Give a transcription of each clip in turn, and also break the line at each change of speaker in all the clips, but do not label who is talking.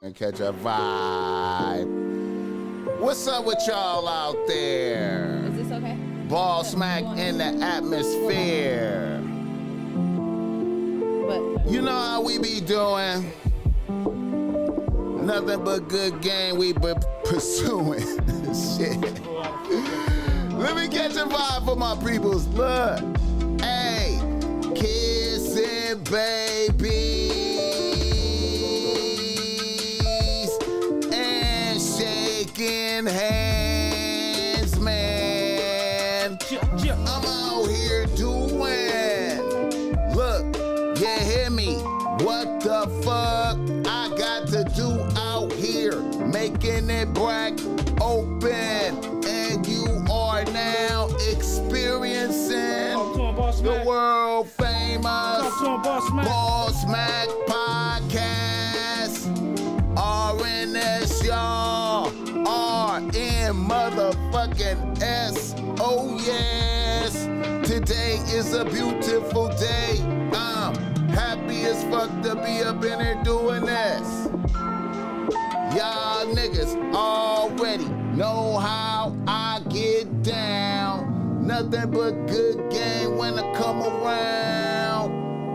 And catch a vibe. What's up with y'all out there?
Is this okay?
BossMack in the atmosphere.
But
You know how we be doing. Nothing but good game we been pursuing. Shit. Let me catch a vibe for my peoples. Look. Hey, kissing babies and shaking hands, man. I'm out here doing. Look, you hear me? What the fuck I got to do out here? Making it black open. And you are now experiencing the world famous BossMack podcast. RNS, y'all. RN motherfucking S. Oh yes. Today is a beautiful day. I'm happy as fuck to be up in here doing this. Y'all niggas already know how I get down. Nothing but good game when I come around.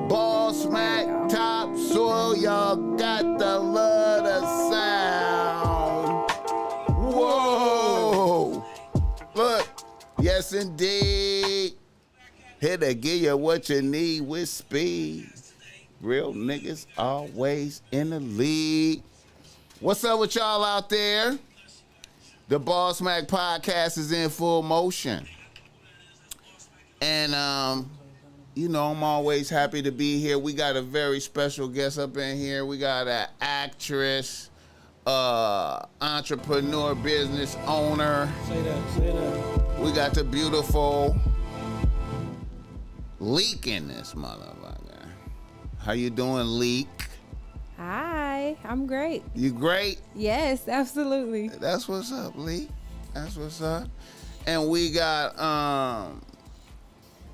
BossMack, topsoil, y'all got to love the sound. Whoa. Look, yes indeed. Here to give you what you need with speed. Real niggas always in the lead. What's up with y'all out there? The BossMack podcast is in full motion. And, you know, I'm always happy to be here. We got a very special guest up in here. We got an actress, entrepreneur, business owner.
Say that.
We got the beautiful LIQUE in this motherfucker. How you doing, LIQUE?
hi, I'm great.
You great?
Yes, absolutely.
That's what's up, Lee. That's what's up. And we got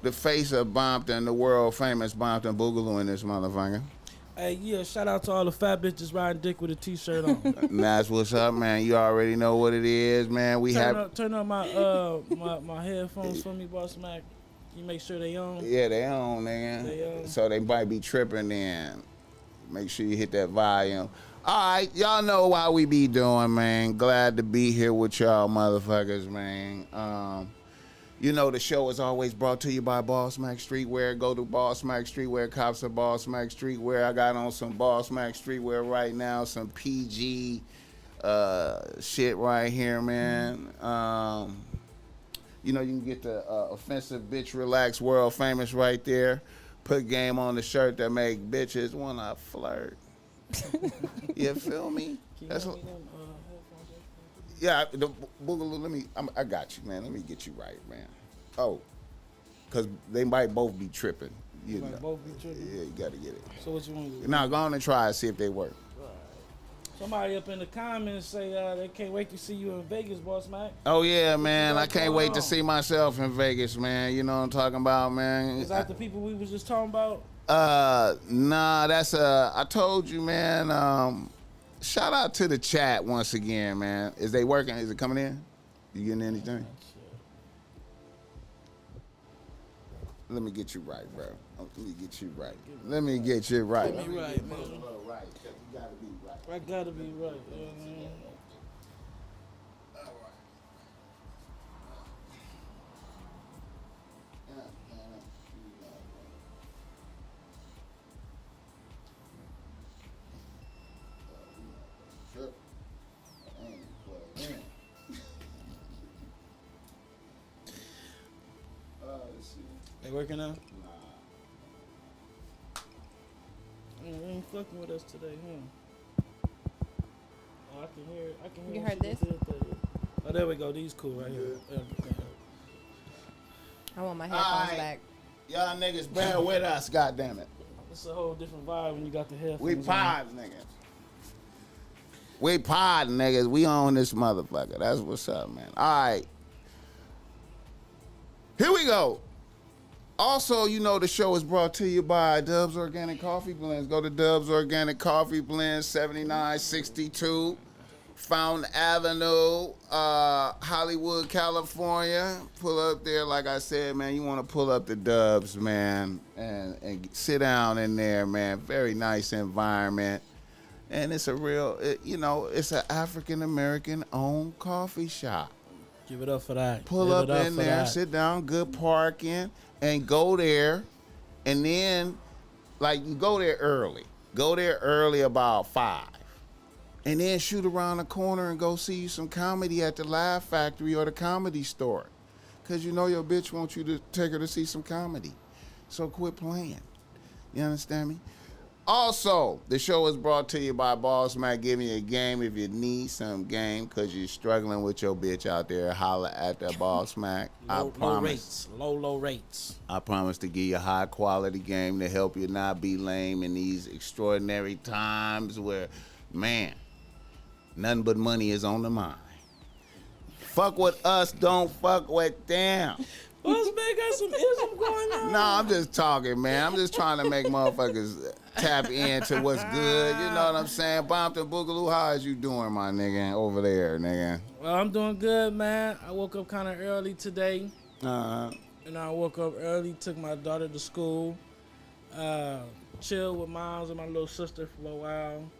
the face of Bompton, the world famous Bompton Boogaloo in this motherfucker.
Hey, yeah, shout out to all the fat bitches riding dick with a t-shirt on.
That's what's up, man. You already know what it is, man. We
turn on my my headphones for me, BossMack. You make sure they on.
Yeah, they on, nigga.
They on.
So they might be tripping then. Make sure you hit that volume. All right, y'all know why we be doing, man. Glad to be here with y'all motherfuckers, man. You know, the show is always brought to you by BossMack Streetwear. Go to BossMack Streetwear, cops of BossMack Streetwear. I got on some BossMack Streetwear right now, some PG shit right here, man. You know, you can get the offensive bitch relax world famous right there. Put game on the shirt that make bitches wanna flirt. You feel me? That's what. Yeah, the Boogaloo. I got you, man. Let me get you right, man. Oh, cause they might both be tripping. You know.
Both be tripping.
Yeah, you gotta get it.
So what you want to do?
Now go on and try and see if they work.
Somebody up in the comments say they can't wait to see you in Vegas, BossMack.
Oh yeah, man. I
What's
can't
going
wait
on?
to see myself in Vegas, man. You know what I'm talking about, man.
Is that the people we was just talking about?
Nah, that's I told you, man. Shout out to the chat once again, man. Is they working? Is it coming in? You getting anything? Let me get you right, bro. Let me get you right. Let me get you right.
Get me right, man.
Right, 'cause you gotta be right.
I gotta be right. You know what I mean? They working now? They ain't fucking with us today, huh? Oh, I can hear it. I can hear
You
it.
heard this?
Oh, there we go. These cool right here. Yeah.
I want my headphones
Aight.
back.
Y'all niggas bear with us, goddammit.
It's a whole different vibe when you got the headphones.
We pod niggas. We pod niggas. We on this motherfucker. That's what's up, man. All right. Here we go. Also, you know, the show is brought to you by Dubs Organic Coffee Blends. Go to Dubs Organic Coffee Blends, 7962 Fountain Avenue, Hollywood, California. Pull up there, like I said, man. You want to pull up the Dubs, man, and sit down in there, man. Very nice environment. And it's a real, it's an African-American owned coffee shop.
Give it up for that.
Pull up in there, sit down, good parking, and go there. And then, like, you go there early. Go there early about 5. And then shoot around the corner and go see you some comedy at the Laugh Factory or the Comedy Store. Because you know your bitch wants you to take her to see some comedy. So quit playing. You understand me? Also, the show is brought to you by BossMack. Give me a game if you need some game because you're struggling with your bitch out there. Holla at the BossMack.
Low rates.
I promise to give you a high quality game to help you not be lame in these extraordinary times where, man, nothing but money is on the mind. Fuck with us, don't fuck with them.
BossMack got some ism going on.
No, I'm just talking, man. I'm just trying to make motherfuckers tap into what's good. You know what I'm saying? Bompton Boogaloo, how is you doing, my nigga, over there, nigga?
Well, I'm doing good, man. I woke up kind of early today.
Uh-huh.
And I woke up early, took my daughter to school, chilled with Miles and my little sister for a while.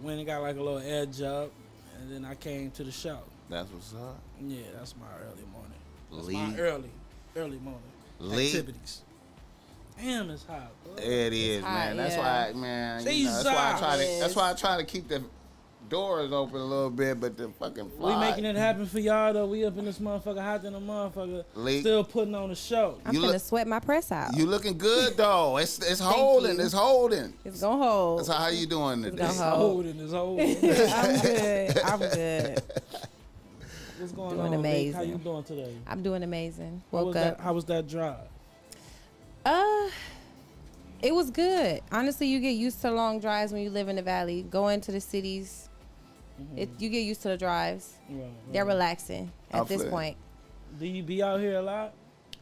Went and got like a little edge up, and then I came to the show.
That's what's up.
Yeah, that's my early morning. That's
Lee.
my early morning activities. Damn, it's hot, bro.
It is,
hot,
man. That's
yeah.
why, man.
Jesus.
That's why I try to keep the doors open a little bit, but the fucking fly.
We making it happen for y'all though. We up in this motherfucker, hot than a motherfucker.
Lee.
Still putting on a show.
I'm gonna sweat my press out.
You looking good though. It's holding.
you.
It's holding.
It's gonna hold.
That's how you doing
It's
today?
gonna hold.
It's holding.
I'm good.
What's going
Doing
on?
amazing.
Nick? How you doing today?
I'm doing amazing.
How
Woke
was
up.
How was that drive?
It was good. Honestly, you get used to long drives when you live in the valley. Going to the cities, you get used to the drives.
Right.
They're relaxing at this
feel
point.
Do you be out here a lot?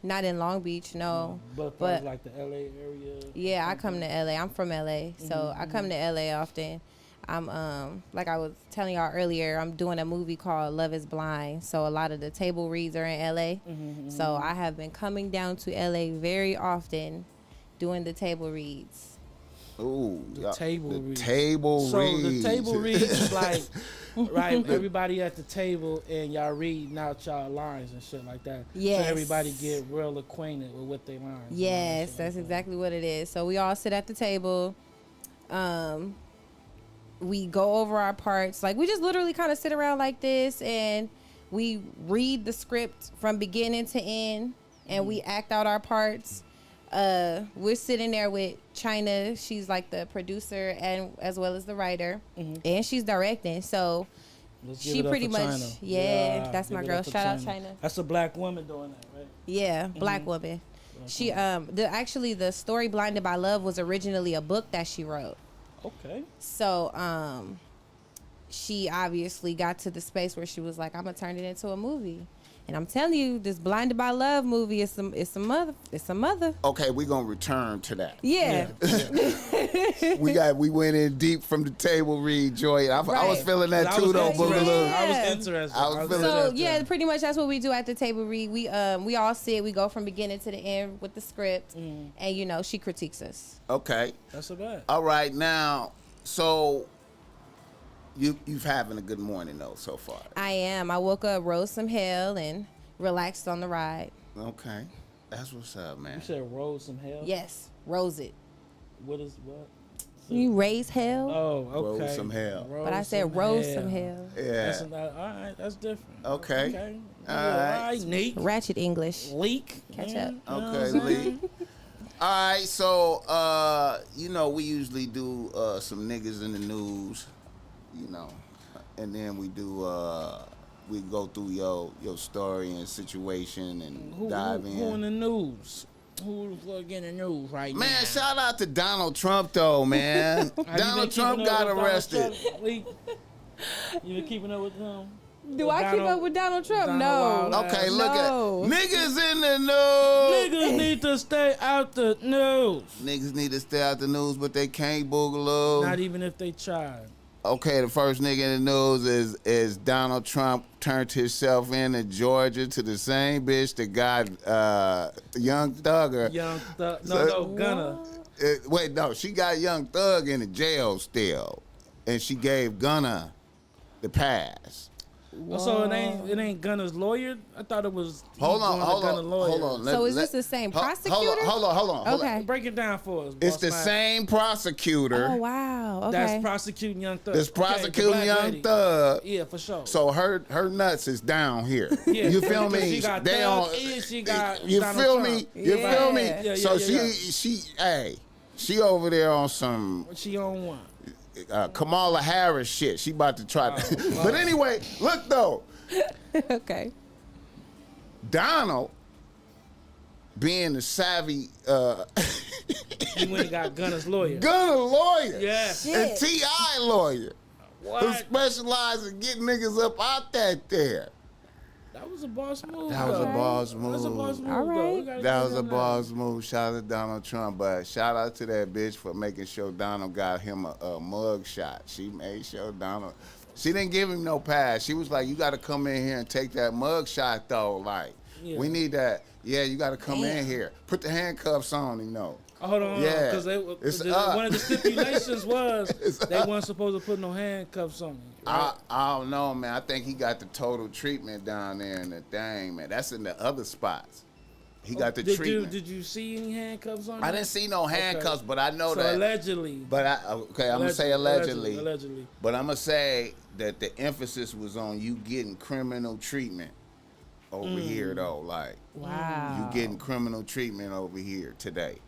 Not in Long Beach, no.
But like the LA area.
Yeah, I come to LA. I'm from LA, so I come to LA often. I'm like I was telling y'all earlier, I'm doing a movie called Love is Blind. So a lot of the table reads are in LA. So I have been coming down to LA very often doing the table reads.
Ooh,
The table reads.
Table
So
reads.
the table reads is like, right, everybody at the table and y'all reading out y'all lines and shit like that.
Yes.
So everybody get real acquainted with what they lines.
Yes, that's exactly what it is. So we all sit at the table. We go over our parts. Like we just literally kind of sit around like this and we read the script from beginning to end and we act out our parts. We're sitting there with China. She's like the producer and as well as the writer, and she's directing. So
Let's give
she
it up
pretty
for
much,
China.
that's
give
my
it
girl.
up for
Shout out China.
That's a black woman doing that, right?
Yeah, black woman. She the story Blinded by Love was originally a book that she wrote.
Okay.
So she obviously got to the space where she was like, I'm gonna turn it into a movie. And I'm telling you, this Blinded by Love movie is it's a mother.
Okay, we're gonna return to that.
Yeah.
We went in deep from the table read, Joy. I was
Right.
feeling that
I
too
was
though,
interested.
Boogaloo.
I was
Yeah.
interested.
I was feeling
So
that.
yeah, pretty much that's what we do at the table read. We all sit, we go from beginning to the end with the script, and she critiques us.
Okay.
That's a bad.
All right, now, so you've having a good morning though so far.
I am. I woke up, rose some hell, and relaxed on the ride.
Okay, that's what's up, man.
You said rose some hell?
Yes, rose it.
What is what?
You raise hell,
Oh, okay.
Rose some hell.
but I said rose some hell.
Yeah.
That's all right. That's different.
Okay.
Okay.
All
Yeah,
right.
Neat.
Ratchet English.
Leak.
Catch
Yeah,
up.
you know what
Okay,
I'm saying?
Lee. All right, so we usually do some niggas in the news, and then we do we go through your story and situation and dive in.
Who in the news? Who the fuck in the news right now?
Man, shout out to Donald Trump though, man.
Have you been
Donald Trump
keeping up
got
with Donald
arrested.
Trump, Leak? You been keeping up with him?
Do I keep up with Donald Trump?
Donald
No.
Wild
Okay,
ass.
look
No.
at niggas in the news.
Niggas need to stay out the news.
Niggas need to stay out the news, but they can't boogaloo.
Not even if they tried.
Okay, the first nigga in the news is Donald Trump turned himself in Georgia to the same bitch that got Young Thugger.
Young Thug.
So-
No, Gunna.
Wait, no, she got Young Thug in the jail still, and she gave Gunna the pass.
Oh, so it ain't Gunna's lawyer? I thought it was.
Hold on.
So is this the same prosecutor?
Hold on.
Okay.
Break it down for us.
It's the
BossMack.
same prosecutor
Oh wow. Okay.
That's prosecuting Young Thug.
that's
Okay, the
prosecuting
black
Young
lady.
Thug.
Yeah, for sure.
So her nuts is down here.
Yeah,
You feel
because
me?
she got
They
Thug
on.
and she got
You
Donald
feel
Trump.
me? You
Yeah.
feel me?
Yeah,
So
yeah.
she over there on some
She on one.
Kamala Harris shit. She about to try to.
Oh,
But anyway, look though,
Okay.
Donald, being the savvy
He went and got Gunna's lawyer.
Gunna lawyer,
Yes.
Shit.
and T.I. lawyer, who
What?
specialize in getting niggas up out that there.
That was a boss move.
That was a
though.
boss
That was a boss
move.
move.
All
though.
right.
We gotta
That
give
was a
him
boss move. Shout out to Donald Trump, but shout out to that bitch for making sure Donald got him a mug shot. She made sure Donald. She didn't give him no pass. She was like, "You got to come in here and take that mug shot, though. Like,
Yeah.
we need that. Yeah, you got to come in here. Put the handcuffs on, you know."
Oh, hold on,
Yeah.
because
It's
one of the stipulations was
It's
they weren't supposed to put no handcuffs on me. Right?
I don't know, man. I think he got the total treatment down there in the thing, man. That's in the other spots. He got the treatment.
Did you see any handcuffs on?
I
you?
didn't see no handcuffs, but I know
So
that.
allegedly.
But I'm gonna say allegedly.
Allegedly.
But I'm gonna say that the emphasis was on you getting criminal treatment over here, though. Like,
Wow.
you getting criminal treatment over here today.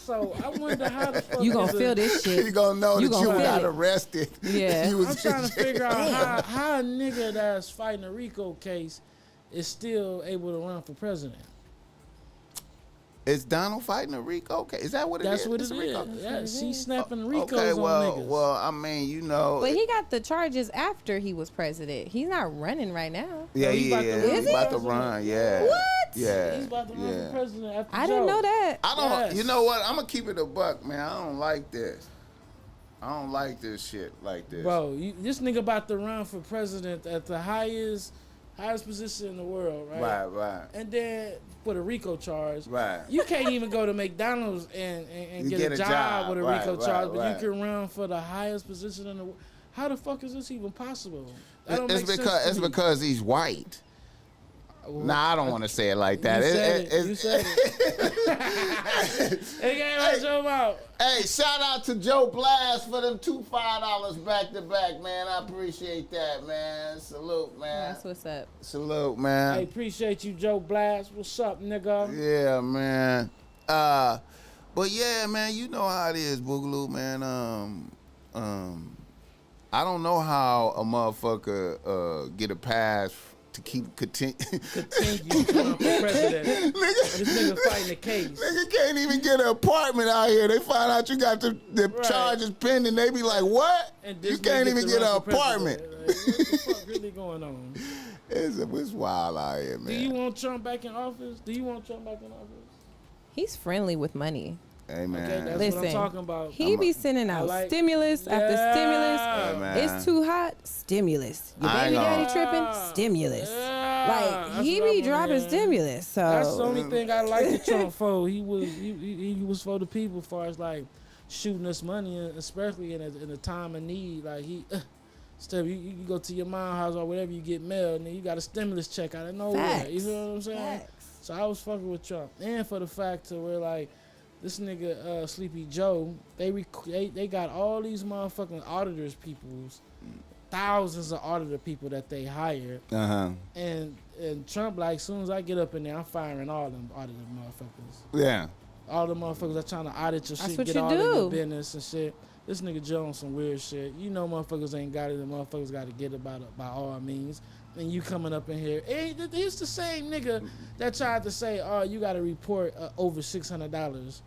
So I wonder how the fuck
You gonna
is
feel
it-
this shit.
You gonna know
You
that
gonna
you
feel
got
it.
arrested.
Yeah.
You was
I'm trying to
in
figure
jail.
out how a nigga that's fighting a RICO case is still able to run for president.
Is Donald fighting a RICO? Okay, is that what it is?
That's what
It's
it
a RICO.
is. Yeah, she's snapping RICOs
Okay,
on
well,
niggas.
well, I mean, you know.
But he got the charges after he was president. He's not running right now.
yeah,
No, he
yeah,
about to
yeah.
run
He's
for
about to
president.
run. Yeah.
What?
Yeah.
He's about to run
yeah.
for president after
I didn't know that.
I don't.
Yes.
You know what? I'm gonna keep it a buck, man. I don't like this. I don't like this shit like this.
Bro, this nigga about to run for president at the highest position in the world, right?
Right.
And then for the RICO charge,
Right.
you can't even go to McDonald's and
You
get a job with a
right,
RICO
right,
charge, but
right.
you can run for the highest position in the world. How the fuck is this even possible? That don't
It's
make sense
because
to
it's
me.
because he's white.
Well,
Nah, I don't want to say it like that.
You said
It-
it. You said it. Hey, gang, let's show 'em out.
Hey, shout out to Joe Blast for them $2 $5 back to back, man. I appreciate that, man. Salute, man.
That's what's up.
Salute,
Hey,
man.
appreciate you, Joe Blast. What's up, nigga?
Yeah, man. But yeah, man, you know how it is, Boogaloo, man. I don't know how a motherfucker get a pass to continue.
Continue to run for president. This nigga fighting the case.
Nigga can't even get an apartment out here. They find out you got the
Right.
charges pending. They be like, what?
And this
You can't
nigga
even
to
get
run
an
for
apartment.
president. Like, what the fuck really going on?
It's wild out here,
Do
man.
you want Trump back in office? Do you want Trump back in office?
He's friendly with money.
Hey,
Okay,
man.
that's
Listen,
what I'm talking about.
He be sending out
like-
stimulus after
Yeah.
stimulus.
Hey, man.
It's too hot. Stimulus. Your
I
baby
know.
daddy tripping. Stimulus.
Yeah,
Like
that's
he
what I
be
wanna
dropping
hear.
stimulus. So
That's the only thing I like the Trump for. He was for the people, as far as like shooting us money, especially in a time of need. Like Steph, you go to your mom's house or whatever, you get mail, and then you got a stimulus check out of nowhere.
Facts.
You know what I'm saying?
Facts.
So I was fucking with Trump, and for the fact to where like this nigga Sleepy Joe, they got all these motherfucking auditors, peoples, thousands of auditor people that they hired, and Trump like, as soon as I get up in there, I'm firing all them auditor motherfuckers.
Yeah.
All the motherfuckers that trying to audit your
That's
shit,
what
get
you
all in your
do.
business and shit. This nigga Joe on some weird shit. You know motherfuckers ain't got it, and motherfuckers got to get it by all means. And you coming up in here, it's the same nigga that tried to say, oh, you got to report over $600.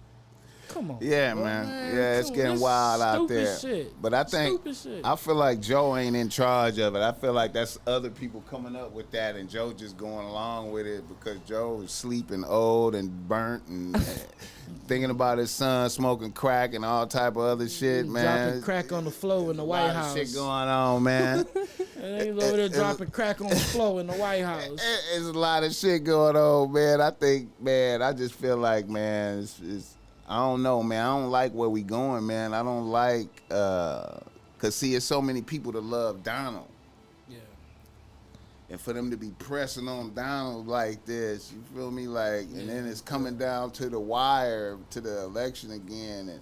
Come on.
Yeah,
bro,
man. Yeah, it's
Come on.
getting
This
wild out
stupid
there.
Shit.
But I think
Stupid shit.
I feel like Joe ain't in charge of it. I feel like that's other people coming up with that, and Joe just going along with it because Joe is sleeping old and burnt and thinking about his son smoking crack and all type of other shit, man.
Dropping crack on the floor in the White
A lot
House.
of shit going on, man.
And he's over there dropping crack on the floor in the White House.
There's a lot of shit going on, man. I think, man, I just feel like, man, it's I don't know, man. I don't like where we going, man. I don't like, cause see, it's so many people that love Donald.
Yeah.
And for them to be pressing on Donald like this, you feel me? Like, and then it's coming down to the wire to the election again.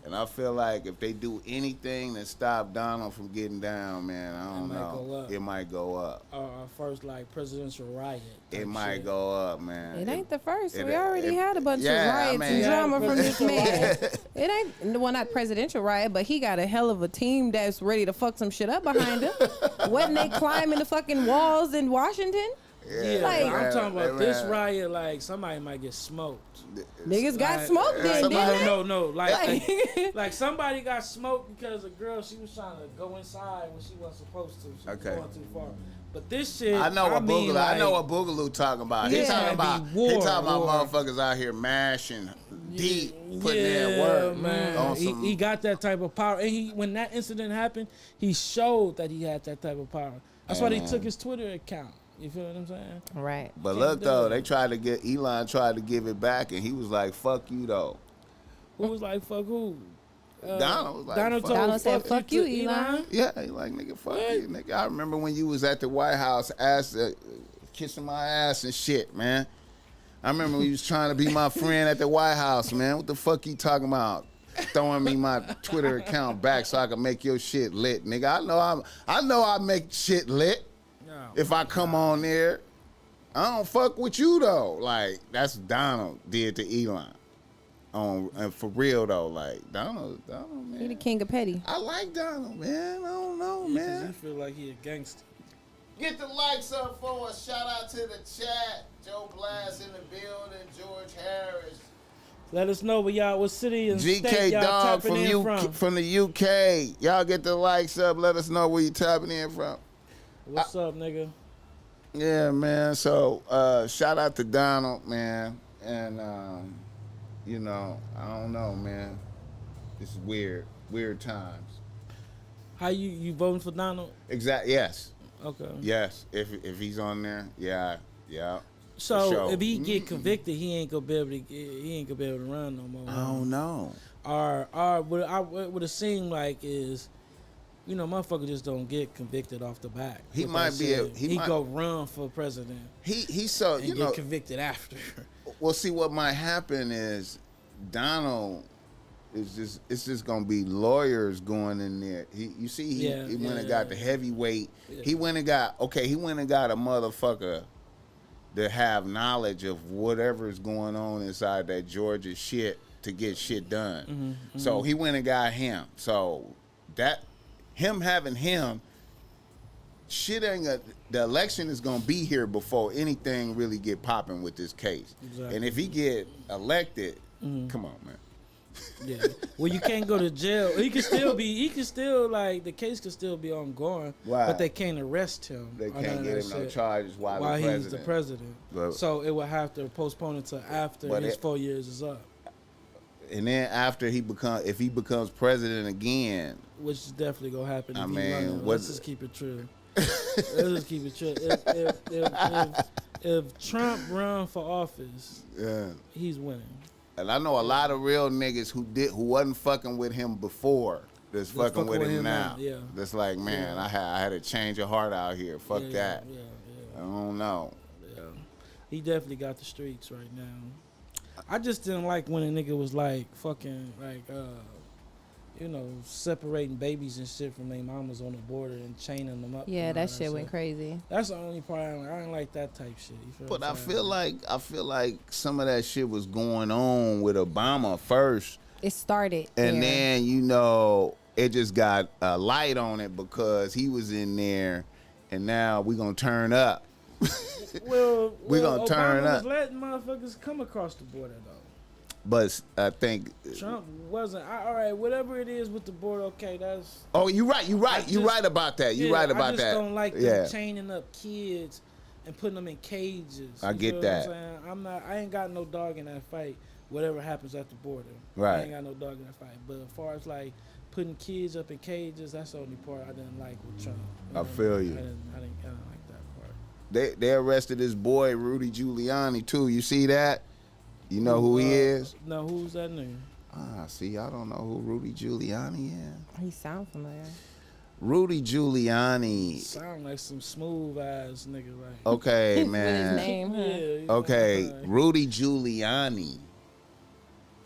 And I feel like if they do anything to stop Donald from getting down, man, I don't know. It might go up.
Our first, like, presidential riot.
It might
shit.
go up, man.
It ain't the first. We already had a bunch of
yeah,
riots
I mean,
and drama from this man.
Yeah.
It ain't, well, not presidential riot, but he got a hell of a team that's ready to fuck some shit up behind him. Wasn't they climbing the fucking walls in Washington?
Yeah,
Like-
I'm talking about
man.
this riot, like, somebody might get smoked.
Niggas got
Like,
smoked then,
somebody-
didn't they?
No,
Like-
like somebody got smoked because a girl, she was trying to go inside when she wasn't supposed to. She was
Okay.
going too far. But this shit,
I know what
mean,
Boogaloo.
like,
I know what Boogaloo talking about. He
Yeah,
talking
it'd
about.
be war,
he talking about
war.
motherfuckers out here mashing deep, putting
yeah,
in work.
man.
On some,
He got that type of power, and he when that incident happened, he showed that he had that type of power. That's why they took his Twitter account. You feel what I'm saying?
Right.
but
can't
look
do
though,
it.
they tried to get Elon to give it back, and he was like, "Fuck you though."
Who was like, "Fuck who"?
Donald was like,
Donald
fuck.
told
Donald said,
to
"Fuck you, Elon."
Yeah, he like, nigga, fuck
What?
you, nigga. I remember when you was at the White House, kissing my ass and shit, man. I remember when you was trying to be my friend at the White House, man. What the fuck you talking about? Throwing me my Twitter account back so I can make your shit lit, nigga. I know I make shit lit
No.
if I come on there. I don't fuck with you though. Like that's Donald did to Elon. And for real though, like Donald, man.
He the king of petty.
I like Donald, man. I don't know,
Yeah, 'cause
man.
he feel like he a gangster.
Get the likes up for us. Shout out to the chat. Joe Blast in the building. George Harris.
Let us know what city and
GK
state y'all
Dog
tapping in
from the UK. Y'all get the likes up. Let us know where you tapping in from.
What's up, nigga?
Yeah, man. So shout out to Donald, man. And you know, I don't know, man. It's weird times.
How you voting for Donald?
Exactly. Yes.
Okay.
Yes. If he's on there, yeah.
So
For sure.
if he get convicted, he ain't gonna be able to run no more.
I don't know.
Or what I would have seemed like is, you know, motherfucker just don't get convicted off the bat.
He
With
might
that
be
shit.
he
He
might-
go run for president
He's so
and
you
get
know.
convicted after.
Well, see, what might happen is Donald is just gonna be lawyers going in there. He went and got the heavyweight.
Yeah.
He went and got a motherfucker that have knowledge of whatever's going on inside that Georgia shit to get shit done. So he went and got him. So that having him. Shit the election is gonna be here before anything really get popping with this case.
Exactly.
And if he get elected, come on, man.
Yeah. Well, you can't go to jail. He can still like the case could still be ongoing,
Why?
but they can't arrest him.
They
or none
can't
of
get
that
him no
shit
charges while
he's the president.
But-
So it would have to postpone until after
But
his
it-
4 years is up,
And then after if he becomes president again,
which is definitely gonna happen. If
I
he
mean,
running.
what-
Let's just keep it true. Let's just keep it true. If Trump run for office,
yeah.
he's winning.
And I know a lot of real niggas who wasn't fucking with him before. That's fucking with him now.
Yeah.
That's like, man, I had to change of heart out here. Fuck
Yeah,
that.
Yeah,
I don't know.
yeah. He definitely got the streets right now. I just didn't like when a nigga was like fucking like you know, separating babies and shit from their mamas on the border and chaining them up.
Yeah,
and all
that shit went crazy.
That's the only part I didn't like that type shit. You feel
But
what
I
I'm
feel like some of that shit was going on with Obama first,
It started.
and
there.
then you know it just got a light on it because he was in there, and now we gonna turn up.
Well,
We gonna turn
Obama
up.
was letting motherfuckers come across the border though.
But I think
Trump wasn't. All right, whatever it is with the board, okay, that's.
Oh, you're right. You're right about that. You're right about that.
I just don't like them chaining up kids and putting them in cages.
I get that.
What I'm saying? I ain't got no dog in that fight. Whatever happens at the border,
right?
I ain't got no dog in that fight. But as far as like putting kids up in cages, that's the only part I didn't like with Trump.
I feel you.
I didn't like that part.
They arrested this boy Rudy Giuliani too. You see that? You know who he is?
No, who's that nigga?
See, I don't know who Rudy Giuliani is.
He sound familiar.
Rudy Giuliani.
Sound like some smooth ass nigga, like.
Okay, man.
With his name, huh?
Yeah,
okay, Rudy Giuliani.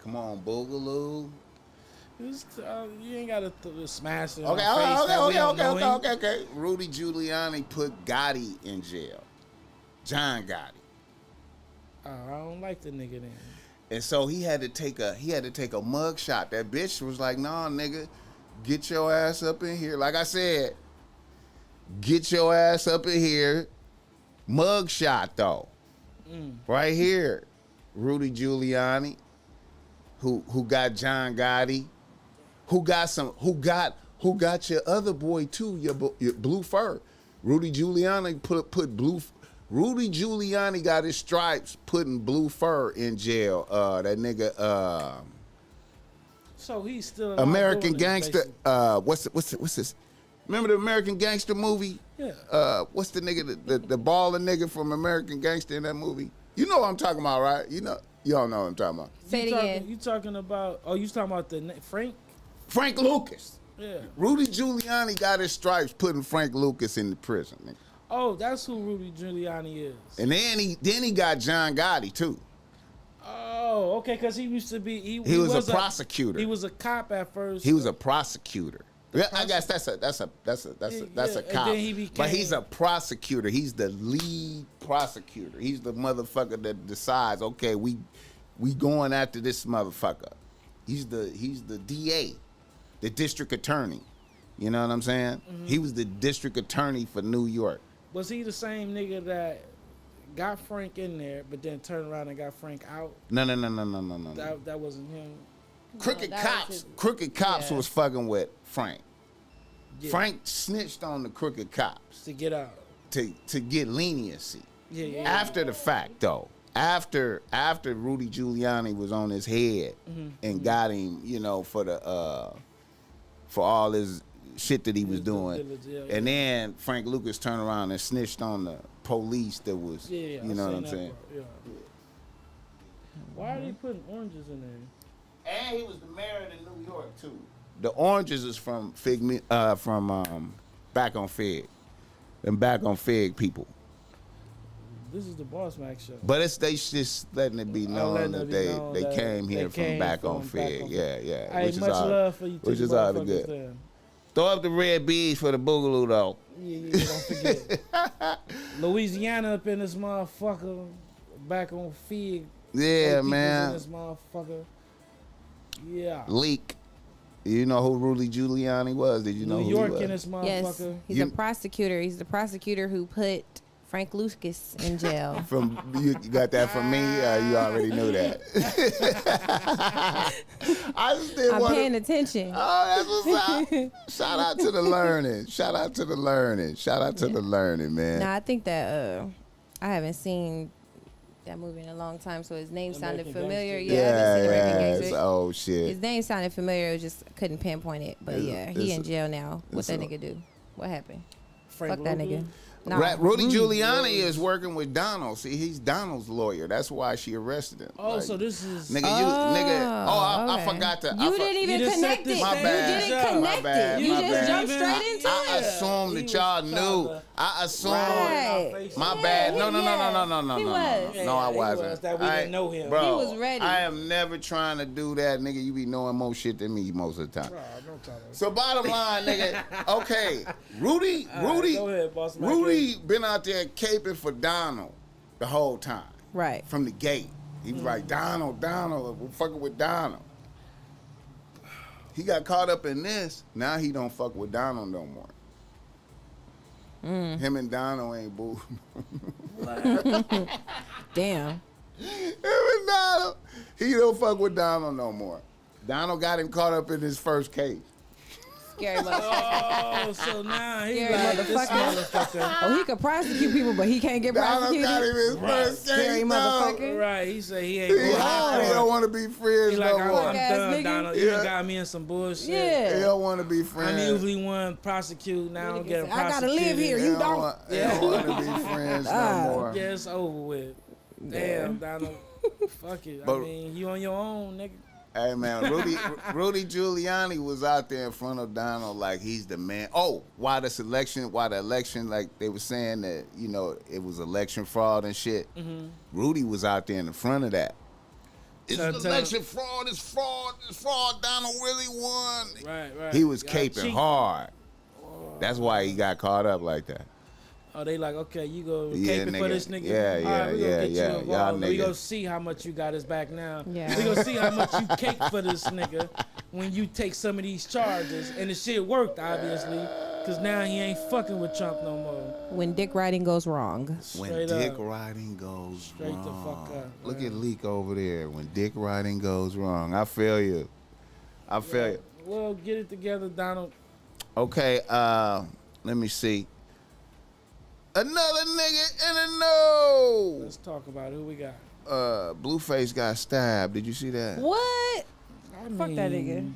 Come on, Boogaloo.
You ain't gotta smash it.
Okay. Rudy Giuliani put Gotti in jail. John Gotti.
Oh, I don't like the nigga then.
And so he had to take a mug shot. That bitch was like, "Nah, nigga, get your ass up in here." Like I said, get your ass up in here. Mug shot though. Right here. Rudy Giuliani, who got John Gotti, who got your other boy too, your blue fur. Rudy Giuliani put blue. Rudy Giuliani got his stripes putting blue fur in jail. That nigga.
So he's still
American Gangster. What's this? Remember the American Gangster movie?
Yeah.
What's the nigga? The baller nigga from American Gangster in that movie? You know what I'm talking about, right? You don't know what I'm talking about.
Say it again.
You talking about? Oh, you talking about the Frank?
Frank Lucas.
Yeah.
Rudy Giuliani got his stripes putting Frank Lucas in the prison. Nigga.
Oh, that's who Rudy Giuliani is.
And then he got John Gotti too.
Oh, okay, because he used to be
he was a prosecutor.
He was a cop at first.
He was a prosecutor. I guess that's a cop.
And then he became,
but he's a prosecutor. He's the lead prosecutor. He's the motherfucker that decides, okay, we going after this motherfucker. He's the DA, the district attorney. You know what I'm saying? Mm-hmm. He was the district attorney for New York.
Was he the same nigga that got Frank in there, but then turned around and got Frank out?
No.
That wasn't him.
Crooked Cops was fucking with Frank. Yeah. Frank snitched on the Crooked Cops
to get out,
to get leniency.
Yeah.
After the fact, though, after Rudy Giuliani was on his head and got him, for all his shit that he was doing, and then Frank Lucas turned around and snitched on the police that was, you know what I'm saying?
Yeah. Why are they putting oranges in there?
And he was the mayor of New York too. The oranges is from Back on Fig, and Back on Fig people.
This is the BossMack show.
But they just letting it be known that they came here from Back on Fig. Yeah.
Hey, much love for you.
Which is all the good.
There.
Throw up the red beads for the Boogaloo though.
Yeah, don't forget. Louisiana up in this motherfucker. Back on Fig.
Yeah, man.
In this motherfucker. Yeah.
LIQUE. You know who Rudy Giuliani was? Did you know
New
who
York
he was?
in this motherfucker.
Yes, he's a prosecutor. He's the prosecutor who put Frank Lucas in jail.
You got that from me? You already knew that.
I'm paying attention.
Oh, that's what's up. Shout out to the learning. Shout out to the learning, man.
Now, I think that I haven't seen that movie in a long time, so his name sounded familiar.
Yeah. Oh shit.
His name sounded familiar. I just couldn't pinpoint it. But he in jail now. What that nigga do? What happened? Fuck that nigga. No.
Rudy Giuliani is working with Donald. See, he's Donald's lawyer. That's why she arrested him.
Oh, so this is
nigga. I forgot to.
You didn't even connect it.
My bad.
You didn't connect it. You just jumped straight into it.
I assumed that y'all knew. I assumed.
Right.
My bad. No.
He was.
No, I wasn't.
That we didn't know him.
Bro,
he was ready.
I am never trying to do that, nigga. You be knowing more shit than me most of the time.
Bro, don't tell us.
So bottom line, nigga. Okay, Rudy.
Go ahead, boss.
Rudy been out there caping for Donald the whole time.
Right.
From the gate. He was like, Donald, we're fucking with Donald. He got caught up in this. Now he don't fuck with Donald no more. Him and Donald ain't boo.
Damn.
Him and Donald. He don't fuck with Donald no more. Donald got him caught up in his first case.
Scary motherfucker.
Oh, so now he
Scary
like this motherfucker.
Oh, he could prosecute people, but he can't get
Donald
prosecuted.
got him his first case.
Scary
no.
motherfucker.
Right, he said he ain't
He
going
hard. He
out.
don't want to be friends
He like,
no
I'm
more.
done,
nigga.
Donald. You done got me in some bullshit.
Yeah.
He don't want to be friends.
I'm usually one prosecute. Now I'm getting
I
prosecuted.
gotta live here.
He
You
don't
don't.
want, he don't want to be friends no more.
Yeah, it's over with. Damn, Donald. Fuck it.
But-
I mean, you on your own, nigga.
Hey man, Rudy Giuliani was out there in front of Donald like he's the man. Oh, why the election, like they were saying that, you know, it was election fraud and shit.
Mm-hmm.
Rudy was out there in the front of that. It's
Tell-
election fraud, it's fraud, Donald really won.
Right.
He was
Gotta
caping
cheat.
hard. That's why he got caught up like that.
Oh, they like, okay, you go
Yeah,
caping
nigga.
for this nigga.
Yeah,
All
yeah,
right, we
yeah,
gonna get
yeah.
you
Y'all
involved. We
niggas.
gonna see how much you got his back now.
Yeah.
We gonna see how much you cake for this nigga when you take some of these charges. And the shit worked, obviously, because now he ain't fucking with Trump no more.
When dick riding goes wrong.
When
Straight
dick
up.
riding goes
Straight
wrong.
the fuck up,
Look
man.
at Leak over there. When dick riding goes wrong. I feel you. I feel you.
Well, get it together, Donald.
Okay, let me see. Another nigga in the know.
Let's talk about it. Who we got?
Blueface got stabbed. Did you see that?
What?
I
Fuck that nigga.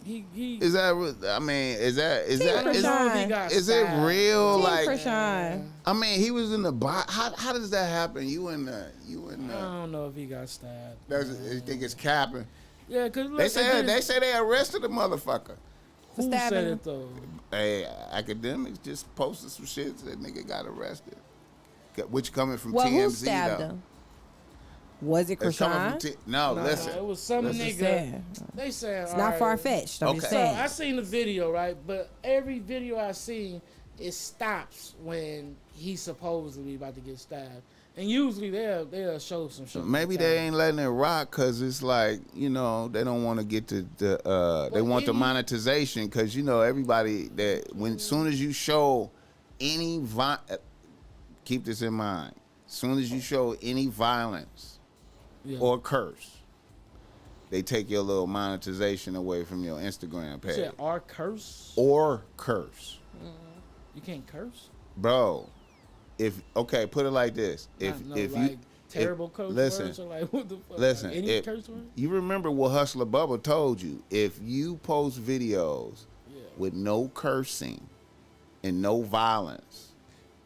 He
Is that? I mean, is that?
Team
I don't know if he
Chrisean.
got
Is it
stabbed.
real?
Team
Like,
Chrisean.
I mean, he was in the box. How does that happen? You in the?
I don't know if he got stabbed.
You think it's capping?
Yeah, because
They say they arrested the motherfucker.
who said
stabbing him.
it though?
Hey, academics just posted some shit that nigga got arrested. Which coming from
Well,
TMZ
who stabbed
though.
him? Was it
It's coming from
Chrisean?
no,
No,
listen.
it was some
Listen.
nigga.
Saying.
They said
It's not far fetched. I'm
Okay.
just
So
saying.
I seen the video, right? But every video I seen, it stops when he's supposedly about to get stabbed, and usually they'll show some shit.
Maybe they ain't letting it rock because it's like, you know, they don't want to get to the they want the monetization because, you know, everybody that when soon as you show any keep this in mind, soon as you show any violence or curse, they take your little monetization away from your Instagram
You
page.
said our curse.
Or curse.
You can't curse.
Bro, put it like this. If
like
you
terrible curse
listen,
words or like what the fuck?
listen,
like any curse word?
you remember what Hustler Bubba told you. If you post videos with no cursing and no violence,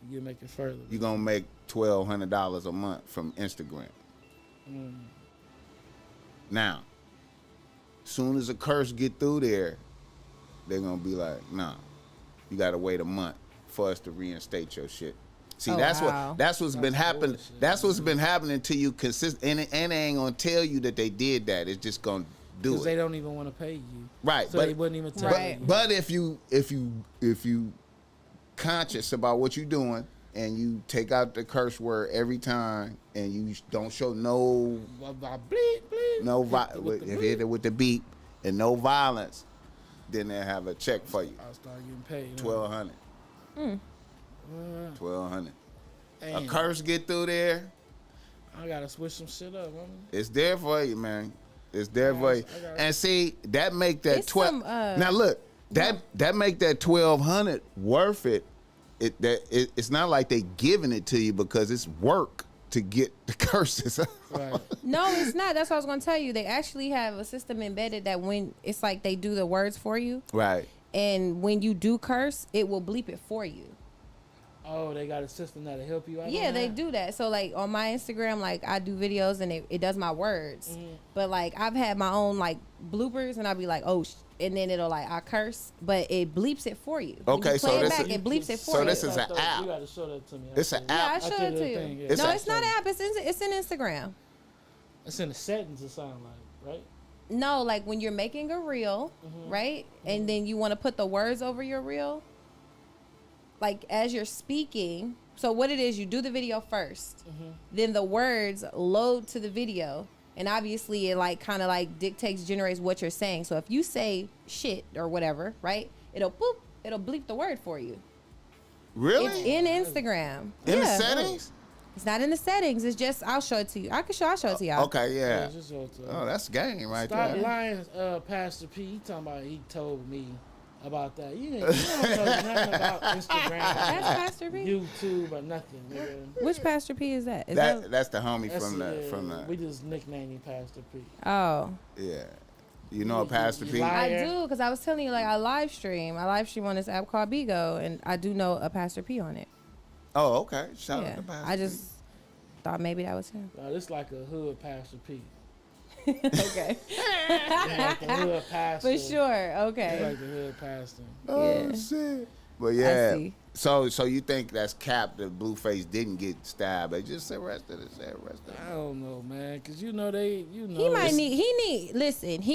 You make it further.
you're gonna make $1,200 a month from Instagram. Now, soon as a curse get through there, they're gonna be like, nah, you gotta wait a month for us to reinstate your shit. See,
Oh, wow.
that's what's been happening.
bullshit.
That's what's been happening to you consistent, and they ain't gonna tell you that they did that. It's just gonna do
Because
it.
they don't even want to pay you.
Right,
So
but-
they wouldn't even tell
Right.
you.
But if you conscious about what you're doing and you take out the curse word every time and you don't show no
Blah, blah, bleep, bleep. With the
if you
bleep.
hit it with the beep and no violence, then they'll have a check for you.
I'll start getting paid.
$1,200. $1,200. A
Damn.
curse get through there,
I gotta switch some shit up, homie.
it's there for you, man. It's there for you.
I got it.
And see, that make that
It's
12.
some,
Now look, that make that 1,200 worth it. It's not like they giving it to you because it's work to get the curses.
Right.
No, it's not. That's what I was going to tell you. They actually have a system embedded that when it's like they do the words for you,
Right.
and when you do curse, it will bleep it for you.
Oh, they got a system that'll help you out.
Yeah,
on
they
that?
do that. So like on my Instagram, like I do videos and it does my words. But like I've had my own like bloopers and I'll be like, oh, and then it'll like I curse, but it bleeps it for you. When
Okay,
you
so
play it
this
back,
is-
it bleeps it for
so
you.
this is an
You
app.
gotta show that to me.
It's an
Yeah, I
app.
showed
I
it
did
to
the
you.
thing, yeah.
It's
No,
a-
it's not an app. It's in Instagram.
It's in the settings. It sound like, right?
No, like when you're making a reel, right? And then you want to put the words over your reel. Like as you're speaking. So what it is, you do the video first. Then the words load to the video. And obviously it like kind of like generates what you're saying. So if you say shit or whatever, right? It'll bleep the word for you.
Really?
It's in Instagram.
In the
Yeah.
settings?
It's not in the settings. It's just I'll show it to you. I'll show it to y'all.
Okay, yeah.
Just so it's,
Oh, that's game right
Stop
there.
lying, Pastor P. He talking about he told me about that. You don't know nothing about Instagram.
That's Pastor P.
YouTube or nothing, nigga.
Which Pastor P is that?
That's the homie
That's
from the.
We just nicknamed him Pastor P.
Oh.
Yeah. You know a Pastor P?
I do, because I was telling you, like, I live stream on this app called Bigo, and I do know a Pastor P on it.
Oh, okay. Shout out to Pastor
I just thought maybe that was him.
No, this like a hood Pastor P.
Okay.
Like the hood pastor.
For sure. Okay.
Like the hood pastor.
Oh,
Yeah.
shit. But yeah.
I see.
So you think that's cap that Blueface didn't get stabbed? They just arrested.
I don't know, man, because you know.
He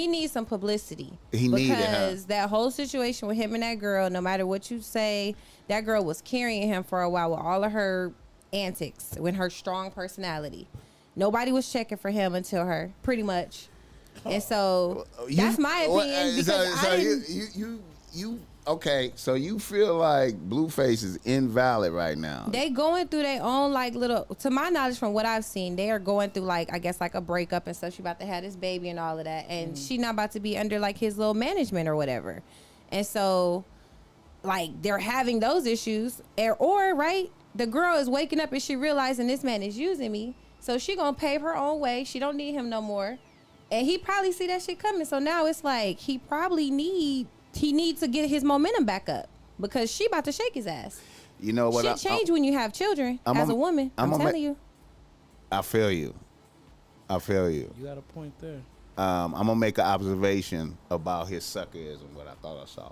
needs some publicity.
He needed her.
Because that whole situation with him and that girl, no matter what you say, that girl was carrying him for a while with all of her antics, with her strong personality. Nobody was checking for him until her, pretty much. And so that's my opinion. Because
you okay? So you feel like Blueface is invalid right now?
They going through their own like little. To my knowledge, from what I've seen, they are going through like, I guess, like a breakup and stuff. She about to have this baby and all of that, and she not about to be under like his little management or whatever. And so, like, they're having those issues, or right, the girl is waking up and she realizing this man is using me. So she gonna pave her own way. She don't need him no more. And he probably see that shit coming. So now it's like he needs to get his momentum back up because she about to shake his ass.
You know what?
Shit change when you have children as a woman. I'm telling you.
I feel you.
You got a point there.
I'm gonna make an observation about his suckerism. What I thought I saw.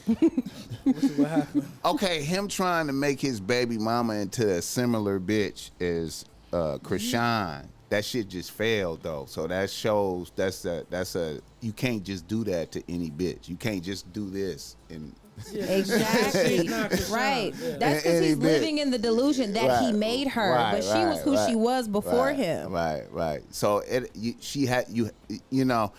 What happened?
Okay, him trying to make his baby mama into a similar bitch as Chrisean. That shit just failed though. So that shows that's a you can't just do that to any bitch. You can't just do this and
exactly right.
Yeah.
That's because he's living in the delusion that he made her, but she was who she was before him.
Right. So you know.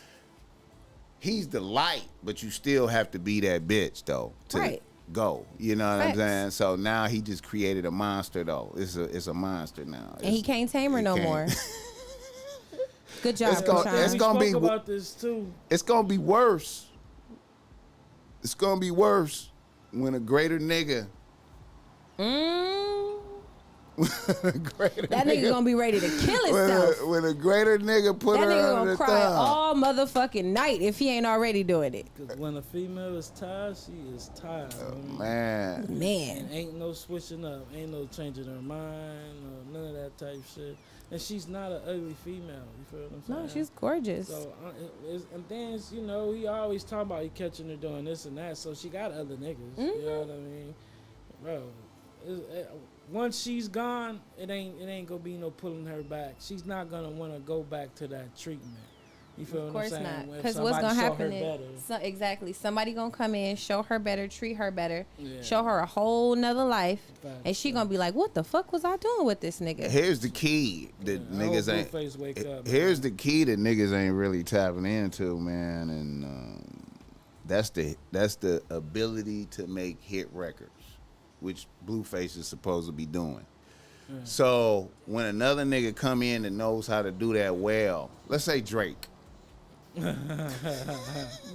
He's the light, but you still have to be that bitch though to go. You know what I'm saying? So now he just created a monster though. It's a monster now.
And he can't tame her no more. Good job.
It's gonna be
about this too.
It's gonna be worse. It's gonna be worse when a greater nigga.
That nigga gonna be ready to kill himself.
When a greater nigga put
that
her
nigga
under
gonna
the
cry
thumb.
all motherfucking night if he ain't already doing it.
Because when a female is tired, she is tired.
Man.
And ain't no switching up. Ain't no changing her mind or none of that type shit. And she's not an ugly female. You feel what I'm saying?
No, she's gorgeous.
So, and then, you know, he always talking about he catching her doing this and that. So she got other niggas. You know what I mean? Bro, once she's gone, it ain't gonna be no pulling her back. She's not gonna want to go back to that treatment. You feel what I'm saying?
Of course not. Because what's gonna happen is exactly somebody gonna come in, show her better, treat her better, show her a whole nother life, and she gonna be like, "What the fuck was I doing with this nigga?"
Here's the key that niggas ain't. Here's the key that niggas ain't really tapping into, man, and that's the ability to make hit records, which Blueface is supposed to be doing. So when another nigga come in that knows how to do that well, let's say Drake.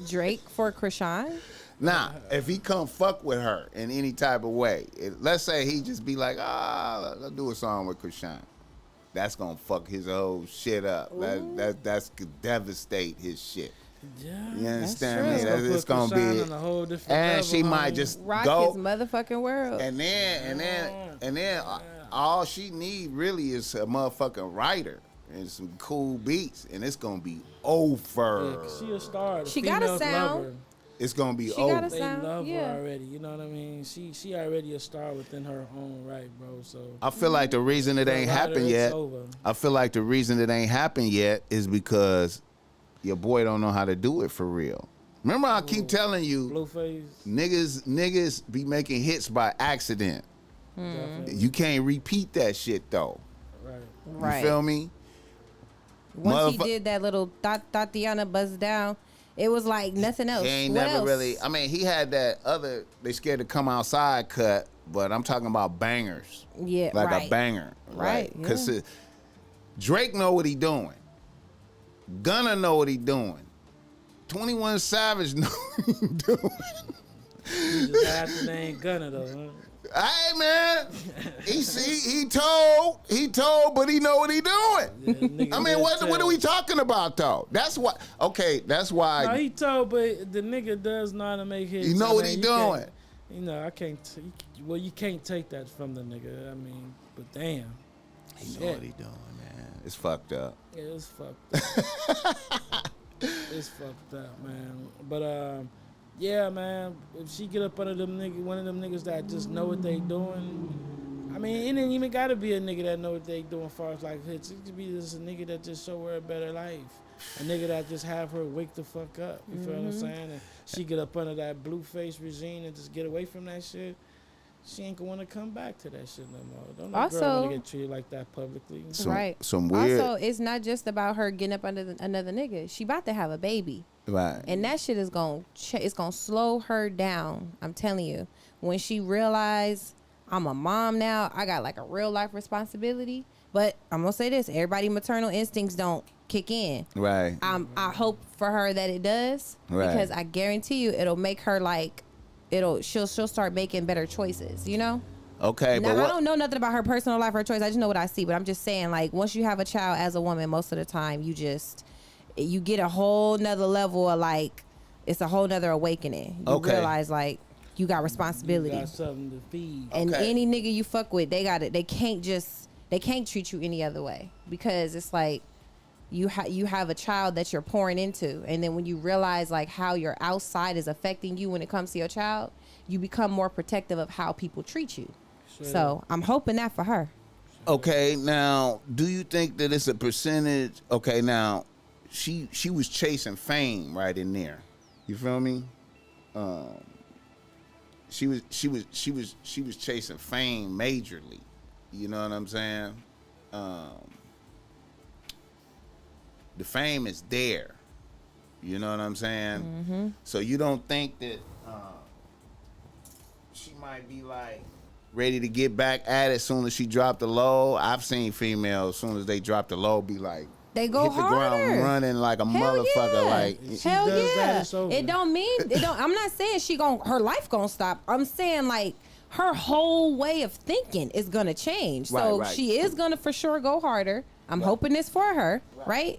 Drake for Chrisean?
Nah, if he come fuck with her in any type of way, let's say he just be like, let's do a song with Chrisean. That's gonna fuck his whole shit up. That's could devastate his shit.
Yeah,
you understand me? It's gonna be,
on a whole different
and
level,
she might just
rock
go
his motherfucking world.
And then all she need really is a motherfucking writer and some cool beats, and it's gonna be over.
Yeah, she a star.
She got a sound.
Her.
It's gonna be
she
over.
Got a sound.
They love her already. You know what I mean? She already a star within her own right, bro. So
I feel like the reason it ain't happened yet. I feel like the reason it ain't happened yet is because your boy don't know how to do it for real. Remember, I keep telling you,
Blueface.
niggas be making hits by accident. You can't repeat that shit though.
Right.
You feel me?
Once he did that little Tatiana buzz down, it was like nothing else.
He ain't
what
never
else?
really. I mean, he had that other "They Scared to Come Outside" cut, but I'm talking about bangers.
Yeah,
like
right.
a banger,
Right,
Because
yeah.
Drake know what he doing. Gunna know what he doing. 21 Savage know what he doing.
You just have the name Gunna though, huh?
Hey man, he told, but he know what he doing.
Yeah, nigga
I mean,
did
what
tell.
are we talking about though? That's why. Okay, that's why.
No, he told, but the nigga does know how to make hits.
You know
I
what
mean,
he
you can't-
doing.
You know, I can't. Well, you can't take that from the nigga. I mean, but damn,
He
shit.
know what he doing, man. It's fucked up.
Yeah, it's fucked up. It's fucked up, man. But yeah, man. If she get up under them niggas, one of them niggas that just know what they doing. I mean, it ain't even gotta be a nigga that know what they doing as far as like hits. It could be just a nigga that just show her a better life. A nigga that just have her wake the fuck up. You feel what I'm saying? And she get up under that Blueface regime and just get away from that shit. She ain't gonna want to come back to that shit no more. Don't no girl
Also-
want to get treated like that publicly.
Right.
Some weird.
Also, it's not just about her getting up under another nigga. She about to have a baby.
Right.
And that shit is it's gonna slow her down. I'm telling you. When she realize I'm a mom now, I got like a real life responsibility. But I'm gonna say this: everybody maternal instincts don't kick in.
Right.
I hope for her that it does,
Right.
because I guarantee you it'll make her like she'll start making better choices. You know.
Okay,
Now,
but
I
what?
don't know nothing about her personal life or choice. I just know what I see. But I'm just saying, like, once you have a child as a woman, most of the time you get a whole nother level of like, it's a whole nother awakening. You
Okay.
realize like you got responsibility.
You got something to feed.
And
Okay.
any nigga you fuck with, they can't treat you any other way, because it's like you have a child that you're pouring into, and then when you realize like how your outside is affecting you when it comes to your child, you become more protective of how people treat you.
Straight
So I'm hoping that for her.
Okay, now, do you think that it's a percentage? Okay, now, she was chasing fame right in there. You feel me? She was chasing fame majorly. You know what I'm saying? The fame is there. You know what I'm saying?
Mm-hmm.
So you don't think that she might be like ready to get back at it as soon as she dropped the low? I've seen females, as soon as they drop the low, be like,
They go
hit the ground
harder.
running like a
Hell
motherfucker.
yeah.
Like,
She
Hell
does that,
yeah.
it's over.
It don't mean it don't. I'm not saying her life gonna stop. I'm saying like her whole way of thinking is gonna change. So
Right.
she is gonna for sure go harder. I'm hoping this for her, right?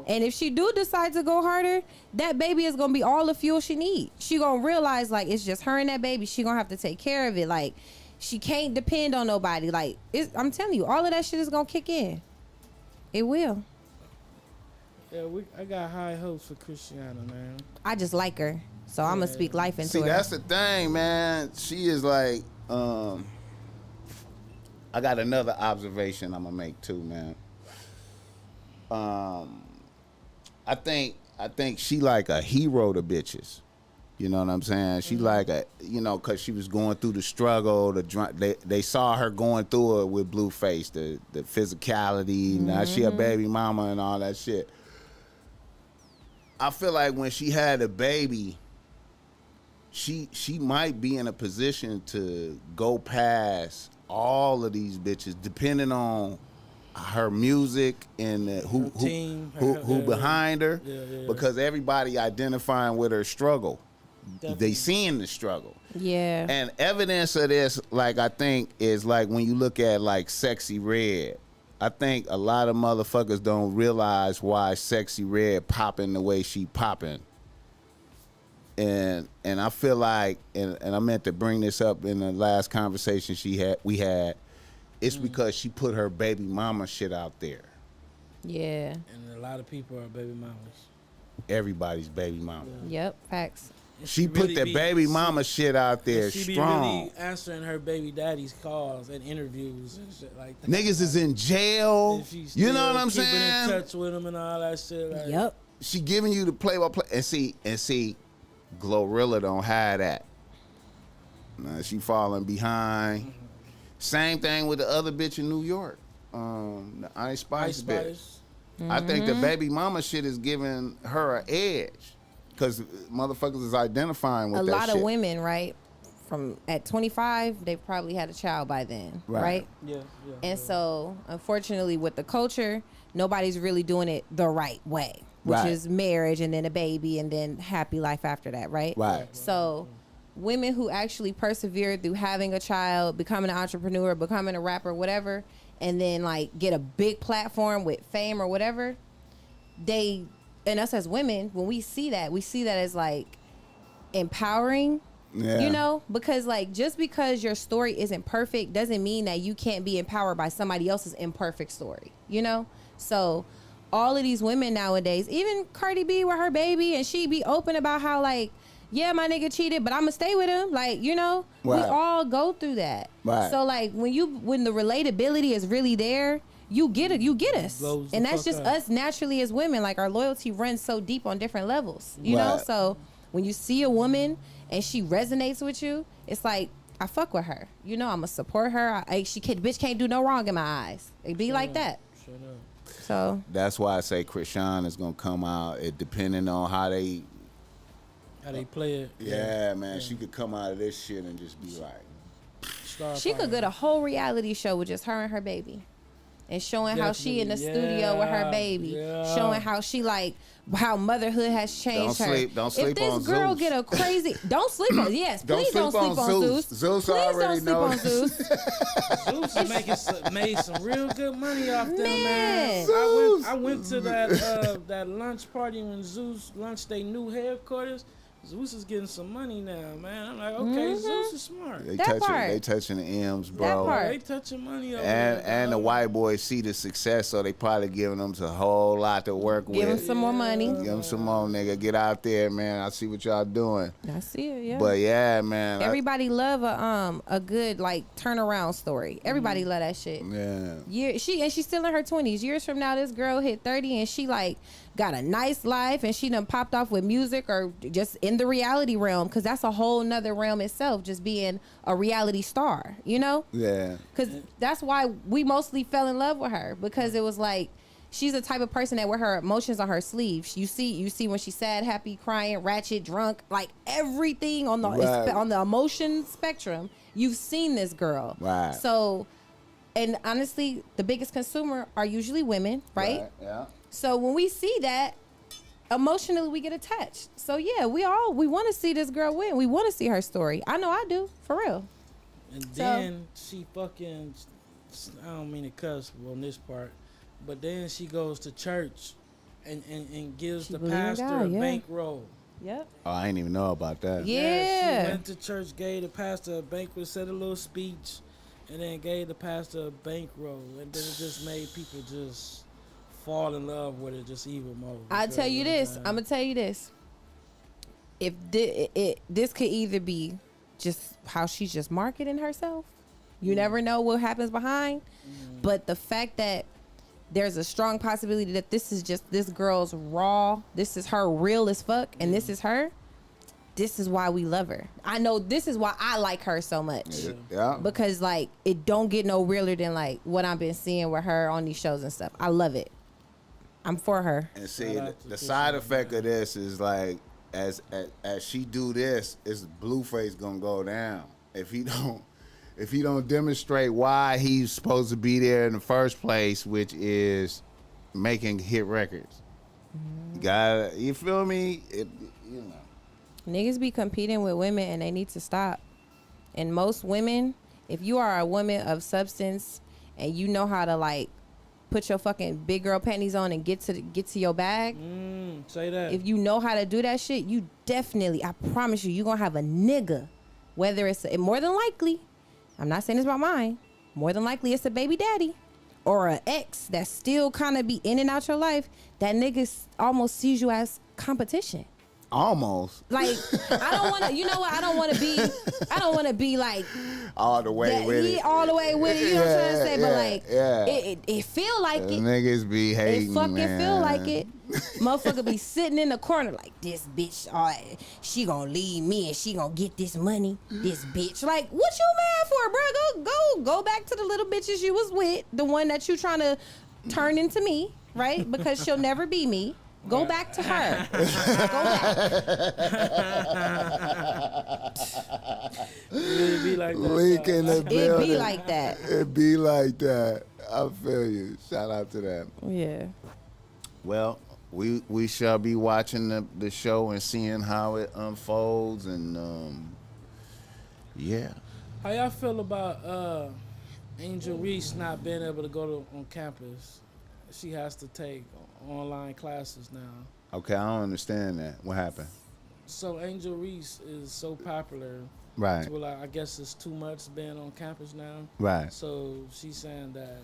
And if she do decide to go harder, that baby is gonna be all the fuel she needs. She gonna realize like it's just her and that baby. She gonna have to take care of it. Like she can't depend on nobody. Like I'm telling you, all of that shit is gonna kick in. It will.
Yeah, I got high hopes for Chrisean, man.
I just like her, so I'm gonna speak life into
see,
her.
that's the thing, man. She is like, I got another observation I'm gonna make too, man. I think she like a hero to bitches. You know what I'm saying? She like a, cause she was going through the struggle. They saw her going through it with Blueface, the physicality. Now she a baby mama and all that shit. I feel like when she had a baby, she might be in a position to go past all of these bitches, depending on her music and who behind her,
Yeah.
because everybody identifying with her struggle.
Definitely.
They seeing the struggle.
Yeah.
And evidence of this, like, I think, is like when you look at like Sexy Red. I think a lot of motherfuckers don't realize why Sexy Red popping the way she popping. And I feel like, and I meant to bring this up in the last conversation we had, it's because she put her baby mama shit out there.
Yeah.
And a lot of people are baby mamas.
Everybody's baby mama.
Yep. Facts.
And
She put
really
the
be-
baby mama shit out there
She be
strong.
really answering her baby daddy's calls and interviews and shit like that.
Niggas is in jail.
And she's
You know
still
what I'm
keeping
saying?
in touch with him and all that shit. Like,
Yep.
She giving you the play-by-play. And see, Glorilla don't have that. Nah, she falling behind. Same thing with the other bitch in New York. The Ice Spice bitch.
Spice.
I think the baby mama shit is giving her an edge. Because motherfuckers is identifying with
A
that
lot
shit.
of women, right, from at 25, they probably had a child by then, right?
Yeah.
And so, unfortunately, with the culture, nobody's really doing it the right way, which
Right.
is marriage and then a baby and then happy life after that, right?
Right.
So, women who actually persevere through having a child, becoming an entrepreneur, becoming a rapper, whatever, and then like get a big platform with fame or whatever, and us as women, when we see that as like empowering.
Yeah.
You know, because like just because your story isn't perfect doesn't mean that you can't be empowered by somebody else's imperfect story, you know? So all of these women nowadays, even Cardi B with her baby, and she be open about how like, yeah, my nigga cheated, but I'm gonna stay with him. Like, you know,
Right.
we all go through that.
Right.
So like when the relatability is really there, you get us.
Blows the
And that's
fuck
just
up.
us naturally as women. Like our loyalty runs so deep on different levels, you know?
Right.
So when you see a woman and she resonates with you, it's like, I fuck with her. You know, I'm gonna support her. Bitch can't do no wrong in my eyes. It be like that.
Shut up.
So
That's why I say Chrisean is gonna come out. It depending on how they.
How they play it.
Yeah, man, she could come out of this shit and just be like,
Star
she
power.
could get a whole reality show with just her and her baby. And showing how she in the
Definitely.
studio with her
Yeah,
baby.
yeah.
Showing how she like how motherhood has changed her.
Don't sleep
if this
on
girl
Zeus.
get a crazy don't sleep on please don't sleep on Zeus.
Zeus
Please
already
don't sleep
knows.
on Zeus.
Zeus made some real good money off them,
Man.
man.
Zeus.
I went to that lunch party when Zeus launched their new headquarters. Zeus is getting some money now, man. I'm like, okay, Zeus is smart.
That part.
They touching the M's, bro.
part.
They touching money over
And
there,
and the
dog.
white boys see the success, so they probably giving them a whole lot to work
Give him
with.
some more money.
Give them some more, nigga. Get out there, man. I see what y'all doing.
I see it, yeah.
But yeah, man.
Everybody love a good like turnaround story. Everybody love that shit.
Yeah.
She's still in her 20s. Years from now, this girl hit 30 and she like got a nice life and she done popped off with music or just in the reality realm, because that's a whole nother realm itself, just being a reality star, you know?
Yeah.
Because that's why we mostly fell in love with her, because it was like she's the type of person that wear her emotions on her sleeve. You see when she's sad, happy, crying, ratchet, drunk, like everything on the
Right.
on the emotion spectrum. You've seen this girl.
Right.
So, and honestly, the biggest consumer are usually women, right?
Yeah.
So when we see that, emotionally we get attached. So yeah, we want to see this girl win. We want to see her story. I know I do, for real.
And then she fucking, I don't mean to cuss on this part, but then she goes to church and gives
She
the
believe in
pastor
God,
a
yeah.
bankroll.
Yep.
Oh, I didn't even know about that.
Yeah.
She went to church, gave the pastor a banquet, said a little speech, and then gave the pastor a bankroll. And then it just made people just fall in love with it just even more.
I tell you this. I'm gonna tell you this. If this could either be just how she's just marketing herself, you never know what happens behind. But the fact that there's a strong possibility that this is just this girl's raw, this is her real as fuck, and this is her. This is why we love her. I know this is why I like her so much.
Yeah.
Because like it don't get no realer than like what I've been seeing with her on these shows and stuff. I love it. I'm for her.
And see,
Shout out to
the
Chrisean,
side effect
man.
of this is like, as she do this, is Blueface gonna go down if he don't demonstrate why he's supposed to be there in the first place, which is making hit records. You feel me? You know.
Niggas be competing with women and they need to stop. And most women, if you are a woman of substance and you know how to like put your fucking big girl panties on and get to your bag,
Say that.
if you know how to do that shit, you definitely, I promise you gonna have a nigga. Whether it's more than likely, I'm not saying this about mine, more than likely it's a baby daddy or an ex that still kind of be in and out your life. That nigga almost sees you as competition.
Almost
Like, I don't want to, you know what? I don't want to be like
all the way
that,
with
he
it.
all the way with it. You know what I'm trying to say? But like,
yeah.
it feel like it.
Niggas be hating,
It fucking
man.
feel like it. Motherfucker be sitting in the corner like, this bitch, she gonna leave me and she gonna get this money. This bitch. Like, what you mad for, bro? Go back to the little bitches you was with. The one that you trying to turn into me, right? Because she'll never be me. Go back to her. Go back.
like that.
Leak in the
It
building.
be like that.
It be like that. I feel you. Shout out to that.
Yeah.
Well, we shall be watching the show and seeing how it unfolds, and yeah.
How y'all feel about Angel Reese not being able to go on campus? She has to take online classes now.
Okay, I don't understand that. What happened?
So Angel Reese is so popular.
Right.
To where, I guess it's too much being on campus now.
Right.
So she's saying that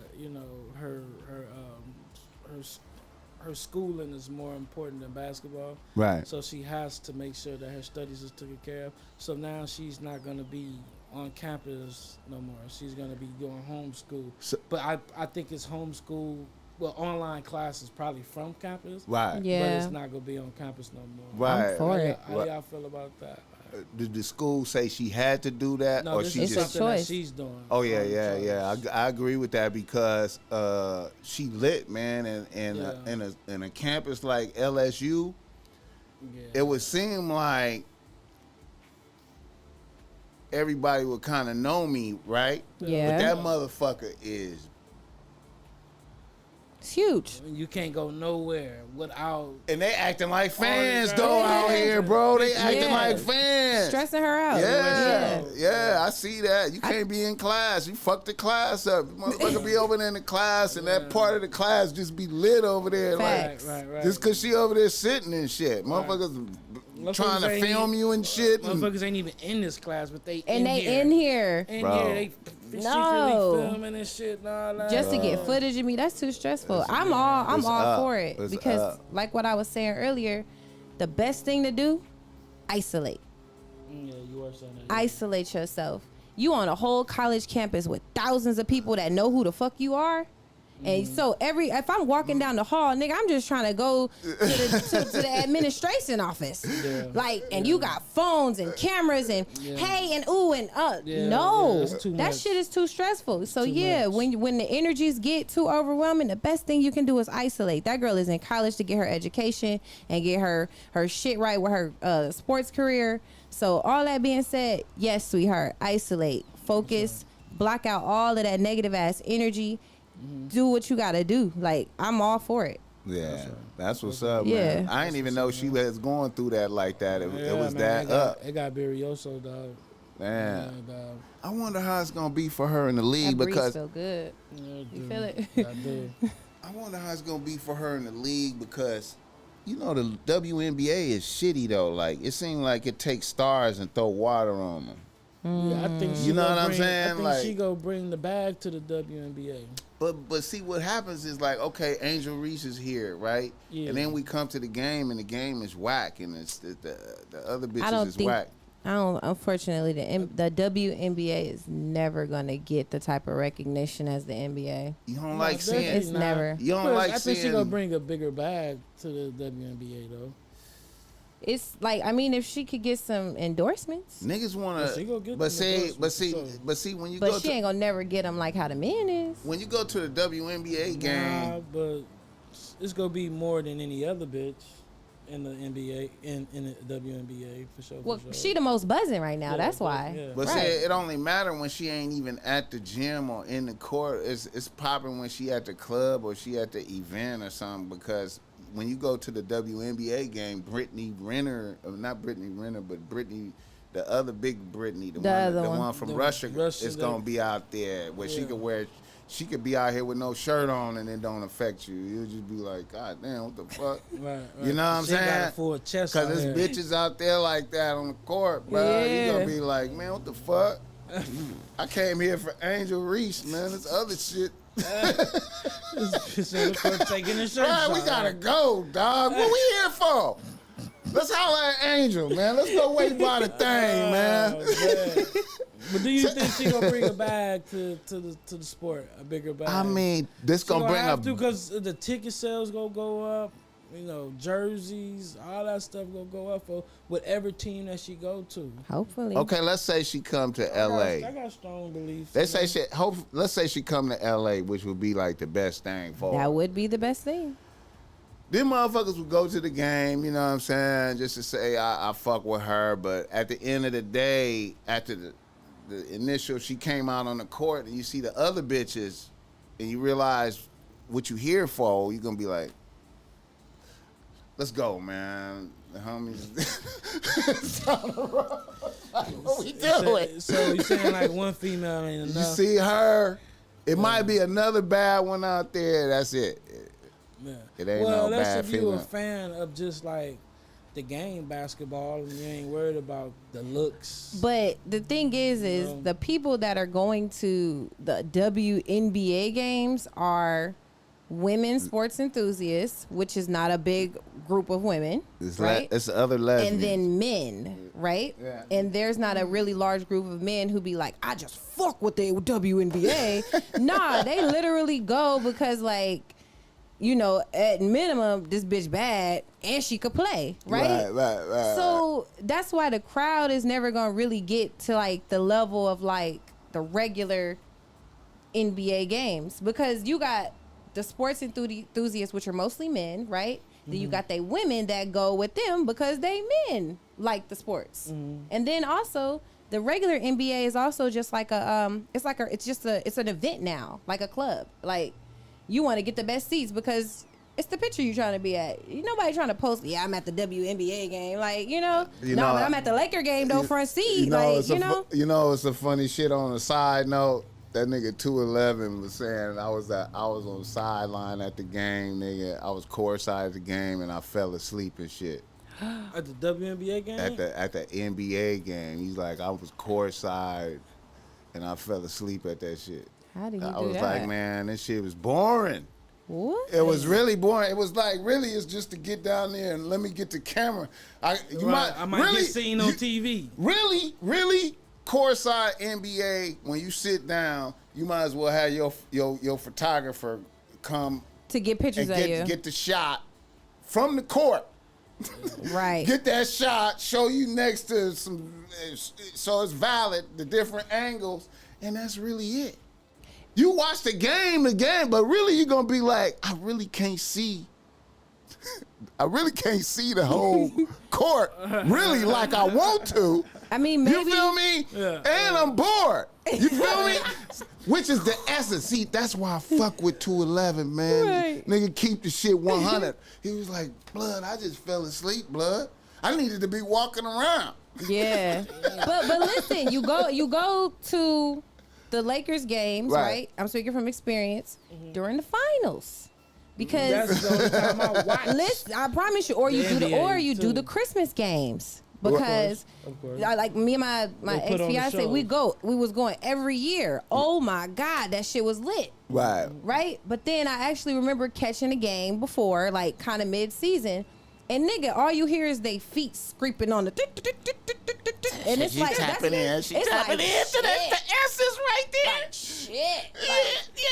her schooling is more important than basketball.
Right.
So she has to make sure that her studies is taken care of. So now she's not going to be on campus no more. She's going to be doing homeschool.
So,
But I think it's homeschool. Well, online classes probably from campus.
right.
Yeah.
But it's not going to be on campus no more.
Right.
I'm for it.
How y'all feel about that?
Did the school say she had to do that,
No,
or
this
she
is
It's a
just?
something that
choice.
she's doing.
Oh yeah,
Her own
yeah,
choice.
yeah. I agree with that because she lit, man, and
Yeah.
in a campus like LSU,
Yeah.
it would seem like everybody would kind of know me, right?
Yeah.
But that motherfucker is.
It's huge.
You can't go nowhere without.
And they acting like fans
yeah.
though out
Yeah.
here, bro. They acting
Yeah.
like fans.
Stressing her out.
Yeah, yeah, I see that. You can't be in class. You fuck the class up. Motherfucker be over there in the class, and that part of the class just be lit over there,
Facts.
Right.
just cause she over there sitting and shit. Motherfuckers trying to
ain't
film you and shit. And,
Motherfuckers ain't even in this class, but they
And they
here.
in here
In
Bro.
here, they
No.
secretly filming and shit and all that.
just to get footage of me. That's too stressful. I'm
It's
all
up.
for it
It's
because,
up.
like what I was saying earlier, the best thing to do, isolate.
Yeah, you are saying that.
Isolate yourself. You on a whole college campus with thousands of people that know who the fuck you are. And so if I'm walking down the hall, nigga, I'm just trying to go to the administration office.
Yeah.
Like, and you got phones and cameras and hey and ooh and
Yeah,
no,
yeah, it's too
that
much.
shit is too stressful. So
Too
yeah,
much.
when the energies get too overwhelming, the best thing you can do is isolate. That girl is in college to get her education and get her shit right with her sports career. So all that being said, yes, sweetheart, isolate, focus, block out all of that negative ass energy. Do what you gotta do. Like, I'm all for it.
yeah, that's what's up,
Yeah.
man. I didn't even know she was going through that like that. It
Yeah,
was
man,
that up,
It got Berrioso, dog.
man.
Yeah, dog.
I wonder how it's gonna be for her in the league
That breeze
because
feel good.
Yeah,
You
dude.
feel it?
I do.
I wonder how it's gonna be for her in the league because, you know, the WNBA is shitty though. Like it seems like it takes stars and throw water on them.
Yeah, I think she
You know
gonna
what I'm
bring-
saying?
I think
Like-
she go bring the bag to the WNBA.
But see what happens is like, okay, Angel Reese is here, right?
Yeah.
And then we come to the game and the game is whack and it's the other bitches
don't
is
think-
whack.
I don't. Unfortunately, the WNBA is never gonna get the type of recognition as the NBA.
You don't
No,
like
definitely
seeing
It's
not.
never.
You don't
But
like
I think she
seeing-
gonna bring a bigger bag to the WNBA though.
It's like, I mean, if she could get some endorsements,
niggas wanna
But she gonna get
but
them
see
endorsements,
but
so.
see when you
but
go
she
to
ain't gonna never get them like how the men is.
when you go to the WNBA game,
Nah, but it's gonna be more than any other bitch in the NBA in the WNBA for sure.
Well,
for sure.
she the most buzzing right now.
Yeah,
That's
but-
why.
yeah.
but
Right.
see, it only matter when she ain't even at the gym or in the court. It's popping when she at the club or she at the event or something. Because when you go to the WNBA game, Brittany Renner, not Brittany Renner, but Brittany, the other big Brittany, the
other
one
one.
from
The
Russia,
Russia,
is
the-
gonna be out there where she
Yeah.
could wear. She could be out here with no shirt on and it don't affect you. You'll just be like, God damn, what the fuck?
Right.
You know what I'm
She got
saying?
a full chest.
Cause
out
there's
here.
bitches out there like that on the court, bro. You
Yeah.
gonna be like, man, what the fuck? I came here for Angel Reese, man. This other shit.
This bitch on the court taking the shirt.
Right, we
off.
gotta go, dog. What we here for? Let's holler at Angel, man. Let's go wait by the thing, man.
Oh, man. But do you think she gonna bring a bag to the sport, a bigger bag?
I mean, this
she
gonna bring
have to
a.
because the ticket sales gonna go up. You know, jerseys, all that stuff gonna go up for whatever team that she go to.
Hopefully.
Okay, let's say she come to
I
L.A.
got strong beliefs.
They say she. Let's say she come to L.A., which would be like the best thing for her.
That would be the best thing.
Them motherfuckers would go to the game, you know what I'm saying, just to say I fuck with her. But at the end of the day, after the initial, she came out on the court, and you see the other bitches, and you realize what you here for, you're gonna be like, let's go, man. The homies. What we doing?
So you saying like one female ain't enough?
You see her? It might be another bad one out there. That's it.
Yeah.
It ain't
well,
no
that's
bad
if you
female.
a fan of just like the game basketball and you ain't worried about the looks.
But the thing is the people that are going to the WNBA games are women sports enthusiasts, which is not a big group of women, right?
It's the other lesbians.
And then men, right?
Yeah.
And there's not a really large group of men who be like, I just fuck with the WNBA. Nah, they literally go because, like, you know, at minimum, this bitch bad and she could play, right?
Right.
So that's why the crowd is never gonna really get to like the level of like the regular NBA games, because you got the sports enthusiasts, which are mostly men, right? Then you got they women that go with them because they men like the sports. And then also the regular NBA is also just like it's an event now, like a club. Like, you want to get the best seats because it's the picture you're trying to be at. Nobody trying to post, yeah, I'm at the WNBA game. Like, but I'm at the Laker game, though, front seat.
It's a funny shit on a side note. That nigga 211 was saying I was on the sideline at the game, nigga. I was courtside at the game and I fell asleep and shit.
At the WNBA game?
At the NBA game. He's like, I was courtside and I fell asleep at that shit.
How did you do that?
I was like, man, this shit was boring.
What?
It was really boring. It was like, really, it's just to get down there and let me get the camera. I
might get seen on TV.
Really, courtside NBA, when you sit down, you might as well have your photographer come
to get pictures
and
of you.
Get the shot from the court.
Right.
Get that shot, show you next to some, so it's valid, the different angles, and that's really it. You watch the game, but really you're gonna be like, I really can't see the whole court, really, like I want to.
I mean, maybe.
You feel me?
Yeah.
And I'm bored. You feel me? Which is the essence. See, that's why I fuck with 211, man.
Right.
Nigga, keep the shit 100. He was like, blood, I just fell asleep, blood. I needed to be walking around.
Yeah. but listen, you go to the Lakers games, right? I'm speaking from experience, during the finals. Because
that's the only time I watch.
Listen, I promise you, or you do the Christmas games. Because
of course.
Like me and my ex-fiance, we was going every year. Oh my God, that shit was lit. Right? But then I actually remember catching a game before, like kind of mid-season, and nigga, all you hear is they feet scraping on the and it's like
tapping in. She tapping in. So that's the essence right there.
Like shit.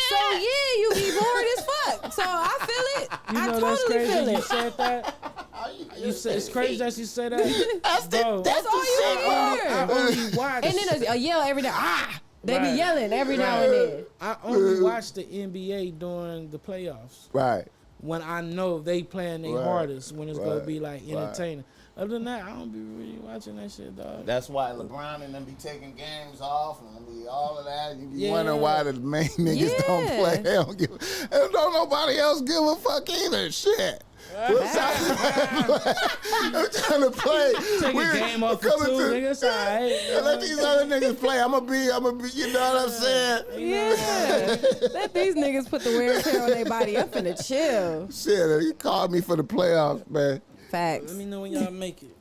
So yeah, you be bored as fuck. So I feel it.
You know,
I
that's
totally
crazy
feel
you
it.
said that. It's crazy that you said that.
That's all you hear.
I only watch.
And then a yell every now. They
Right.
be yelling every now and then.
I only watch the NBA during the playoffs.
Right.
When I know they playing their hardest, when it's gonna be like entertaining. Other than that, I don't be really watching that shit, dog.
That's why LeBron and them be taking games off and all of that. You be wondering why the main niggas don't play. Don't nobody else give a fuck either. Shit. I'm trying to play.
Take a game off for 2 niggas. Alright.
Let these other niggas play. I'm gonna be. You know what I'm saying?
Yeah. Let these niggas put the wear and tear on their body. I'm finna chill.
Shit, he called me for the playoffs, man.
Facts.
Let me know when y'all make it.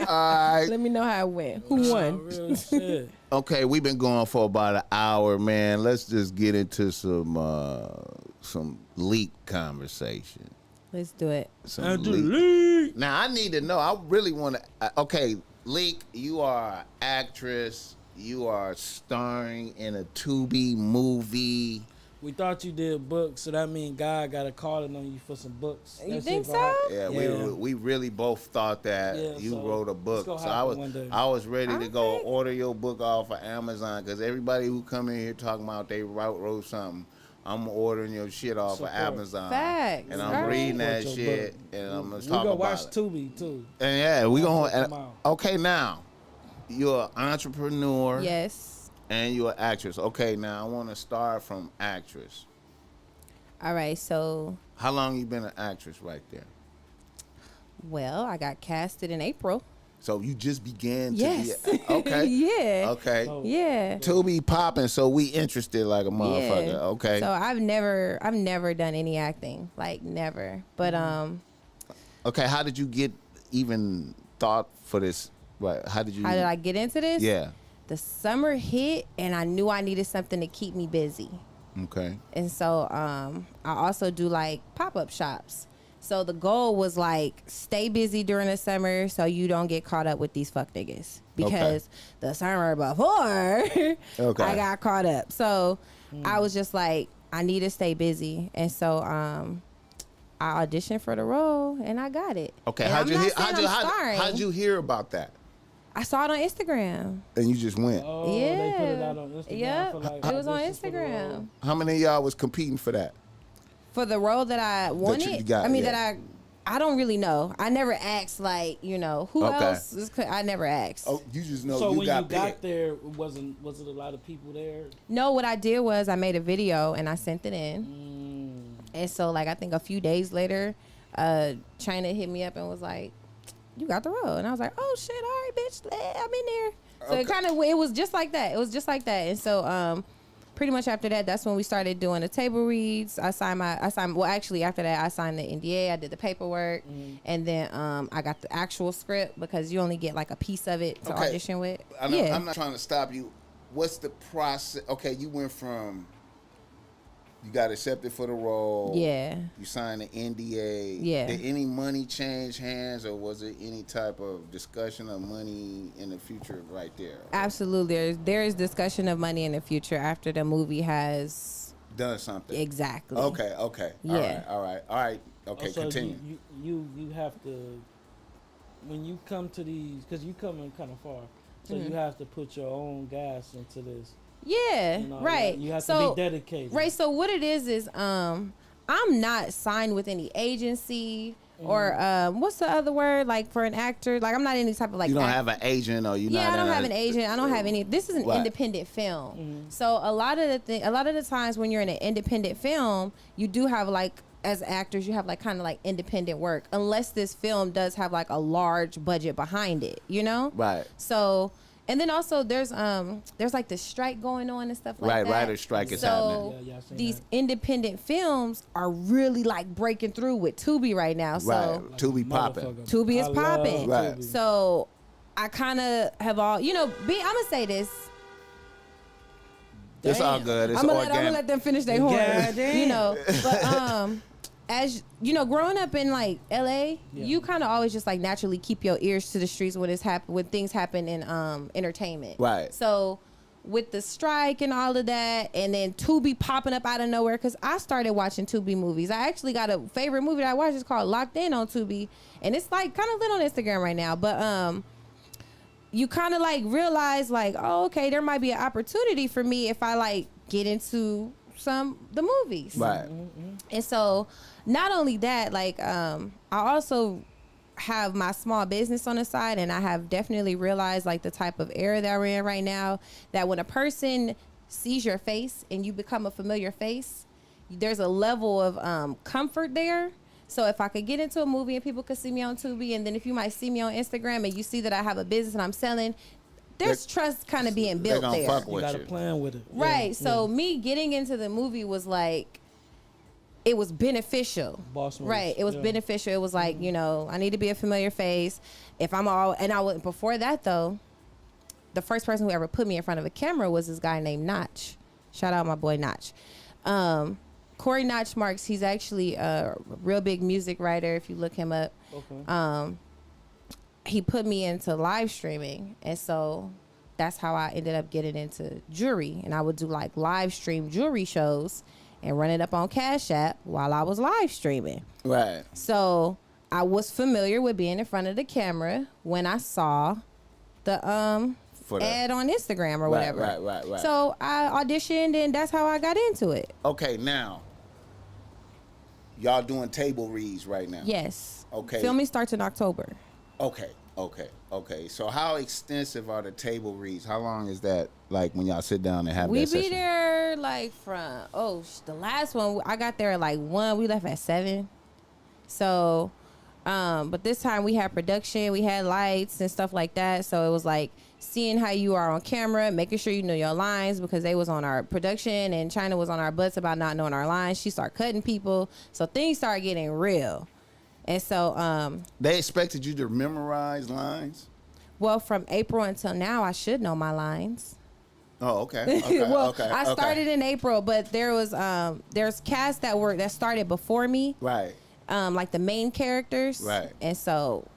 All right.
Let me know how it went. Who won?
Real shit.
Okay, we've been going for about an hour, man. Let's just get into some leak conversation.
Let's do it.
Some leak. Now I need to know. I really want to. Okay, Leak, you are an actress. You are starring in a Tubi movie.
We thought you did books, so that means God got a calling on you for some books.
You think so?
Yeah, we really both thought that you wrote a book. So I was ready to go order your book off of Amazon, because everybody who come in here talking about they wrote something, I'm ordering your shit off of Amazon.
Facts.
And I'm reading that shit, and I'm gonna talk about it.
We gonna watch Tubi too.
And yeah, we gonna. Okay, now you're an entrepreneur.
Yes.
And you're an actress. Okay, now I want to start from actress.
All right, so.
How long you been an actress right there?
Well, I got casted in April.
So you just began to
Yes.
be okay.
Yeah.
Okay.
Oh.
Yeah.
Tubi popping, so we interested like a motherfucker.
Yeah.
Okay.
So I've never done any acting, like never. But
Okay, how did you get even thought for this? Right. How did
I get into this?
Yeah.
The summer hit and I knew I needed something to keep me busy.
Okay.
And so I also do like pop-up shops. So the goal was like stay busy during the summer so you don't get caught up with these fuck niggas. Because the summer before I got caught up. So I was just like, I need to stay busy. And so I auditioned for the role and I got it.
Okay.
And
How'd you hear about that?
I saw it on Instagram.
And you just went.
Oh,
Yeah.
they put it out on Instagram.
Yeah.
For like
It was on
auditions for the role.
Instagram.
How many of y'all was competing for that?
For the role that I wanted,
you got,
that I don't really know. I never asked, like, who else? I never asked.
Oh, you just know
So
you
when
got
you got
picked.
there, was it a lot of people there?
No, what I did was I made a video and I sent it in. And so, like, I think a few days later, China hit me up and was like, you got the role. And I was like, oh, shit, all right, bitch, I'm in there. So it was just like that. It was just like that. And so, pretty much after that, that's when we started doing the table reads. Well, actually, after that, I signed the NDA. I did the paperwork. And then I got the actual script because you only get like a piece of it to audition with.
I'm not trying to stop you. What's the process? Okay, you went from, you got accepted for the role.
Yeah.
You signed the NDA.
Yeah.
Did any money change hands, or was it any type of discussion of money in the future right there?
Absolutely. There is discussion of money in the future after the movie has
done something.
Exactly.
Okay.
Yeah.
All right. Okay,
Also,
continue.
You have to, when you come to these, because you come in kind of far, so you have to put your own gas into this.
Yeah, right.
You have to be dedicated.
Right. So what it is I'm not signed with any agency or what's the other word, like, for an actor? Like, I'm not any type of like.
You don't have an agent, or you?
Yeah, I don't have an agent. I don't have any. This is an
Right.
independent film. So a lot of the times when you're in an independent film, you do have, like, as actors, you have like kind of like independent work, unless this film does have like a large budget behind it,
Right.
So. And then also there's like the strike going on and stuff like that.
Right, writer's strike is happening.
Yeah, I seen
These
that.
independent films are really like breaking through with Tubi right now. So
Right. Tubi popping.
Motherfucker.
Tubi is
I love
popping.
Right.
Tubi.
So I kind of have all, I'm gonna say this.
It's all good. It's
I'm
organic.
gonna let them finish their horn.
Goddamn.
But as you know, growing up in like LA, you kind of always just like naturally keep your ears to the streets when things happen in entertainment.
Right.
So with the strike and all of that, and then Tubi popping up out of nowhere, because I started watching Tubi movies. I actually got a favorite movie that I watched. It's called Locked In on Tubi, and it's like kind of lit on Instagram right now. But you kind of like realize like, oh, okay, there might be an opportunity for me if I like get into the movies.
Right.
And so not only that, like I also have my small business on the side, and I have definitely realized like the type of era that we're in right now, that when a person sees your face and you become a familiar face, there's a level of comfort there. So if I could get into a movie and people could see me on Tubi, and then if you might see me on Instagram and you see that I have a business and I'm selling, there's trust kind of being built
gonna
there.
fuck
You
with
got to
you.
plan with it.
Right.
Yeah,
So me getting into the movie was like, it was beneficial.
Boss moves.
Right. It was
Yeah.
beneficial. It was like, I need to be a familiar face. If I'm before that though, the first person who ever put me in front of a camera was this guy named Notch. Shout out my boy Notch. Corey Notch Marks, he's actually a real big music writer if you look him up.
Okay.
He put me into live streaming, and so that's how I ended up getting into jewelry. And I would do like live stream jewelry shows and run it up on Cash App while I was live streaming.
Right.
So I was familiar with being in front of the camera when I saw the ad on Instagram or whatever.
Right.
So I auditioned, and that's how I got into it.
Okay, now y'all doing table reads right now.
Yes.
Okay.
Filming starts in October.
Okay. Okay. So how extensive are the table reads? How long is that? Like when y'all sit down and have
We
that
be
session?
there like from the last one I got there at like 1. We left at 7. So, but this time we had production, we had lights and stuff like that. So it was like seeing how you are on camera, making sure you know your lines because they was on our production and China was on our butts about not knowing our lines. She started cutting people, so things started getting real. And so,
They expected you to memorize lines?
well, from April until now, I should know my lines.
Oh, okay.
I started in April, but there's casts that started before me.
Right.
Like the main characters.
Right.
And so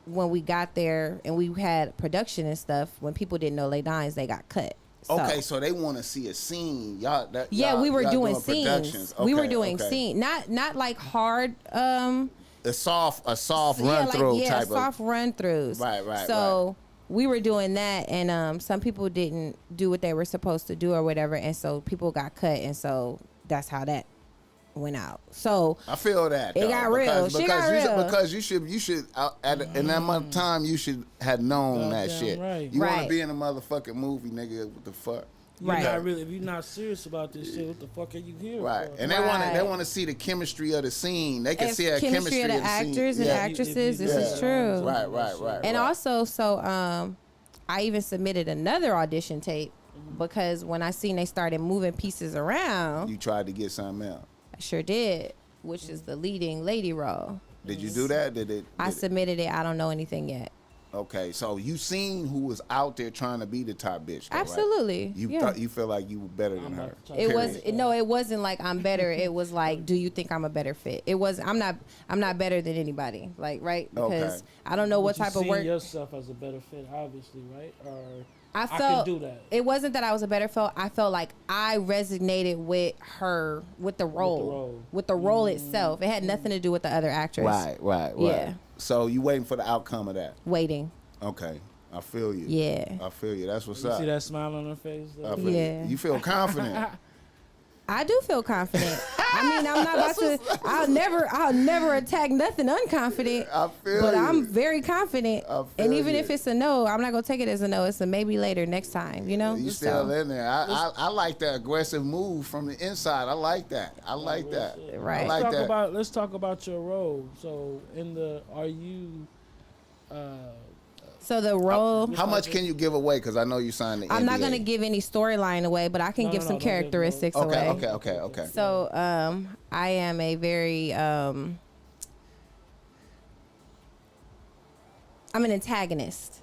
when we got there and we had production and stuff, when people didn't know their lines, they got cut. So,
Okay, so they want to see a scene.
we were doing scenes.
productions.
We were
Okay,
doing
okay.
scenes. Not like hard
A soft run through type of
soft run throughs.
Right.
So we were doing that, and some people didn't do what they were supposed to do or whatever, and so people got cut, and so that's how that went out. So
I feel that
it got real. Shit got real.
Because you should in that much time you should have known that
Goddamn
shit.
right.
You want
Right.
to be in a motherfucking movie, nigga? What the fuck?
You're
Right.
not really, if you're not serious about this shit, what the fuck are you here
Right,
for?
and they want to see the chemistry of the scene. They can
It's
see a chemistry
of the
scene.
actors and
Yeah.
actresses. This is
Yeah.
true.
Right.
And also, so I even submitted another audition tape because when I seen they started moving pieces around,
You tried to get something else.
I sure did, which is the leading lady role.
Did you do that?
I submitted it. I don't know anything yet.
Okay, so you seen who was out there trying to be the top bitch, though, right?
Absolutely.
You
yeah.
thought you feel like you were better than her.
It was
Period.
no, it wasn't like I'm better. It was like, do you think I'm a better fit? It was I'm not better than anybody. Like, right? Because
Okay.
I don't know what
But
type
you
of
see
work
yourself as a better fit, obviously, right? Or
I
can
felt.
do that.
It wasn't that I was a better fit. I felt like I resonated with her, with the role itself. It had nothing to do with the other actress.
Right.
Yeah.
So you waiting for the outcome of that?
Waiting.
Okay, I feel you.
Yeah.
I feel you. That's what's
You
up.
see that smile on her face?
I
Though?
feel
Yeah.
You. You feel confident.
I do feel confident. I mean, I'm not about to. I'll never attack nothing unconfident.
I feel
But
you.
I'm very confident.
I feel
And even
you.
if it's a no, I'm not gonna take it as a no. It's a maybe later next time. You know.
You
So,
still in there. I like that aggressive move from the inside. I like that. I like that.
Right.
I like that.
Let's talk about your role. So, are you?
So the role.
How much can you give away? Because I know you signed the
I'm not
NDA.
gonna give any storyline away, but I can
No,
give
no,
some
no, don't give no-
characteristics away.
Okay.
So I am a very I'm an antagonist.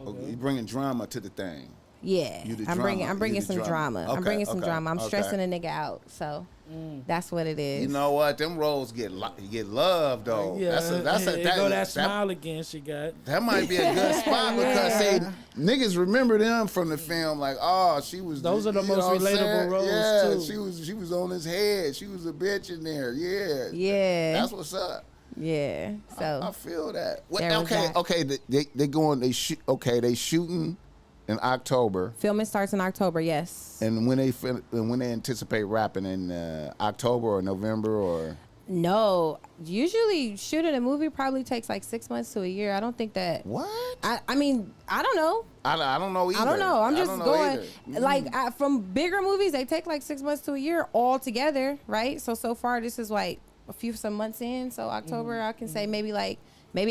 Okay. You bringing drama to the thing.
Yeah,
You the
I'm bringing
drama.
I'm bringing
You the
some drama.
drama.
I'm bringing some
Okay,
drama. I'm
okay.
stressing a nigga out. So that's what it is.
You know what? Them roles get love though.
Yeah, that
that
smile again she got.
That might be a good spot because say niggas remember them from the film like, oh, she was.
Those are the
you know
most
what I'm
relatable
saying?
roles,
Yeah,
too.
she was on his head. She was a bitch in there. Yeah.
Yeah.
That's what's up.
Yeah. So
I feel that. What,
There was that.
okay. They shooting in October.
filming starts in October. Yes.
And when they anticipate wrapping in October or November or
No. Usually shooting a movie probably takes like 6 months to a year. I don't think that.
what?
I mean, I don't know.
I don't know either.
I don't know. I'm just
don't know
going
either.
like from bigger movies. They take like 6 months to a year all together, right? So far this is like some months in. So October, I can say maybe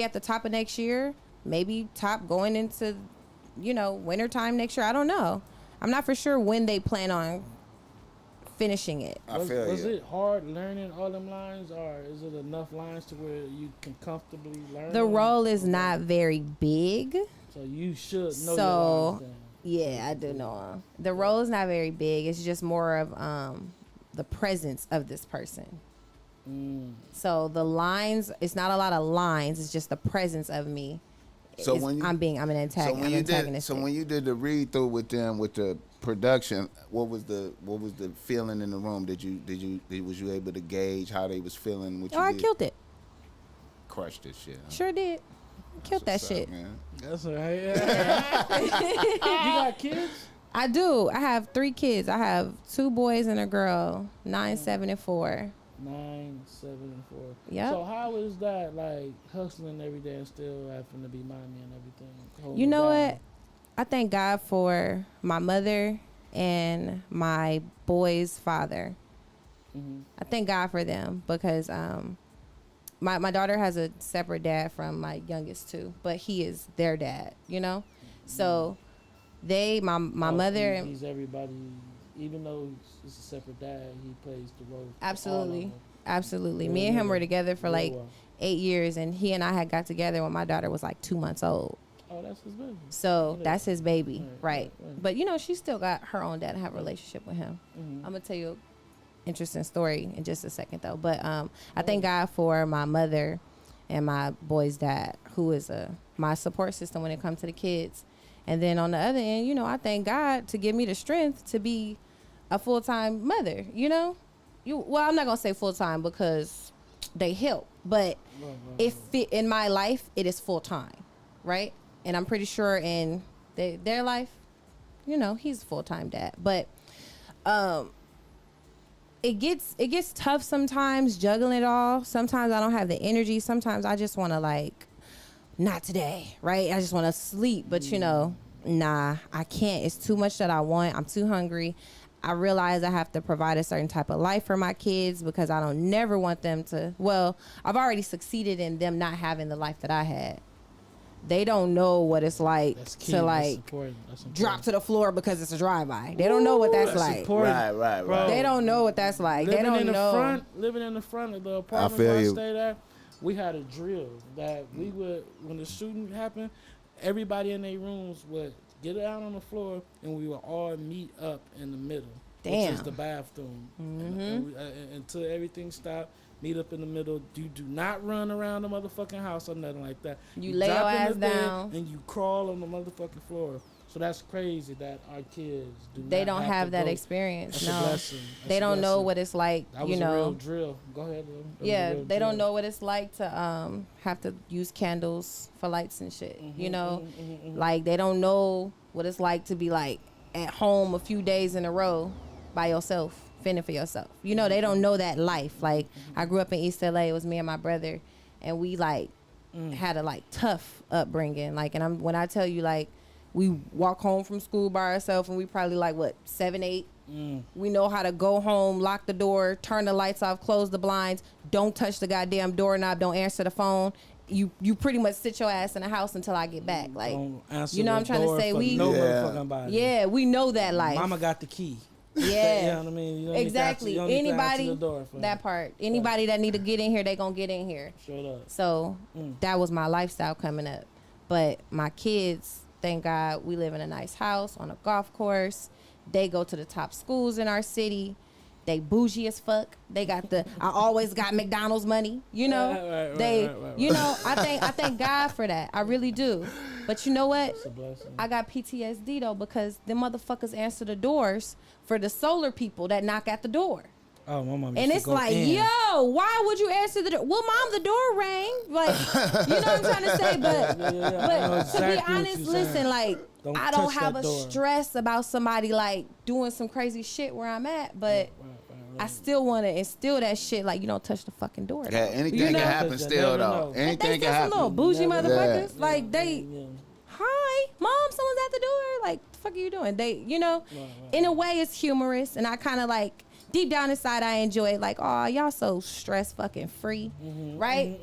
at the top of next year, maybe top going into wintertime next year. I don't know. I'm not for sure when they plan on finishing it.
I
Was
feel you.
it hard learning all them lines, or is it enough lines to where you can comfortably learn?
The
them?
role is not very big.
So you should know
So,
your lines then.
Yeah, I do know him. The role is not very big. It's just more of the presence of this person. So the lines, it's not a lot of lines. It's just the presence of me.
So
Is-
when you-
I'm an antagonistic.
So when you did the read through with them with the production, what was the feeling in the room? Was you able to gauge how they was feeling? What you
I
did?
killed it.
Crushed this shit. Huh?
Sure did. Killed that
What's up,
shit.
man.
That's all right. You got kids?
I do. I have 3 kids. I have 2 boys and a girl, 9, 7, and 4.
9, 7, and 4.
Yep.
So how is that like hustling every day and still having to be mommy and everything? Holding
You know
down?
what? I thank God for my mother and my boy's father.
Mm-hmm.
I thank God for them because my daughter has a separate dad from my youngest two, but he is their dad, you know? So my mother.
He's everybody, even though he's a separate dad, he plays the role.
Absolutely. Absolutely.
Yeah,
Me and him
yeah.
were together for
Real
like
well.
8 years, and he and I had got together when my daughter was like 2 months old.
Oh, that's his baby.
So
Yeah.
that's his baby, right?
Right.
But you know, she still got her own dad and have a relationship with him.
Mm-hmm.
I'm gonna tell you an interesting story in just a second, though. But I thank God for my mother and my boy's dad, who is my support system when it comes to the kids. And then on the other end, you know, I thank God to give me the strength to be a full-time mother. You know, well, I'm not gonna say full-time because they help, but if it, in my life, it is full-time, right? And I'm pretty sure in their life, you know, he's a full-time dad. But it gets tough sometimes juggling it all. Sometimes I don't have the energy. Sometimes I just want to like, not today, right? I just want to sleep. But you know, nah, I can't. It's too much that I want. I'm too hungry. I realize I have to provide a certain type of life for my kids because I don't never want them to. Well, I've already succeeded in them not having the life that I had. They don't know what it's like to like drop to the floor because it's a drive-by. They don't know what that's like.
Important.
Right.
They don't know what that's like. They don't know.
Living in the front of the apartment
feel
where I
you.
stayed at, we had a drill that we would, when the shooting happened, everybody in their rooms would get out on the floor and we would all meet up in the middle, which is
Damn.
the bathroom.
Mm-hmm.
And until everything stopped, meet up in the middle. You do not run around the motherfucking house or nothing like that.
You lay
drop
your
in
ass
the bed
down.
and you crawl on the motherfucking floor. So that's crazy that our kids
They don't
not
have
to
that
go.
experience.
That's a
No,
blessing. That's
they
a
don't know
blessing.
what it's like.
That was
You
a real
know,
drill. Go ahead. Lil. That was a
yeah,
real
they don't
drill.
know what it's like to have to use candles for lights and shit. You know, like they don't know what it's like to be like at home a few days in a row by yourself, fending for yourself. You know, they don't know that life. Like I grew up in East LA. It was me and my brother, and we like had a like tough upbringing. Like, and when I tell you like we walk home from school by ourselves, and we probably like what 7, 8. We know how to go home, lock the door, turn the lights off, close the blinds, don't touch the goddamn doorknob, don't answer the phone. You pretty much sit your ass in the house until I get back. Like,
Don't answer
you know
the
what I'm trying to
door
say?
for
We
no
Yeah.
motherfucking body.
yeah, we know that life.
Mama got the key.
Yeah.
You know what I mean? You don't
Exactly.
Need to answer, you don't need to answer
Anybody
the door for
that part. Anybody that need to get in here, they gonna get in here.
Straight up.
So that was my lifestyle coming up. But my kids, thank God, we live in a nice house on a golf course. They go to the top schools in our city. They bougie as fuck. They got I always got McDonald's money, you know.
Right.
You know, I thank God for that. I really do. But you know what?
It's a blessing.
I got PTSD though because them motherfuckers answer the doors for the solar people that knock at the door.
Oh, my mom.
And it's like, yo, why would you answer the door? Well, mom, the door rang. Like, you know what I'm trying to say? But
I know
but
exactly
to be
what
honest,
you're
listen,
saying.
like,
Don't
I don't
touch
have
that
a
door.
stress about somebody like doing some crazy shit where I'm at, but I still want to instill that shit. Like, you don't touch the fucking door.
Yeah, anything
You know?
can happen
Because you
still
never
though.
know.
But they
Anything
still
can
some little
happen.
bougie
Never-
motherfuckers.
Yeah.
Like they, hi, mom, someone's at the door. Like, the fuck are you doing? They, you know, in a way, it's humorous, and I kind of like deep down inside, I enjoy it. Like, oh, y'all so stress fucking free, right?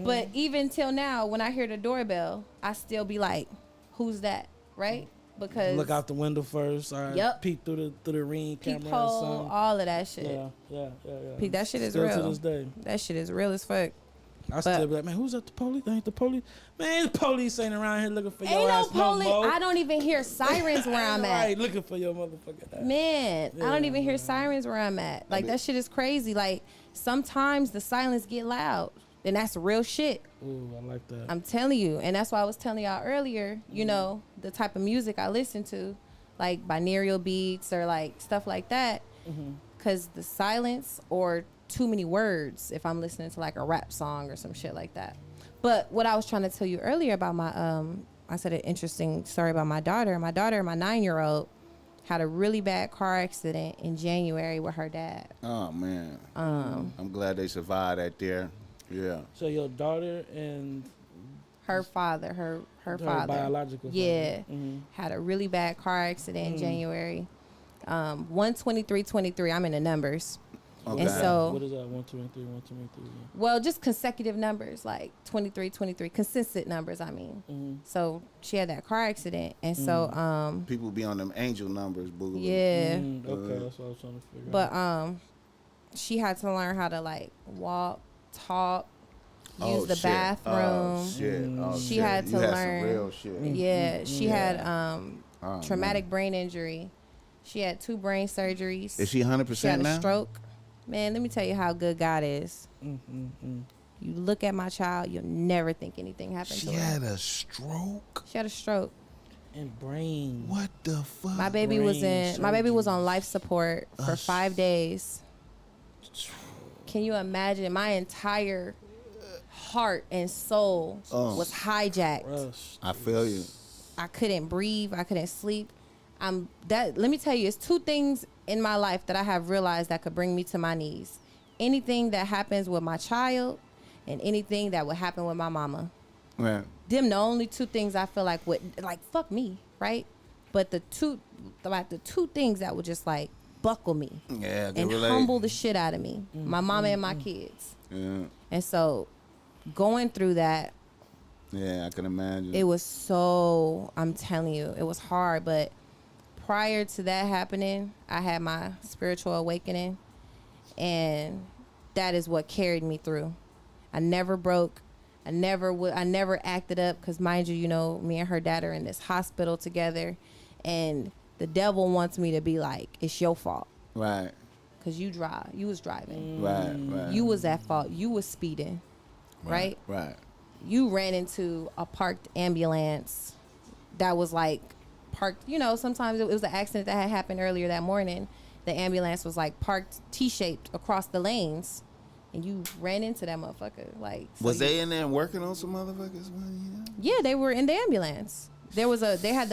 But even till now, when I hear the doorbell, I still be like, who's that, right? Because
Look out the window first. Or
Yep.
Peek through the ring camera or
peephole,
something.
all of that shit.
Yeah.
Peep, that shit is
Still
real.
to this day.
That shit is real as fuck.
I still be like, man, who's at the police? Ain't the police? Man, the police ain't around here looking for
Ain't
your
no
ass
police.
no more.
I don't even hear sirens where I'm at.
Right, looking for your motherfucking ass.
Man, I don't
Yeah,
even hear
man.
sirens where I'm at. Like, that shit is crazy. Like, sometimes the silence get loud. And that's real shit.
Ooh, I like that.
I'm telling you. And that's why I was telling y'all earlier, you know, the type of music I listen to, like binaural beats or like stuff like that. Because the silence or too many words if I'm listening to like a rap song or some shit like that. But what I was trying to tell you earlier about my, I said an interesting story about my daughter. My 9-year-old, had a really bad car accident in January with her dad.
Oh man. I'm glad they survived that there. Yeah.
So your daughter and
Her father, her father,
biological father.
yeah,
Mm-hmm.
had a really bad car accident in January. 123-23. I'm in the numbers.
Okay.
And so,
What is that? 1, 2, and 3, 1, 2, and 3.
well, just consecutive numbers, like 23, consistent numbers, I mean.
Mm-hmm.
So she had that car accident. And so,
People be on them angel numbers, boo.
yeah.
Okay, that's what I was trying to figure
But
out.
she had to learn how to like walk, talk,
Oh,
use the
shit.
bathroom.
Oh shit. Oh,
She
shit.
had to
You had
learn.
some real shit.
Yeah, she had
Oh,
traumatic brain injury. She had 2 brain surgeries.
Is she 100%
She had a
now?
stroke. Man, let me tell you how good God is.
Mm-hmm.
You look at my child, you'll never think anything happened
She
to her.
had a stroke.
She had a stroke.
And brain.
What the fuck?
My baby was
Brain
on life support for 5 days. Can you imagine? My entire heart and soul was hijacked.
Rush.
I feel you.
I couldn't breathe. I couldn't sleep. Let me tell you, it's 2 things in my life that I have realized that could bring me to my knees. Anything that happens with my child and anything that would happen with my mama.
Right.
Them the only 2 things I feel like would, like, fuck me, right? But the two things that would just like buckle me
Yeah, I can
and
relate.
humble the shit out of me. My mama and my kids.
Yeah.
And so going through that,
Yeah, I can imagine.
it was so, I'm telling you, it was hard. But prior to that happening, I had my spiritual awakening, and that is what carried me through. I never broke. I never acted up, because mind you, me and her dad are in this hospital together, and the devil wants me to be like, it's your fault,
Right.
because you was driving.
Right.
You was at fault. You was speeding, right?
Right.
You ran into a parked ambulance that was like parked, sometimes it was an accident that had happened earlier that morning. The ambulance was like parked T-shaped across the lanes, and you ran into that motherfucker. Like, so
Was they in there working on some motherfuckers?
Yeah, they were in the ambulance. They had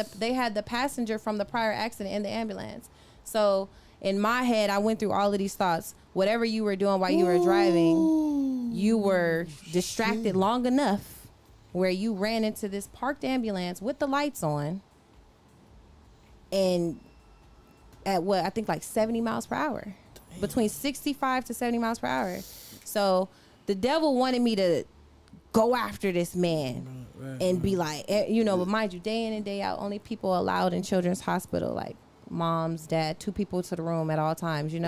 the passenger from the prior accident in the ambulance. So in my head, I went through all of these thoughts. Whatever you were doing while you were driving, you were distracted long enough where you ran into this parked ambulance with the lights on, and at what I think like 70 miles per hour, between 65 to 70 miles per hour. So the devil wanted me to go after this man and be like, but mind you, day in and day out, only people allowed in children's hospital, like moms, dad, 2 people to the room at all times,
Right,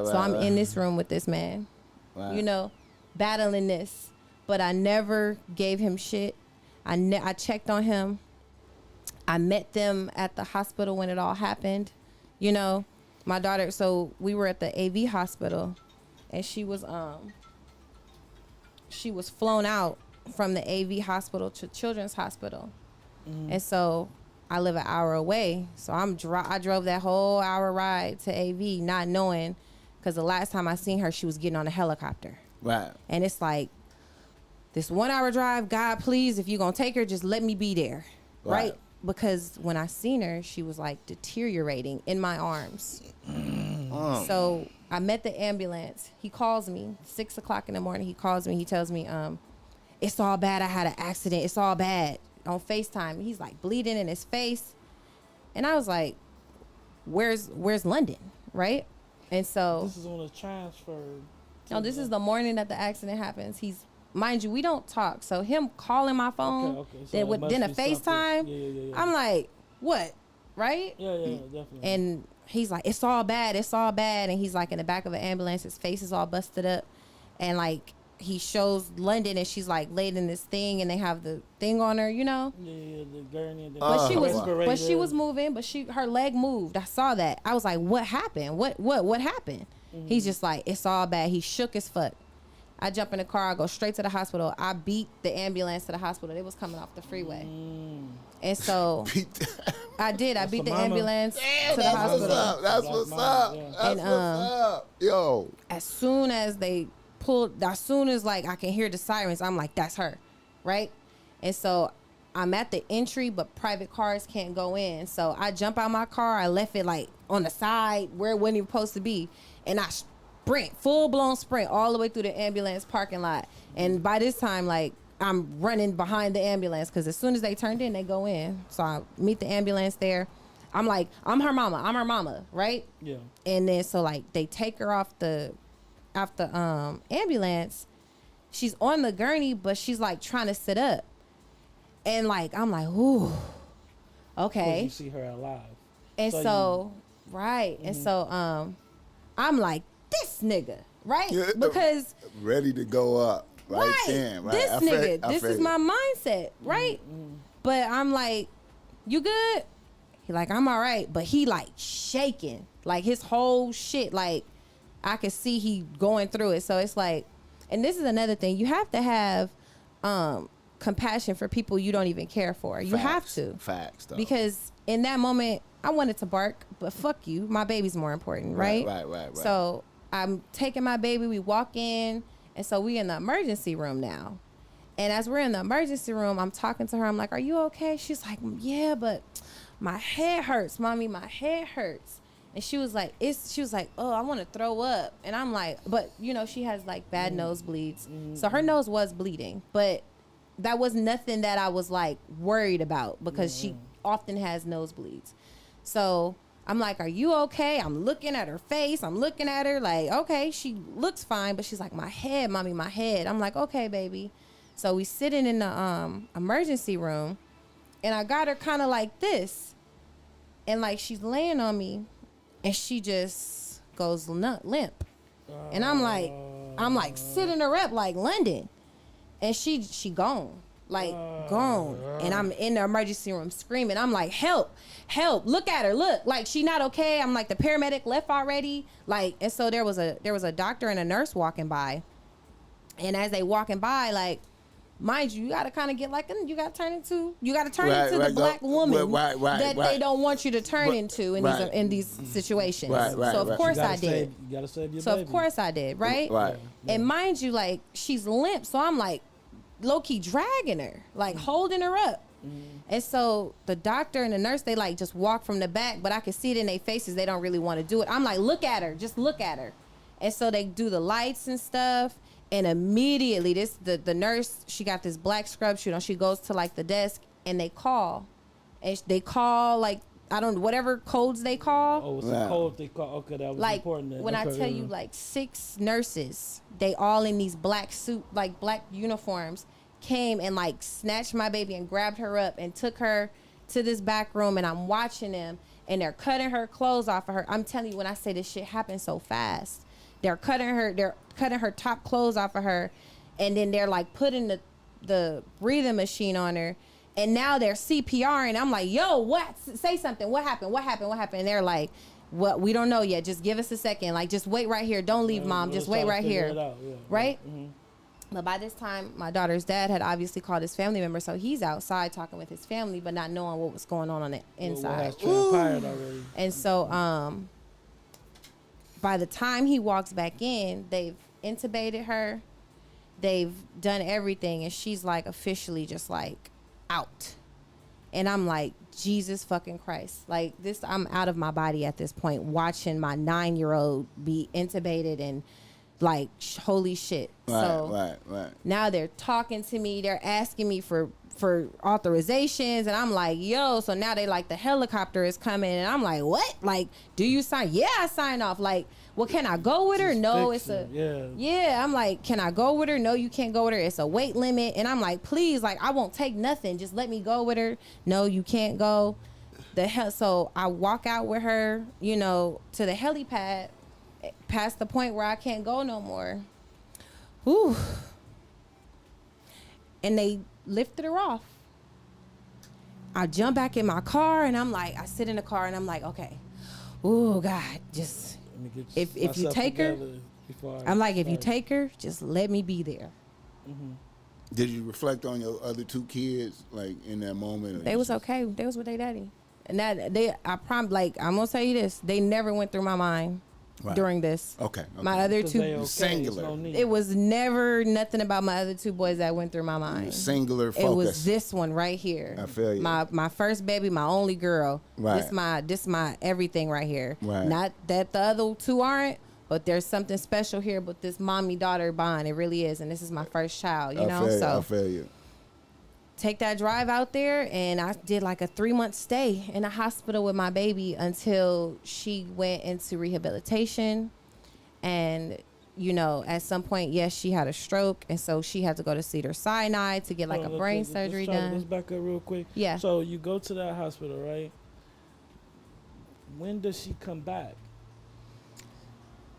so I'm in this room with this man,
Right.
Battling this, but I never gave him shit. I checked on him. I met them at the hospital when it all happened. My daughter, so we were at the AV hospital, and she was flown out from the AV hospital to Children's Hospital. And so I live an hour away. So I drove that whole hour ride to AV, not knowing, because the last time I seen her, she was getting on a helicopter.
Right.
And it's like, this 1 hour drive, God, please, if you're going to take her, just let me be there. Right? Because when I seen her, she was like deteriorating in my arms. So I met the ambulance. He calls me 6 o'clock in the morning. He calls me. He tells me, it's all bad. I had an accident. It's all bad, on FaceTime. He's like bleeding in his face. And I was like, where's London? Right? And so
This is on a transfer.
no, this is the morning that the accident happens. Mind you, we don't talk. So him calling my phone,
Okay. So it must
then a
be something.
FaceTime,
Yeah.
I'm like, what? Right?
Yeah, definitely.
And he's like, it's all bad. And he's like in the back of an ambulance. His face is all busted up. And like, he shows London, and she's like laid in this thing, and they have the thing on her,
Yeah, the gurney. And the
But she was
respirator.
moving, but her leg moved. I saw that. I was like, what happened? What happened? He's just like, it's all bad. He shook as fuck. I jump in the car. I go straight to the hospital. I beat the ambulance to the hospital. It was coming off the freeway. And so I did. I beat the
mama.
ambulance to the
That's
hospital.
what's up. That's what's up.
Yeah.
That's
And,
what's up. Yo.
As soon as like I can hear the sirens, I'm like, that's her. Right? And so I'm at the entry, but private cars can't go in. So I jump out my car. I left it like on the side where it wasn't even supposed to be. And I sprint, full blown sprint all the way through the ambulance parking lot. And by this time, like, I'm running behind the ambulance because as soon as they turned in, they go in. So I meet the ambulance there. I'm like, I'm her mama, right?
Yeah.
And then so like they take her off the ambulance. She's on the gurney, but she's like trying to sit up. And like I'm like, ooh, okay.
You see her alive.
And so right. And so I'm like, this nigga, right? Because
ready to go up. Right then, right.
This nigga, this is my mindset, right? But I'm like, you good? He like, I'm all right. But he like shaking, like his whole shit, like I could see he going through it. So it's like, and this is another thing, you have to have compassion for people you don't even care for. You have to.
Facts, though.
Because in that moment, I wanted to bark, but fuck you. My baby's more important, right?
Right.
So I'm taking my baby, we walk in. And so we in the emergency room now. And as we're in the emergency room, I'm talking to her. I'm like, are you okay? She's like, yeah, but my head hurts, mommy. My head hurts. And she was like, oh, I want to throw up. And I'm like, but you know, she has like bad nosebleeds. So her nose was bleeding, but that was nothing that I was like worried about because she often has nosebleeds. So I'm like, are you okay? I'm looking at her face. I'm looking at her like, okay, she looks fine. But she's like, my head, mommy, my head. I'm like, okay, baby. So we sitting in the emergency room. And I got her kind of like this. And like she's laying on me. And she just goes limp. And I'm like sitting her up like London. And she gone. Like gone. And I'm in the emergency room screaming. I'm like, help, look at her, look, like she not okay. I'm like, the paramedic left already. Like, and so there was a doctor and a nurse walking by. And as they walking by, like, mind you, you gotta kind of get like, you gotta turn into the black woman that they don't want you to turn into in these situations. So of course I did.
You gotta save your
so
baby.
Of course I did, right? And mind you, like, she's limp, so I'm like low-key dragging her, like holding her up. And so the doctor and the nurse, they like just walk from the back, but I can see it in their faces. They don't really want to do it. I'm like, look at her, just look at her. And so they do the lights and stuff. And immediately the nurse, she got this black scrub suit on. She goes to like the desk and they call like, I don't know, whatever codes they call.
Oh, it's a code they call. Okay, that was
like,
important. Then.
When I tell you like 6 nurses, they all in these black suit, like black uniforms, came and like snatched my baby and grabbed her up and took her to this back room. And I'm watching them and they're cutting her clothes off of her. I'm telling you, when I say this shit happened so fast, they're cutting her top clothes off of her. And then they're like putting the breathing machine on her. And now they're CPR, and I'm like, yo, what? Say something. What happened? And they're like, what? We don't know yet. Just give us a second. Like, just wait right here. Don't leave, mom. Just wait right here. Right? Mm-hmm. But by this time, my daughter's dad had obviously called his family member, so he's outside talking with his family, but not knowing what was going on the inside.
What has transpired already.
And so, by the time he walks back in, they've intubated her. They've done everything, and she's like officially just like out. And I'm like, Jesus fucking Christ. Like this, I'm out of my body at this point, watching my 9-year-old be intubated and like, holy shit. Right. Now they're talking to me. They're asking me for authorizations. And I'm like, yo, so now they like, the helicopter is coming. And I'm like, what? Like, do you sign? Yeah, I sign off. Like, well, can I go with her? No, it's yeah. I'm like, can I go with her? No, you can't go with her. It's a weight limit. And I'm like, please, like, I won't take nothing. Just let me go with her. No, you can't go. So I walk out with her, you know, to the helipad, past the point where I can't go no more. Whew. And they lifted her off. I jump back in my car and I'm like, I sit in the car and I'm like, okay, oh God, just if you take her, I'm like, if you take her, just let me be there.
Mm-hmm. Did you reflect on your other 2 kids, like in that moment?
They was okay. They was with their daddy, and that I'm gonna tell you this, they never went through my mind. during this.
Okay.
My other two,
singular.
It was never nothing about my other two boys that went through my mind.
Singular focus.
It was this one right here.
I feel you.
My first baby, my only girl.
Right.
This my everything right here.
Right.
Not that the other two aren't, but there's something special here with this mommy-daughter bond. It really is, and this is my first child. You know,
I feel you.
Take that drive out there, and I did like a 3-month stay in a hospital with my baby until she went into rehabilitation. And, you know, at some point, yes, she had a stroke, and so she had to go to Cedars-Sinai to get like a brain surgery done.
Let's back up real quick.
Yeah.
So you go to that hospital, right? When does she come back?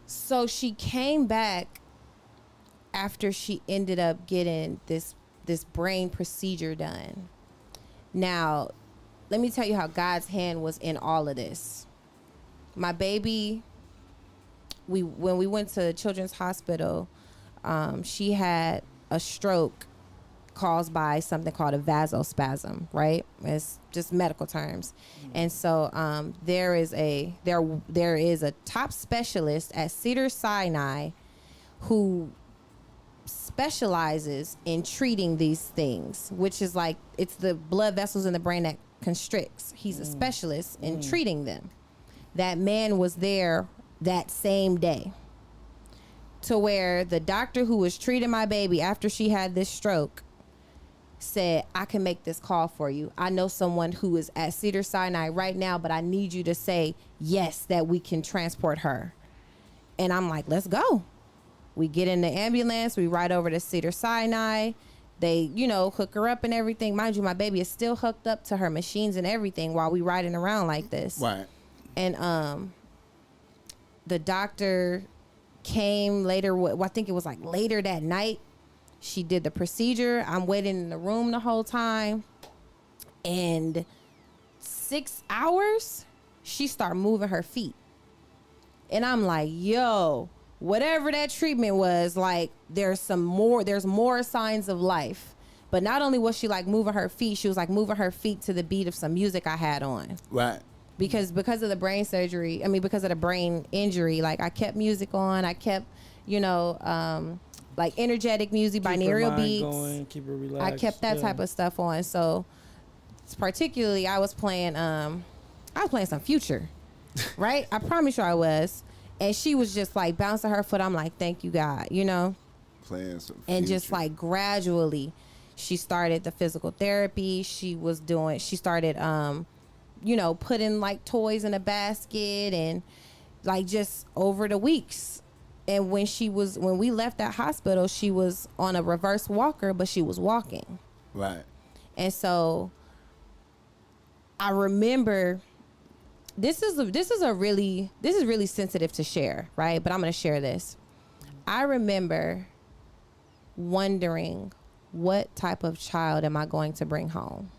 So she came back after she ended up getting this brain procedure done. Now, let me tell you how God's hand was in all of this. My baby, when we went to Children's Hospital, she had a stroke caused by something called a vasospasm, right? It's just medical terms. And so there is a top specialist at Cedars-Sinai who specializes in treating these things, which is like, it's the blood vessels in the brain that constricts. He's a specialist in treating them. That man was there that same day, to where the doctor who was treating my baby after she had this stroke said, I can make this call for you. I know someone who is at Cedars-Sinai right now, but I need you to say yes, that we can transport her. And I'm like, let's go. We get in the ambulance. We ride over to Cedars-Sinai. They, you know, hook her up and everything. Mind you, my baby is still hooked up to her machines and everything while we riding around like this.
Right.
And the doctor came later. I think it was like later that night. She did the procedure. I'm waiting in the room the whole time. And 6 hours, she started moving her feet. And I'm like, yo, whatever that treatment was, like, there's more signs of life. But not only was she like moving her feet, she was like moving her feet to the beat of some music I had on.
Right.
Because of the brain surgery, because of the brain injury, like I kept music on. I kept, you know, like energetic music, binaural beats. Going,
keep her relaxed.
I kept that type of stuff on. So particularly I was playing some Future. Right? I promise you I was. And she was just like bouncing her foot. I'm like, thank you, God, you know?
Playing some
And
Future.
just like gradually she started the physical therapy. She started, you know, putting like toys in a basket and like just over the weeks. And when we left that hospital, she was on a reverse walker, but she was walking.
Right.
And so I remember this is really sensitive to share, right? But I'm going to share this. I remember wondering, what type of child am I going to bring home?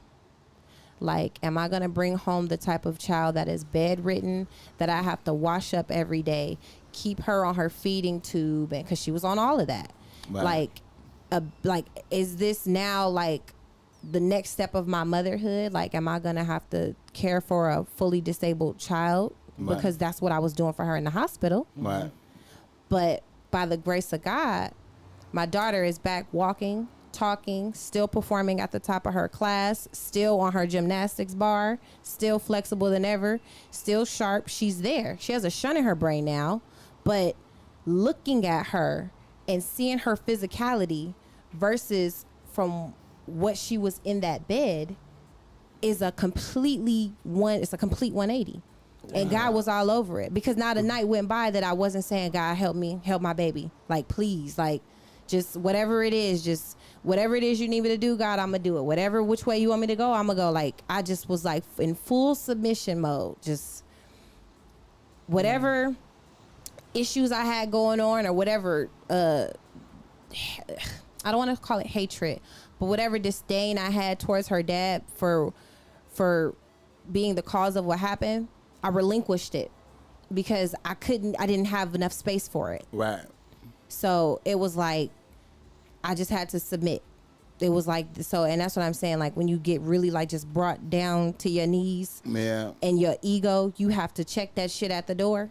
Like, am I going to bring home the type of child that is bedridden, that I have to wash up every day, keep her on her feeding tube, and because she was on all of that. Right. Like, is this now like the next step of my motherhood? Like, am I going to have to care for a fully disabled child? Right. Because that's what I was doing for her in the hospital.
Right.
But by the grace of God, my daughter is back walking, talking, still performing at the top of her class, still on her gymnastics bar, still flexible than ever, still sharp. She's there. She has a shunt in her brain now, but looking at her and seeing her physicality versus from what she was in that bed is a complete 180. And God was all over it, because not a night went by that I wasn't saying, God, help me, help my baby. Like, please, like, just whatever it is you need me to do, God, I'm gonna do it. Which way you want me to go, I'm gonna go. Like, I just was like in full submission mode. Just whatever issues I had going on, or whatever, I don't want to call it hatred, but whatever disdain I had towards her dad for being the cause of what happened, I relinquished it because I didn't have enough space for it.
Right.
So it was like, I just had to submit. It was like, so, and that's what I'm saying. Like, when you get really like just brought down to your knees,
yeah,
and your ego, you have to check that shit at the door.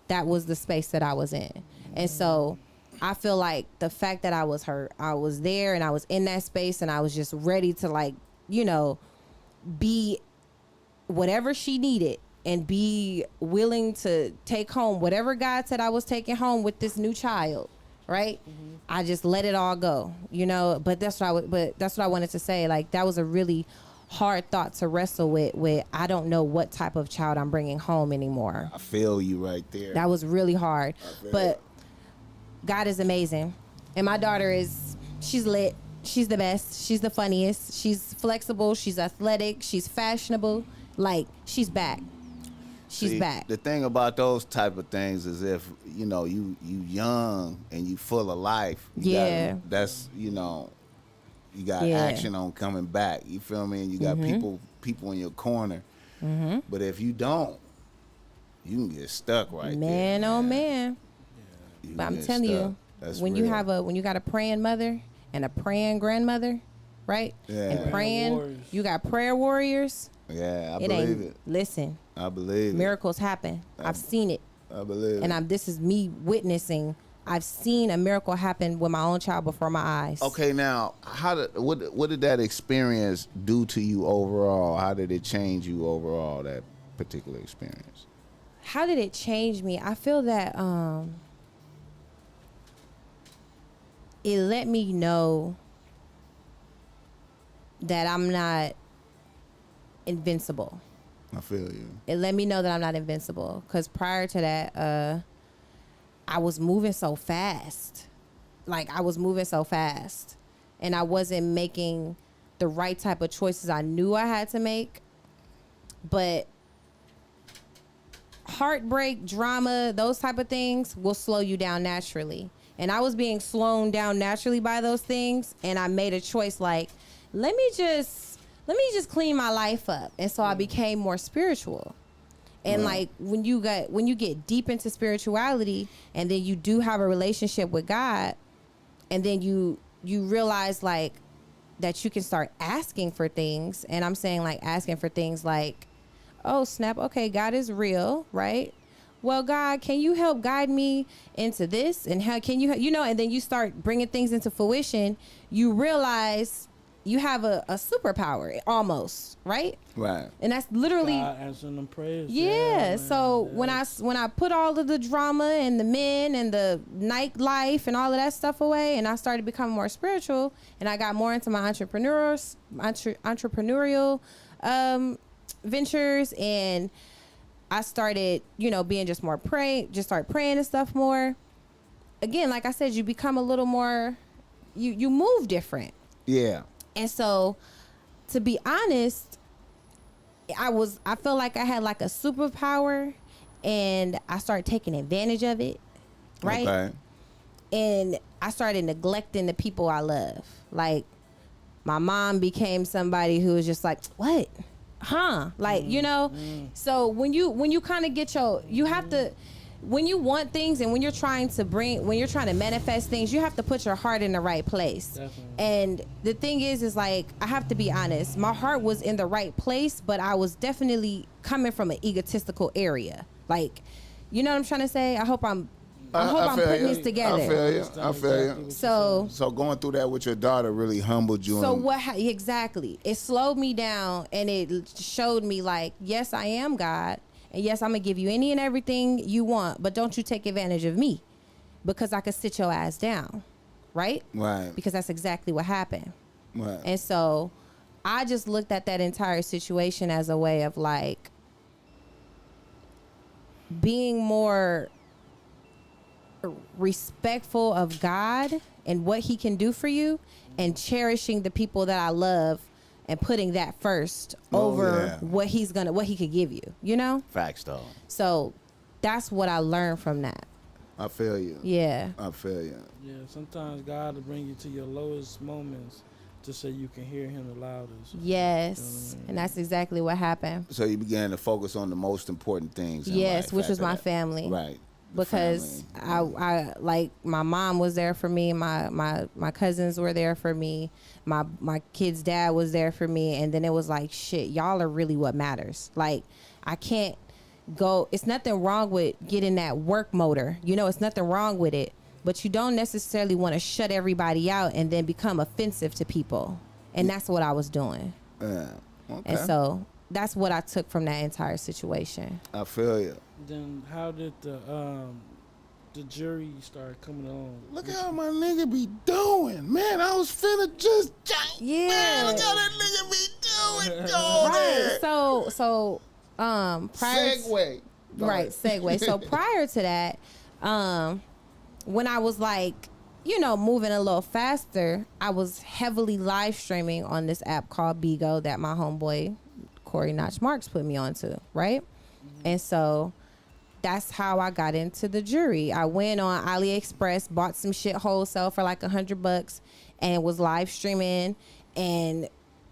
that was the space that I was in. And so I feel like the fact that I was there and I was in that space and I was just ready to, like, you know, be whatever she needed and be willing to take home whatever God said I was taking home with this new child, right? I just let it all go, you know. But that's what I wanted to say. Like, that was a really hard thought to wrestle with. I don't know what type of child I'm bringing home anymore.
I feel you right there.
That was really hard. But God is amazing. And my daughter she's lit. She's the best. She's the funniest. She's flexible. She's athletic. She's fashionable. Like, she's back. She's back.
The thing about those type of things is, if, you know, you young and you full of life. That's, you know, you got action on coming back. You feel me? And you got people in your corner. But if you don't, you can get stuck right there.
Man, oh man. But I'm telling you, when you got a praying mother and a praying grandmother, right? Yeah. And praying, you got prayer warriors.
Yeah, I believe it.
Listen,
I believe
miracles happen. I've seen it.
I believe it.
And this is me witnessing. I've seen a miracle happen with my own child before my eyes.
Okay, now, what did that experience do to you overall? How did it change you overall, that particular experience?
How did it change me? I feel that it let me know that I'm not invincible.
I feel you.
It let me know that I'm not invincible. Because prior to that, I was moving so fast. Like, I was moving so fast. And I wasn't making the right type of choices I knew I had to make. But heartbreak, drama, those type of things will slow you down naturally. And I was being slowed down naturally by those things. And I made a choice like, let me just clean my life up. And so I became more spiritual. And like, when you get deep into spirituality and then you do have a relationship with God, and then you realize like that you can start asking for things. And I'm saying like asking for things like, oh snap, okay, God is real, right? Well, God, can you help guide me into this? And how can you, you know, and then you start bringing things into fruition. You realize you have a superpower almost, right?
Right.
And that's literally
God answering them prayers.
Yeah. So when I put all of the drama and the men and the nightlife and all of that stuff away, and I started becoming more spiritual, and I got more into my entrepreneurial ventures, and I started, you know, being just more start praying and stuff more. Again, like I said, you become a little more, you move different.
Yeah.
And so, to be honest, I feel like I had like a superpower, and I started taking advantage of it, right?
Okay.
And I started neglecting the people I love. Like, my mom became somebody who was just like, what? Huh? Like, you know? So when you kind of get you have to, when you want things and when you're trying to manifest things, you have to put your heart in the right place.
Definitely.
And the thing is like, I have to be honest, my heart was in the right place, but I was definitely coming from an egotistical area. Like, you know what I'm trying to say? I hope I'm putting this together.
I feel you.
So
going through that with your daughter really humbled you.
So exactly. It slowed me down, and it showed me like, yes, I am God. And yes, I'm going to give you any and everything you want, but don't you take advantage of me, because I could sit your ass down, right?
Right.
Because that's exactly what happened.
Right.
And so I just looked at that entire situation as a way of like being more respectful of God and what he can do for you, and cherishing the people that I love, and putting that first over what he could give you, you know?
Facts, though.
So that's what I learned from that.
I feel you.
Yeah.
I feel you.
Yeah, sometimes God will bring you to your lowest moments just so you can hear him the loudest.
Yes.
You know what I mean?
And that's exactly what happened.
So you began to focus on the most important things in
yes,
life
which was
after
my
that.
family.
Right.
Because I like, my mom was there for me, my cousins were there for me, my kid's dad was there for me, and then it was like, shit, y'all are really what matters. Like, I can't it's nothing wrong with getting that work motor. You know, it's nothing wrong with it. But you don't necessarily want to shut everybody out and then become offensive to people. And that's what I was doing.
Okay.
And so that's what I took from that entire situation.
I feel you.
Then how did the jury start coming on?
Look how my nigga be doing, man. I was finna just
Yeah.
Man, look how that nigga be doing, Jordan.
Right. So prior
Segue.
Right, segue. So prior to that, when I was like, you know, moving a little faster, I was heavily live streaming on this app called Bigo that my homeboy Corey Notch Marks put me onto, right? And so that's how I got into the jury. I went on AliExpress, bought some shit wholesale for like $100, and was live streaming and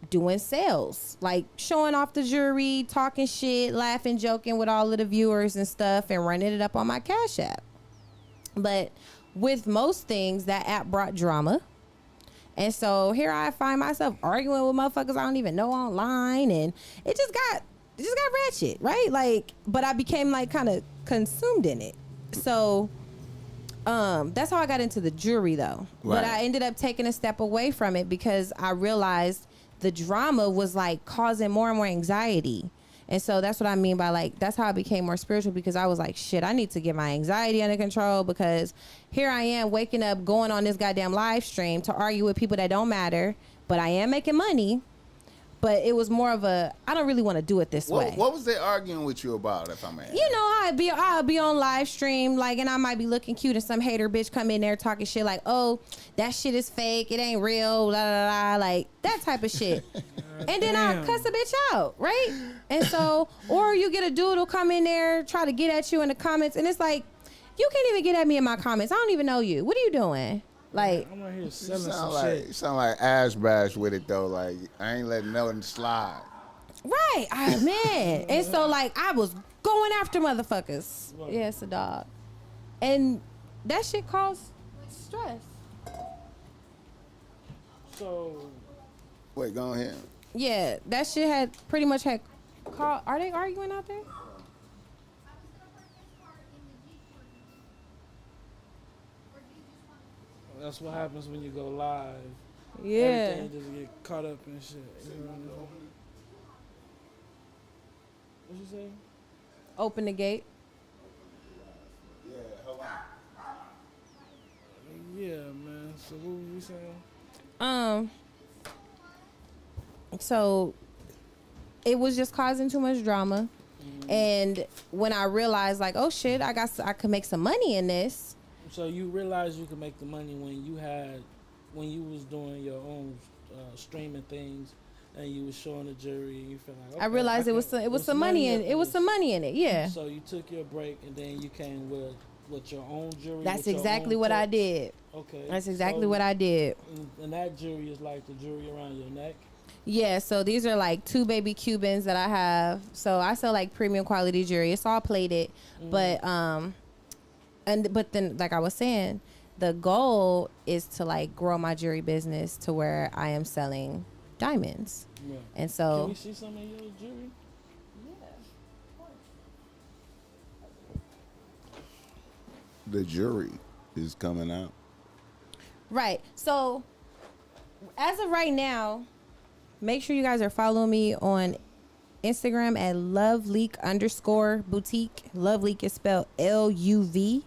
doing sales, like showing off the jewelry, talking shit, laughing, joking with all of the viewers and stuff, and running it up on my Cash App. But with most things, that app brought drama. And so here I find myself arguing with motherfuckers I don't even know online, and it just got ratchet, right? Like, but I became like kind of consumed in it. So that's how I got into the jewelry though.
Right.
But I ended up taking a step away from it because I realized the drama was like causing more and more anxiety. And so that's what I mean by like, that's how I became more spiritual, because I was like, shit, I need to get my anxiety under control, because here I am waking up, going on this goddamn live stream to argue with people that don't matter, but I am making money. But it was more of a, I don't really want to do it this way.
What was they arguing with you about, if I may?
You know, I'll be on live stream, like, and I might be looking cute, and some hater bitch come in there talking shit like, oh, that shit is fake, it ain't real, la la la, like that type of shit. And then I cuss a bitch out, right? And so, or you get a dude who'll come in there, try to get at you in the comments, and it's like, you can't even get at me in my comments. I don't even know you. What are you doing? Like,
I'm right here selling
You
some
sound like,
shit.
you sound like Ash Bash with it though. Like, I ain't letting nothing slide.
right, man. And so, like, I was going after motherfuckers.
Right.
Yeah, it's a dog. And that shit caused stress.
So
Wait, go ahead.
Yeah, that shit had pretty much had called. Are they arguing out there?
that's what happens when you go live.
Yeah.
Everything just get caught up in shit. You know what I mean? What you say?
Open the gate.
Yeah, hold on.
Yeah, man. So what were you saying?
So it was just causing too much drama. And when I realized, like, oh shit, I could make some money in this.
So you realized you could make the money when you was doing your own streaming things, and you was showing the jury, and you felt like, okay,
I realized it was some money in it. Yeah.
So you took your break, and then you came with your own jury.
That's
with your
exactly
own
what I
text.
did.
Okay.
That's exactly
So-
what I did.
And that jury is like the jury around your neck.
Yeah, so these are like 2 baby Cubans that I have. So I sell like premium quality jewelry. It's all plated, but then like I was saying, the goal is to like grow my jewelry business to where I am selling diamonds.
Yeah.
And
Can
so
we see some of your jewelry?
The jury is coming out.
right. So as of right now, make sure you guys are following me on Instagram at LoveLeak_boutique. LoveLeak is spelled LUVLIQUE,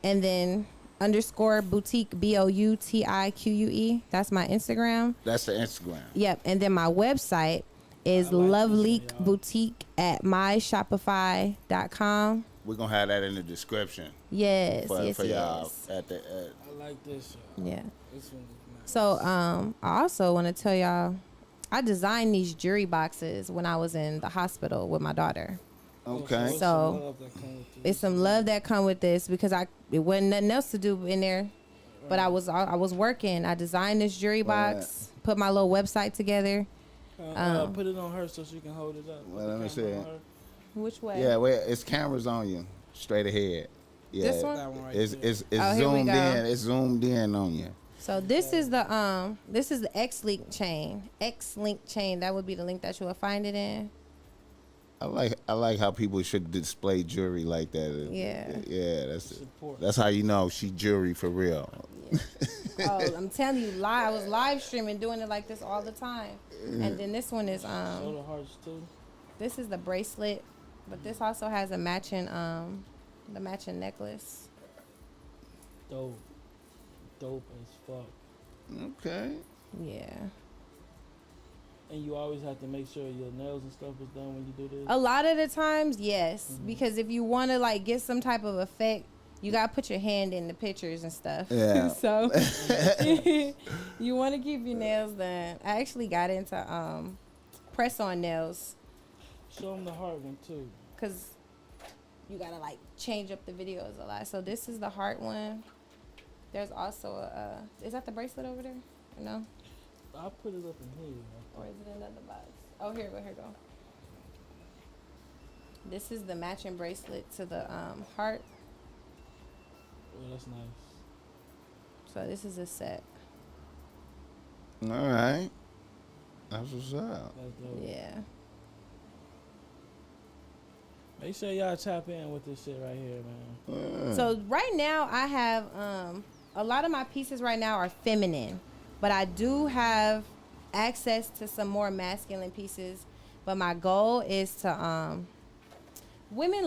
and then _boutique BOUTIQUE. That's my Instagram.
That's the Instagram.
Yep. And then my website is
I like
LoveLeak
this one, y'all.
Boutique at myshopify.com.
We're gonna have that in the description
Yes.
for
yes.
y'all
Yes.
at the.
I like this.
Yeah.
This one is nice.
So I also want to tell y'all, I designed these jury boxes when I was in the hospital with my daughter.
Okay.
It's
So,
some love that come with this.
It's some love that come with this, because it wasn't nothing else to do in there. But I was working. I designed this jury box, put my little website together.
Put it on her so she can hold it up.
Well, let me
Put the
see
camera
it.
on her.
Which way?
Yeah, well, it's cameras on you, straight ahead. Yeah,
This one?
That one right
It's
there.
it's
Oh, here we
zoomed
go.
in. It's zoomed in on you.
So this is the X link chain. X link chain. That would be the link that you will find it in.
I like how people should display jewelry like that.
Yeah.
Yeah,
Support.
that's how you know she jewelry for real.
Oh, I'm telling you, I was live streaming, doing it like this all the time. And then this one is
Show the hearts too.
this is the bracelet, but this also has a matching the matching necklace.
Dope as fuck.
Okay.
Yeah.
And you always have to make sure your nails and stuff is done when you do this.
A lot of the times, yes, because if you want to like get some type of effect, you gotta put your hand in the pictures and stuff.
Yeah.
So you want to keep your nails done. I actually got into press on nails
Show them the heart one too.
because you gotta like change up the videos a lot. So this is the heart one. There's also a is that the bracelet over there? No,
I'll put it up in here.
or is it another box? Oh, here we go. This is the matching bracelet to the heart.
Oh, that's nice.
So this is a set.
All right. That's what's up.
That's dope.
Yeah.
Make sure y'all tap in with this shit right here, man.
Yeah.
So right now I have a lot of my pieces right now are feminine, but I do have access to some more masculine pieces. But my goal is to women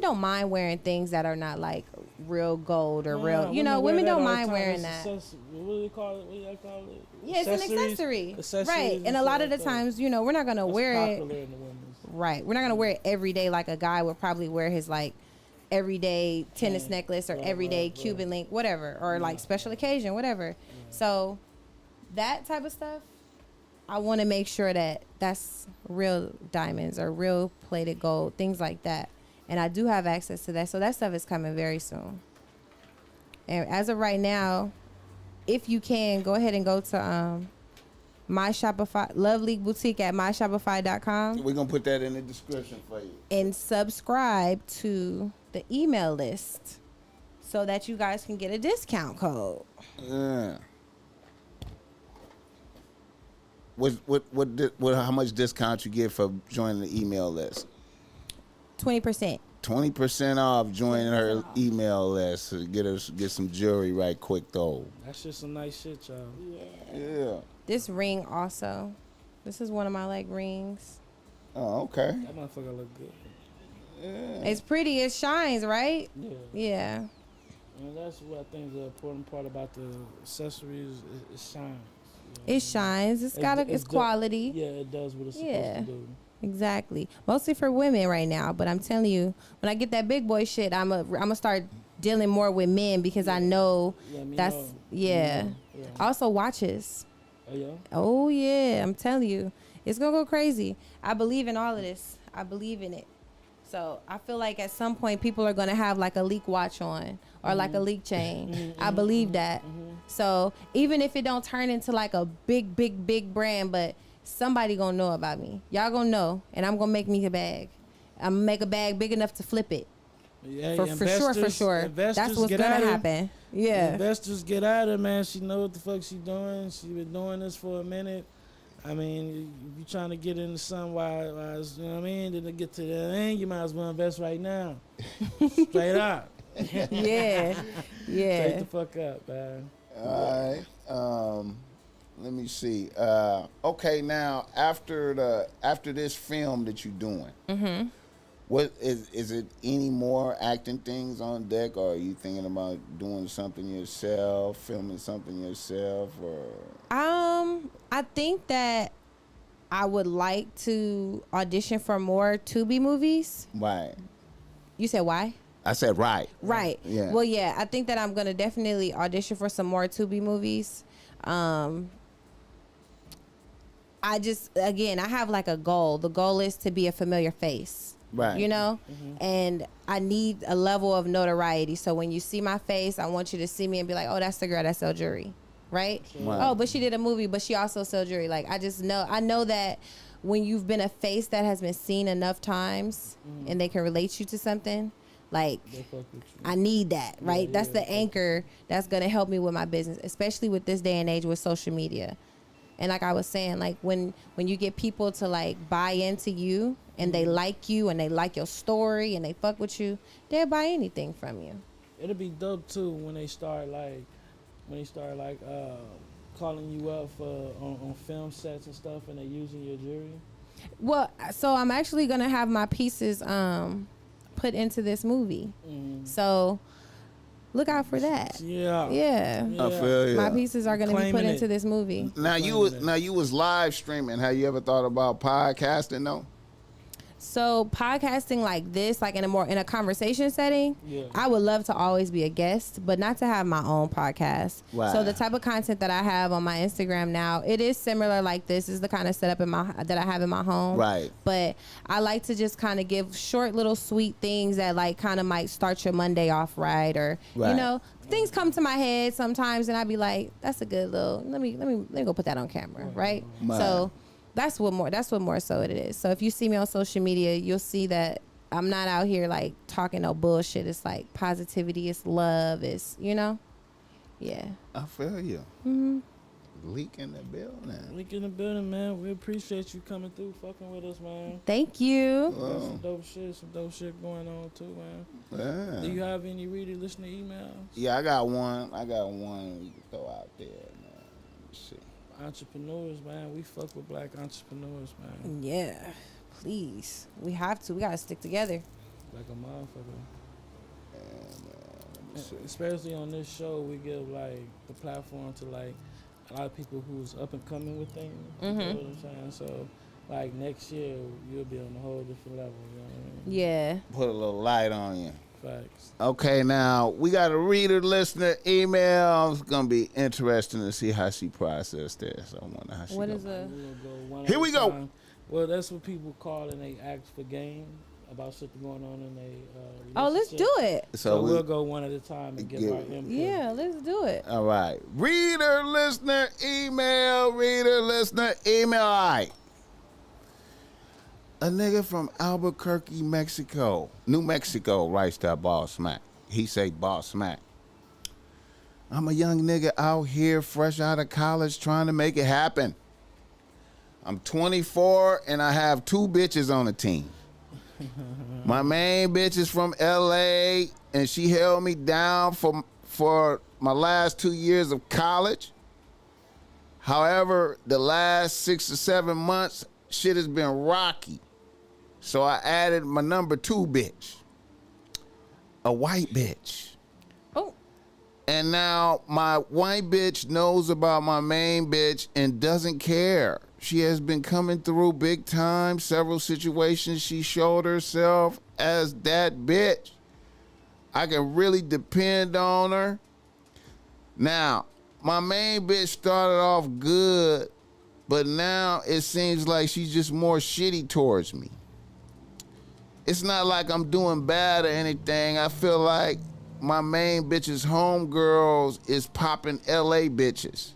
don't mind wearing things that are not like real gold or real. You know, women don't mind wearing that.
What do they call it? What do y'all call it?
Yeah, it's an accessory.
Accessories
Right. And a lot of the times, you know, we're not gonna wear it.
Popular in the women's.
Right. We're not gonna wear it every day like a guy would probably wear his like everyday tennis necklace or everyday Cuban link, whatever, or like special occasion, whatever. So that type of stuff, I want to make sure that that's real diamonds or real plated gold, things like that. And I do have access to that. So that stuff is coming very soon. And as of right now, if you can, go ahead and go to my Shopify, Love League Boutique at myshopify.com.
We're going to put that in the description for you.
And subscribe to the email list so that you guys can get a discount code.
Yeah. How much discount you get for joining the email list?
20%.
20% off joining her email list. So get some jewelry right quick though.
That's just some nice shit, y'all.
Yeah.
This ring also. This is one of my like rings.
Oh, okay.
That motherfucker look good.
Yeah.
It's pretty. It shines, right?
Yeah.
Yeah.
And that's what I think is the important part about the accessories. It shines. You know what I
It
mean?
shine. It's quality.
Yeah, it does what it's
Yeah.
supposed to do.
Exactly. Mostly for women right now, but I'm telling you, when I get that big boy shit, I'm gonna start dealing more with men because I know
Let me
that's
know.
yeah.
Yeah.
Also watches.
Oh yeah.
Oh yeah, I'm telling you, it's gonna go crazy. I believe in all of this. I believe in it. So I feel like at some point people are gonna have like a LIQUE watch on or like a LIQUE chain. I believe that. So even if it don't turn into like a big brand, but somebody gonna know about me. Y'all gonna know, and I'm gonna make me a bag. I'm gonna make a bag big enough to flip it.
Yeah,
For sure. That's what's gonna happen. Yeah.
Investors get at her, man. She know what the fuck she doing. She been doing this for a minute. I mean, if you trying to get into something while you know what I mean? Then to get to the end, you might as well invest right now. Straight up.
Yeah. Yeah.
Straight the fuck up, man.
All right. Let me see. Okay, now after this film that you're doing, what is it? Any more acting things on deck, or are you thinking about doing something yourself, filming something yourself, or?
I think that I would like to audition for more Tubi movies.
Right.
You said why?
I said right.
Right.
Yeah.
Well, yeah, I think that I'm gonna definitely audition for some more Tubi movies. I have like a goal. The goal is to be a familiar face.
Right.
You know? And I need a level of notoriety. So when you see my face, I want you to see me and be like, oh, that's the girl that sell jewelry. Right?
Right.
Oh, but she did a movie, but she also sell jewelry. Like, I know that when you've been a face that has been seen enough times and they can relate you to something, like, I need that, right? That's the anchor that's going to help me with my business, especially with this day and age with social media. And like I was saying, like when you get people to like buy into you and they like you and they like your story and they fuck with you, they'll buy anything from you.
It'll be dope too when they start calling you up for on film sets and stuff, and they using your jewelry.
Well, so I'm actually gonna have my pieces put into this movie. So look out for that.
Yeah.
I feel you.
My pieces are gonna be put into this movie.
Now you was live streaming. Have you ever thought about podcasting though?
So podcasting like this, like in a conversation setting, I would love to always be a guest, but not to have my own podcast.
Wow.
So the type of content that I have on my Instagram now, it is similar like this. Is the kind of setup that I have in my home.
Right.
But I like to just kind of give short little sweet things that like kind of might start your Monday off right, or you know, things come to my head sometimes, and I be like, that's a good little. Let me go put that on camera, right? So. That's what more so it is. So if you see me on social media, you'll see that I'm not out here like talking no bullshit. It's like positivity, it's love, it's, you know? Yeah.
I feel you. Leak in the building.
Leak in the building, man. We appreciate you coming through, fucking with us, man.
Thank you.
Some dope shit going on too, man.
Yeah.
Do you have any reader listener emails?
Yeah, I got one we can throw out there, man. Let's see.
Entrepreneurs, man. We fuck with black entrepreneurs, man.
Yeah. Please. We have to. We got to stick together.
Like a motherfucker. Especially on this show, we give like the platform to like a lot of people who's up and coming with things. You know what I'm saying? So like next year, you'll be on a whole different level. You know what I mean?
Yeah.
Put a little light on you.
Facts.
Okay, now we got a reader listener email. It's gonna be interesting to see how she processed this. I wonder how she.
What is a?
Here we go.
Well, that's what people call and they ask for game about shit going on in they.
Oh, let's do it.
So
we'll go one at a time and give our input.
Yeah, let's do it.
All right, reader listener email. Reader listener email. All right. A nigga from Albuquerque, New Mexico, writes to BossMack. He say, BossMack, I'm a young nigga out here fresh out of college trying to make it happen. I'm 24 and I have 2 bitches on the team. My main bitch is from LA and she held me down for my last 2 years of college. However, the last 6 or 7 months, shit has been rocky. So I added my number 2 bitch, a white bitch.
Oh.
And now my white bitch knows about my main bitch and doesn't care. She has been coming through big time. Several situations she showed herself as that bitch. I can really depend on her. Now, my main bitch started off good, but now it seems like she's just more shitty towards me. It's not like I'm doing bad or anything. I feel like my main bitch's homegirls is popping LA bitches.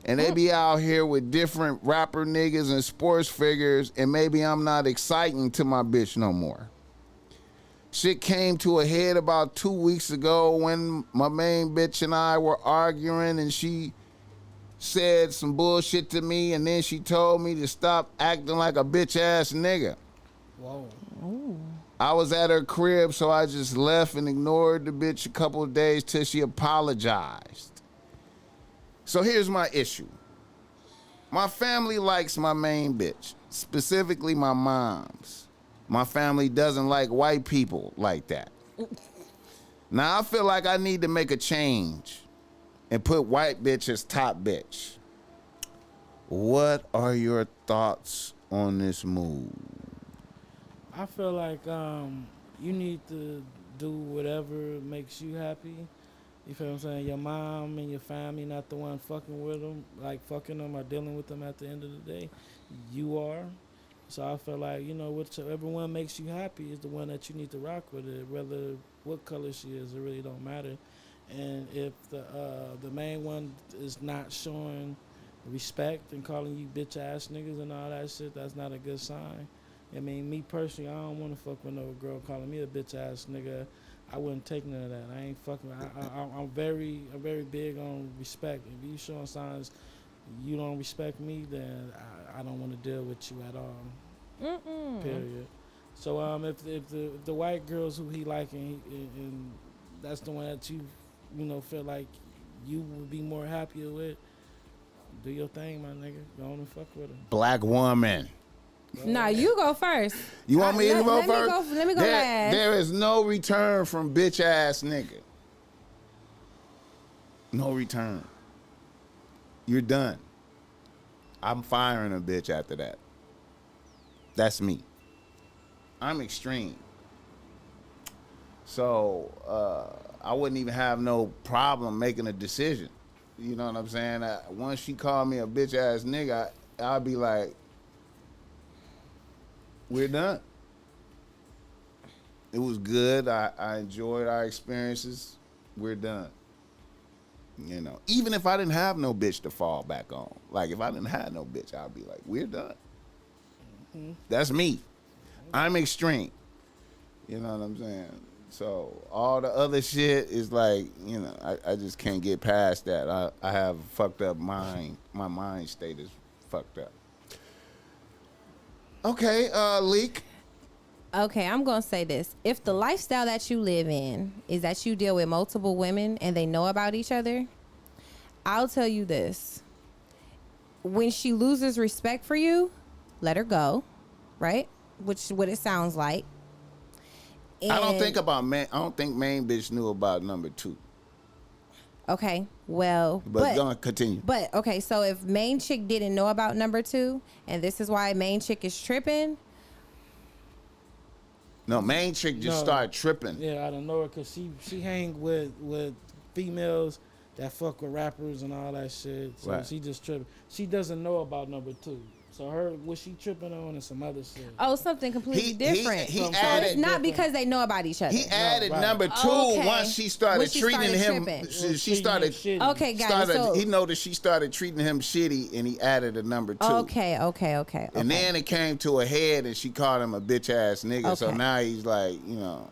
And they be out here with different rapper niggas and sports figures, and maybe I'm not exciting to my bitch no more. Shit came to a head about 2 weeks ago when my main bitch and I were arguing, and she said some bullshit to me, and then she told me to stop acting like a bitch ass nigga.
Whoa.
Ooh.
I was at her crib, so I just left and ignored the bitch a couple of days till she apologized. So here's my issue. My family likes my main bitch, specifically my mom's. My family doesn't like white people like that. Now I feel like I need to make a change and put white bitch as top bitch. What are your thoughts on this move?
I feel like you need to do whatever makes you happy. You feel what I'm saying? Your mom and your family not the one fucking with them, like fucking them or dealing with them at the end of the day. You are. So I feel like, you know, whichever one makes you happy is the one that you need to rock with it. Whether what color she is, it really don't matter. And if the main one is not showing respect and calling you bitch ass niggas and all that shit, that's not a good sign. I mean, me personally, I don't want to fuck with no girl calling me a bitch ass nigga. I wouldn't take none of that. I ain't fucking. I'm very big on respect. If you showing signs you don't respect me, then I don't want to deal with you at all. Period. So if the white girls who he like and that's the one that you feel like you would be more happier with, do your thing, my nigga. Go on and fuck with her.
Black woman.
Nah, you go first.
You want me to go first?
Let me go last.
There is no return from bitch ass nigga. No return. You're done. I'm firing a bitch after that. That's me. I'm extreme. So I wouldn't even have no problem making a decision. You know what I'm saying? Once she called me a bitch ass nigga, I'll be like, we're done. It was good. I enjoyed our experiences. We're done. You know, even if I didn't have no bitch to fall back on, like if I didn't have no bitch, I'd be like, we're done. That's me. I'm extreme. You know what I'm saying? So all the other shit is like, you know, I just can't get past that. I have fucked up mind. My mind state is fucked up. Okay, LIQUE.
Okay, I'm going to say this. If the lifestyle that you live in is that you deal with multiple women and they know about each other, I'll tell you this. When she loses respect for you, let her go, right? Which is what it sounds like. And
I don't think main bitch knew about number 2.
Okay, well,
but go on, continue.
But okay, so if main chick didn't know about number 2, and this is why main chick is tripping.
No, main chick just started tripping.
Yeah, I don't know her because she hang with females that fuck with rappers and all that shit. So
right.
She just tripping. She doesn't know about number 2. So what she tripping on is some other shit.
Oh, something completely different.
He
so
added,
it's not because they know about each other.
He added number 2 once she started treating him. She started.
Okay, guys.
He noticed she started treating him shitty, and he added a number 2.
Okay.
And then it came to a head, and she called him a bitch ass nigga. Okay. So now he's like, you know.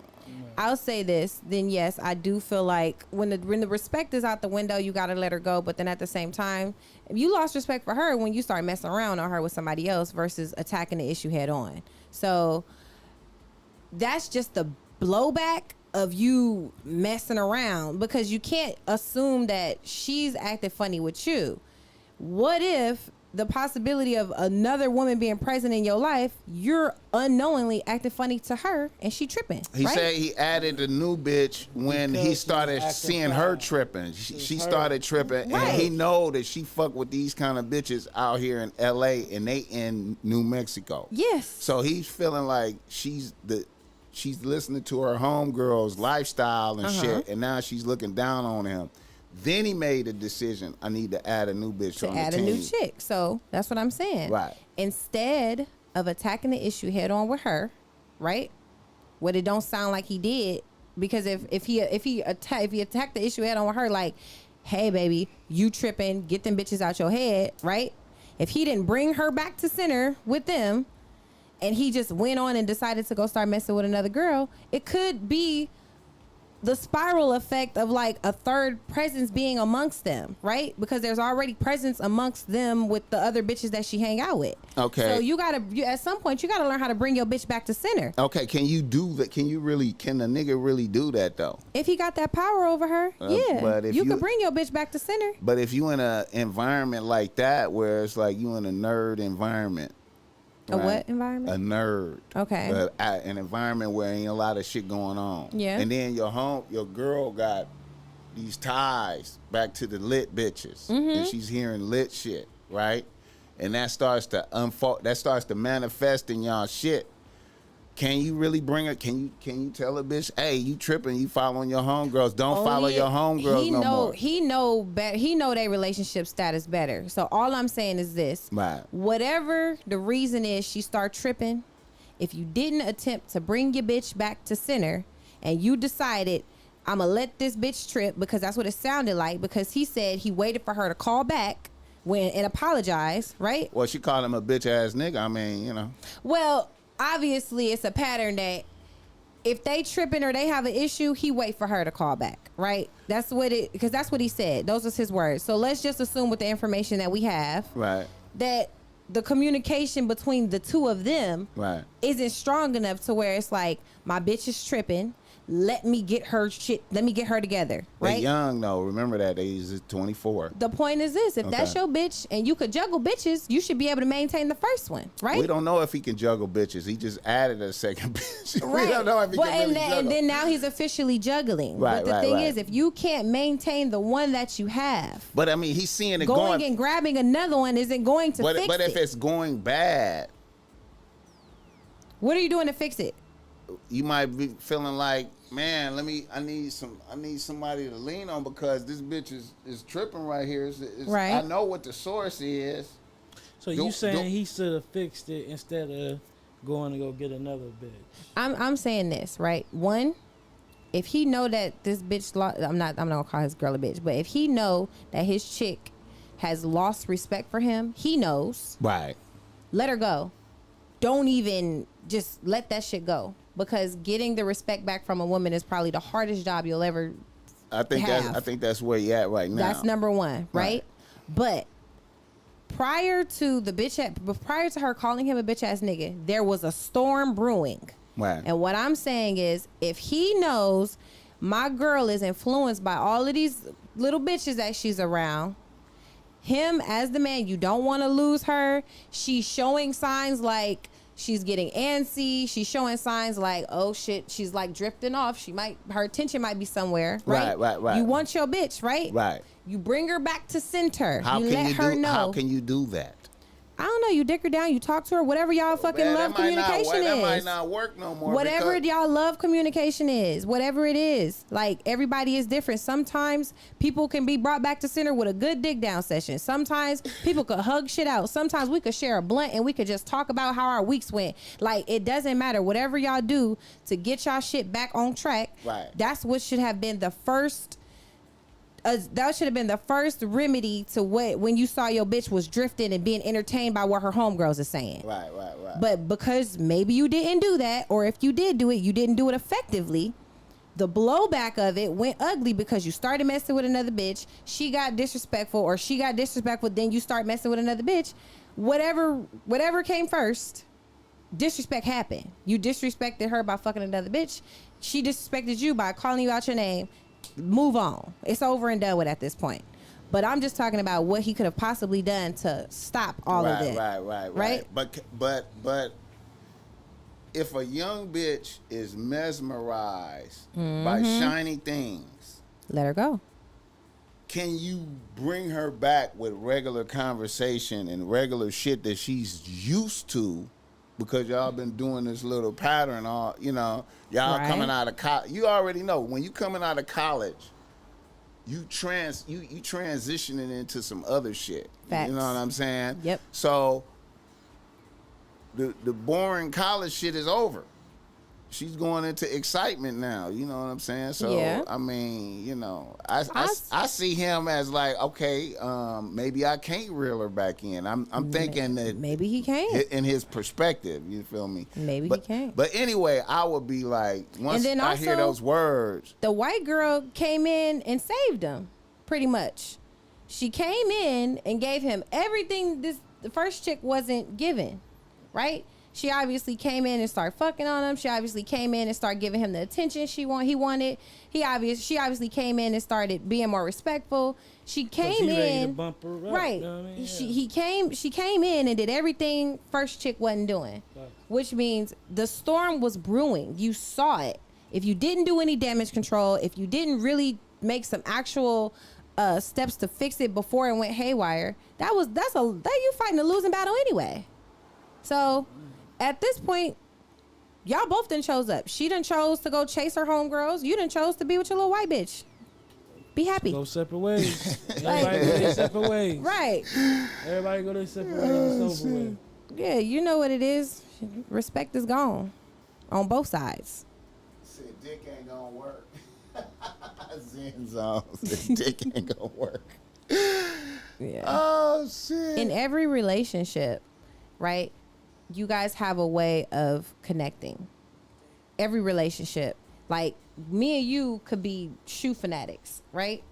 I'll say this, then yes, I do feel like when the respect is out the window, you gotta let her go. But then at the same time, you lost respect for her when you start messing around on her with somebody else versus attacking the issue head on. So that's just the blowback of you messing around, because you can't assume that she's acting funny with you. What if the possibility of another woman being present in your life, you're unknowingly acting funny to her and she tripping?
He
right?
said he added a new bitch when he started seeing her tripping. She started tripping, right. And he know that she fuck with these kind of bitches out here in LA and they in New Mexico.
Yes.
So he's feeling like she's listening to her homegirl's lifestyle and shit, and now she's looking down on him. Then he made a decision, I need to add a new bitch on the team.
To add a new chick. So that's what I'm saying.
Right.
Instead of attacking the issue head on with her, right? What it don't sound like he did, because if he attacked the issue head on with her, like, hey baby, you tripping, get them bitches out your head, right? If he didn't bring her back to center with them, and he just went on and decided to go start messing with another girl, it could be the spiral effect of like a third presence being amongst them, right? Because there's already presence amongst them with the other bitches that she hang out with.
Okay.
So at some point you gotta learn how to bring your bitch back to center.
Okay, can you do that? Can the nigga really do that though?
If he got that power over her, yeah. But if you can bring your bitch back to center.
But if you in an environment like that where it's like you in a nerd environment.
Right? A what environment?
A nerd.
Okay.
An environment where ain't a lot of shit going on.
Yeah.
And then your girl got these ties back to the lit bitches, and she's hearing lit shit, right? And that starts to unfold. That starts to manifest in y'all shit. Can you really bring it? Can you tell a bitch, hey, you tripping? You following your homegirls? Don't follow your homegirls no more.
He know better. He know their relationship status better. So all I'm saying is this:
right.
Whatever the reason is, she start tripping. If you didn't attempt to bring your bitch back to center, and you decided, I'm gonna let this bitch trip, because that's what it sounded like. Because he said he waited for her to call back and apologize, right?
Well, she called him a bitch ass nigga. I mean, you know.
Well, obviously, it's a pattern that if they tripping or they have an issue, he wait for her to call back, right? That's what because that's what he said. Those are his words. So let's just assume with the information that we have,
Right.
that the communication between the two of them
Right.
isn't strong enough to where it's like, my bitch is tripping. Let me get her shit. Let me get her together.
They
Right.
young though. Remember that age is 24.
The point is this: if that's
Okay.
your bitch and you could juggle bitches, you should be able to maintain the first one, right?
We don't know if he can juggle bitches. He just added a second bitch.
Right.
We don't know if he
But
can really
and
juggle.
then now he's officially juggling.
Right,
But the
right,
thing
right.
is, if you can't maintain the one that you have,
But I mean, he's seeing it
going and grabbing another one isn't going to fix
but
it.
if it's going bad,
What are you doing to fix it?
you might be feeling like, man, I need somebody to lean on because this bitch is tripping right here.
Right.
I know what the source is.
So you saying he should have fixed it instead of going to go get another bitch?
I'm saying this, right? One, if he know that this bitch, I'm not gonna call his girl a bitch, but if he know that his chick has lost respect for him, he knows.
Right.
Let her go. Don't even just let that shit go, because getting the respect back from a woman is probably the hardest job you'll ever.
I think that's where you at right now.
That's number one, right? But prior to her calling him a bitch ass nigga, there was a storm brewing.
Right.
And what I'm saying is, if he knows my girl is influenced by all of these little bitches that she's around, him as the man, you don't want to lose her. She's showing signs like she's getting antsy. She's showing signs like, oh shit, she's like drifting off. Her attention might be somewhere, right?
Right.
You want your bitch, right?
Right.
You bring her back to center.
How
you
can
let her know.
How can you do that?
I don't know. You dick her down. You talk to her. Whatever y'all fucking
Man,
love communication is.
That might not work no more.
Whatever y'all love communication is. Whatever it is. Like, everybody is different. Sometimes people can be brought back to center with a good dig down session. Sometimes people could hug shit out. Sometimes we could share a blunt and we could just talk about how our weeks went. Like, it doesn't matter. Whatever y'all do to get y'all shit back on track.
Right.
That's what should have been the first. That should have been the first remedy to when you saw your bitch was drifting and being entertained by what her homegirls are saying.
Right.
But because maybe you didn't do that, or if you did do it, you didn't do it effectively, the blowback of it went ugly because you started messing with another bitch. She got disrespectful, or she got disrespectful, then you start messing with another bitch. Whatever came first, disrespect happened. You disrespected her by fucking another bitch. She disrespected you by calling you out your name. Move on. It's over and done with at this point. But I'm just talking about what he could have possibly done to stop all of this.
Right. But if a young bitch is mesmerized by shiny things,
let her go.
Can you bring her back with regular conversation and regular shit that she's used to? Because y'all been doing this little pattern, all y'all coming out of college. You already know when you coming out of college, you transitioning into some other shit.
Facts.
You know what I'm saying?
Yep.
So the boring college shit is over. She's going into excitement now. You know what I'm saying? So
yeah.
I mean, I see him as like, okay, maybe I can't reel her back in. I'm thinking that
maybe he can.
In his perspective, you feel me?
Maybe he can.
But anyway, I would be like, once I hear those words,
the white girl came in and saved him, pretty much. She came in and gave him everything the first chick wasn't given, right? She obviously came in and started fucking on him. She obviously came in and started giving him the attention he wanted. She obviously came in and started being more respectful. She came in,
bump her up,
right?
You know what I mean? Yeah.
She came in and did everything first chick wasn't doing, which means the storm was brewing. You saw it. If you didn't do any damage control, if you didn't really make some actual steps to fix it before it went haywire, you fighting a losing battle anyway. So. At this point, y'all both done chose up. She done chose to go chase her homegirls. You done chose to be with your little white bitch. Be happy.
Go separate ways. Everybody go their separate ways.
Right.
Everybody go their separate ways. It's over with.
Yeah, you know what it is. Respect is gone on both sides.
Said dick ain't gonna work. Zen zone. Said dick ain't gonna work.
Yeah.
Oh shit.
In every relationship, right? You guys have a way of connecting. every relationship. Like me and you could be shoe fanatics, right?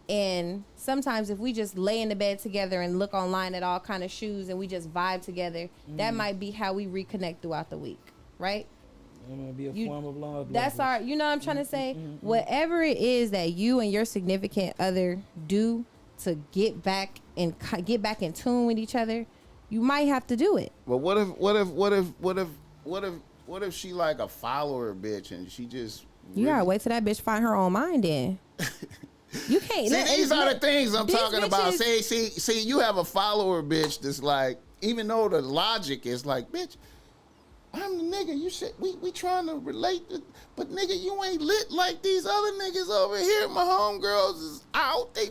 And sometimes if we just lay in the bed together and look online at all kind of shoes and we just vibe together, that might be how we reconnect throughout the week, right?
It might be a form of love.
That's our, you know what I'm trying to say? Whatever it is that you and your significant other do to get back in tune with each other, you might have to do it.
Well, what if she like a follower bitch and she just
You gotta wait till that bitch find her own mind in. You can't.
See, these are the things I'm
these
talking about.
bitches-
See, you have a follower bitch that's like, even though the logic is like, bitch, I'm the nigga. You said we trying to relate, but nigga, you ain't lit like these other niggas over here. My homegirls is out. They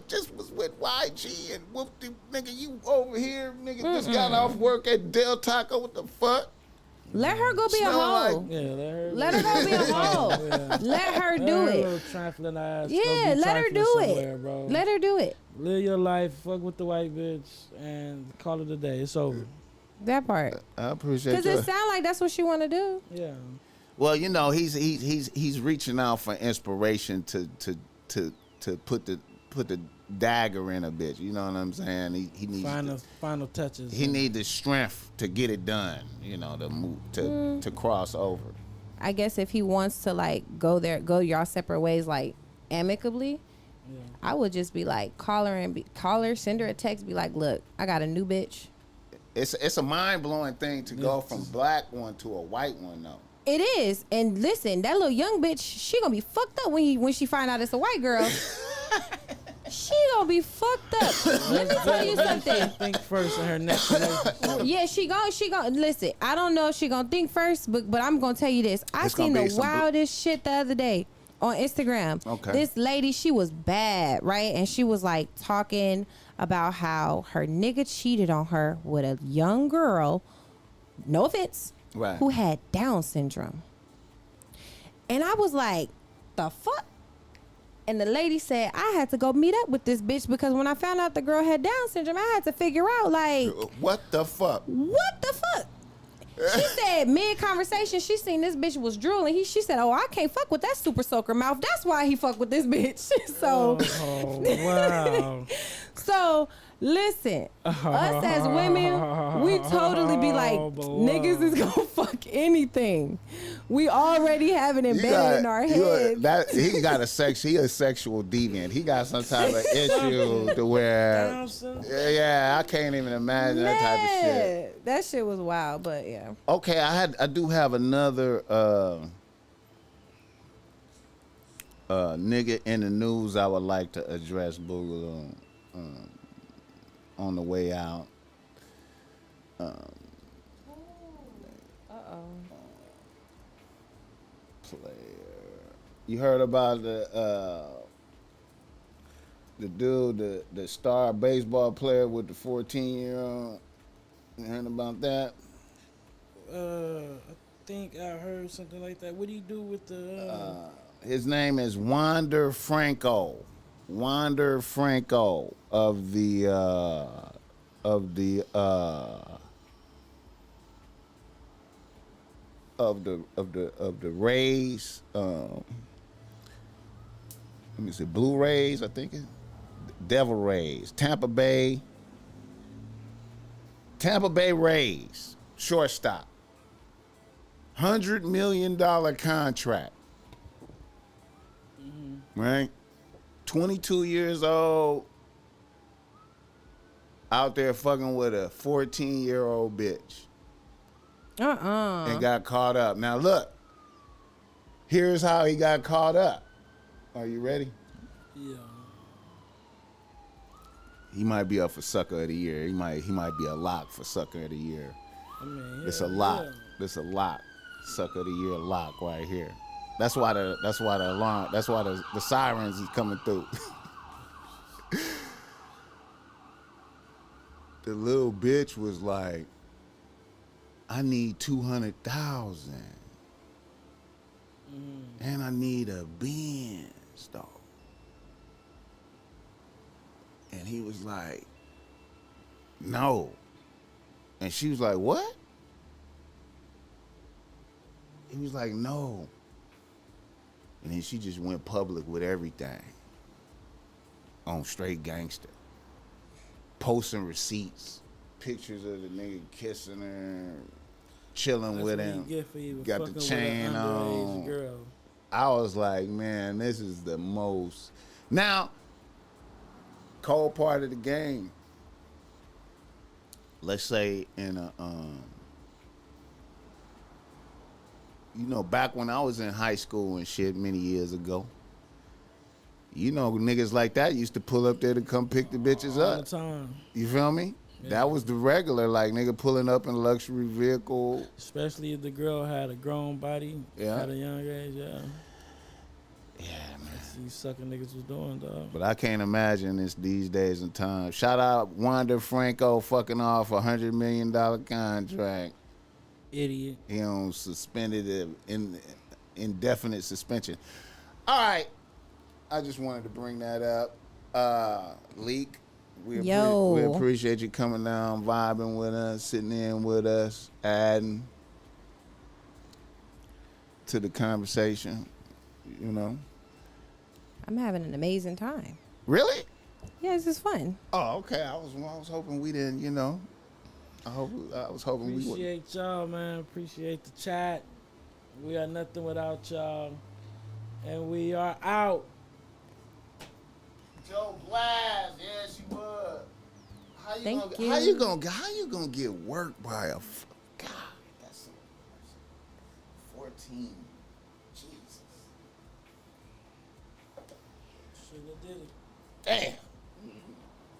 just was with YG and whoop the nigga. You over here, nigga, just got off work at Del Taco. What the fuck?
Let her go be a
Smell
hoe.
like-
Yeah,
Let her go be a hoe.
Yeah.
Let her
Let
do
her
it.
little trifling ass
Yeah,
go be
let her
trifling
do
somewhere,
it.
bro.
Let her do it.
Live your life, fuck with the white bitch, and call it a day. It's over.
That part.
I appreciate
Because it sounds like that's what she want to do.
Yeah.
Well, you know, he's reaching out for inspiration to put the dagger in a bitch. You know what I'm saying? He needs
Final touches.
he need the strength to get it done. You know, to move to cross over.
I guess if he wants to like go y'all separate ways like amicably,
Yeah.
I would just be like call her, send her a text, be like, look, I got a new bitch.
It's a mind blowing thing to go from black one to a white one though.
It is, and listen, that little young bitch, she gonna be fucked up when she find out it's a white girl. She gonna be fucked up. Let me tell you something.
Think first in her next relationship.
Yeah, she gonna listen. I don't know if she gonna think first, but I'm gonna tell you this. I
It's gonna
seen
be
the
some
wildest shit the other day on Instagram.
Okay.
This lady, she was bad, right? And she was like talking about how her nigga cheated on her with a young girl, no offense,
Right.
who had Down syndrome. And I was like, the fuck? And the lady said, I had to go meet up with this bitch because when I found out the girl had Down syndrome, I had to figure out, like,
What the fuck?
what the fuck? She said mid-conversation, she seen this bitch was drooling. She said, oh, I can't fuck with that super soaker mouth. That's why he fuck with this bitch. So,
Wow.
so listen, us as women, we totally be like, niggas is gonna fuck anything. We already have it embedded in our head.
He got he a sexual deviant. He got some type of issue to where,
Down syndrome?
yeah, I can't even imagine that type of shit.
That shit was wild, but yeah.
Okay, I do have another nigga in the news I would like to address, Boogaloo, on the way out. Player. You heard about the dude, the star baseball player with the 14-year-old? You heard about that?
I think I heard something like that. What do you do with the?
His name is Wander Franco. Wander Franco of the Rays. Let me see, Blue Rays, I think it's Devil Rays, Tampa Bay Rays, shortstop. $100 million contract. Right? 22 years old, out there fucking with a 14-year-old bitch. And got caught up. Now look, here's how he got caught up. Are you ready?
Yeah.
He might be up for sucker of the year. He might be a lock for sucker of the year.
I mean,
It's a lock. It's a lock. Sucker of the year lock right here. That's why the alarm. That's why the sirens is coming through. The little bitch was like, I need 200,000, and I need a Benz, though. And he was like, no. And she was like, what? He was like, no. And then she just went public with everything on straight gangster. Posting receipts, pictures of the nigga kissing her, chilling with him. Got the chain on.
Girl.
I was like, man, this is the most. Now, cold part of the game. Let's say in a, you know, back when I was in high school and shit many years ago, you know, niggas like that used to pull up there to come pick the bitches
All
up.
the time.
You feel me?
Yeah.
That was the regular, like, nigga pulling up in a luxury vehicle.
Especially if the girl had a grown body at a young age, yeah.
Yeah, man.
That's these sucker niggas was doing, dog.
But I can't imagine this these days and times. Shout out Wanda Franco fucking off $100 million contract.
Idiot.
He on suspended indefinite suspension. All right. I just wanted to bring that up. LIQUE, we appreciate you coming down, vibing with us, sitting in with us, adding to the conversation, you know.
I'm having an amazing time.
Really?
Yeah, this is fun.
Oh, okay. I was hoping we didn't, you know. I was hoping we would.
Appreciate y'all, man. Appreciate the chat. We are nothing without y'all. And we are out.
Joe Blast, yeah, she would.
Thank you.
How you gonna get work by a God? That's 14. Jesus.
Shoulda did it.
Damn.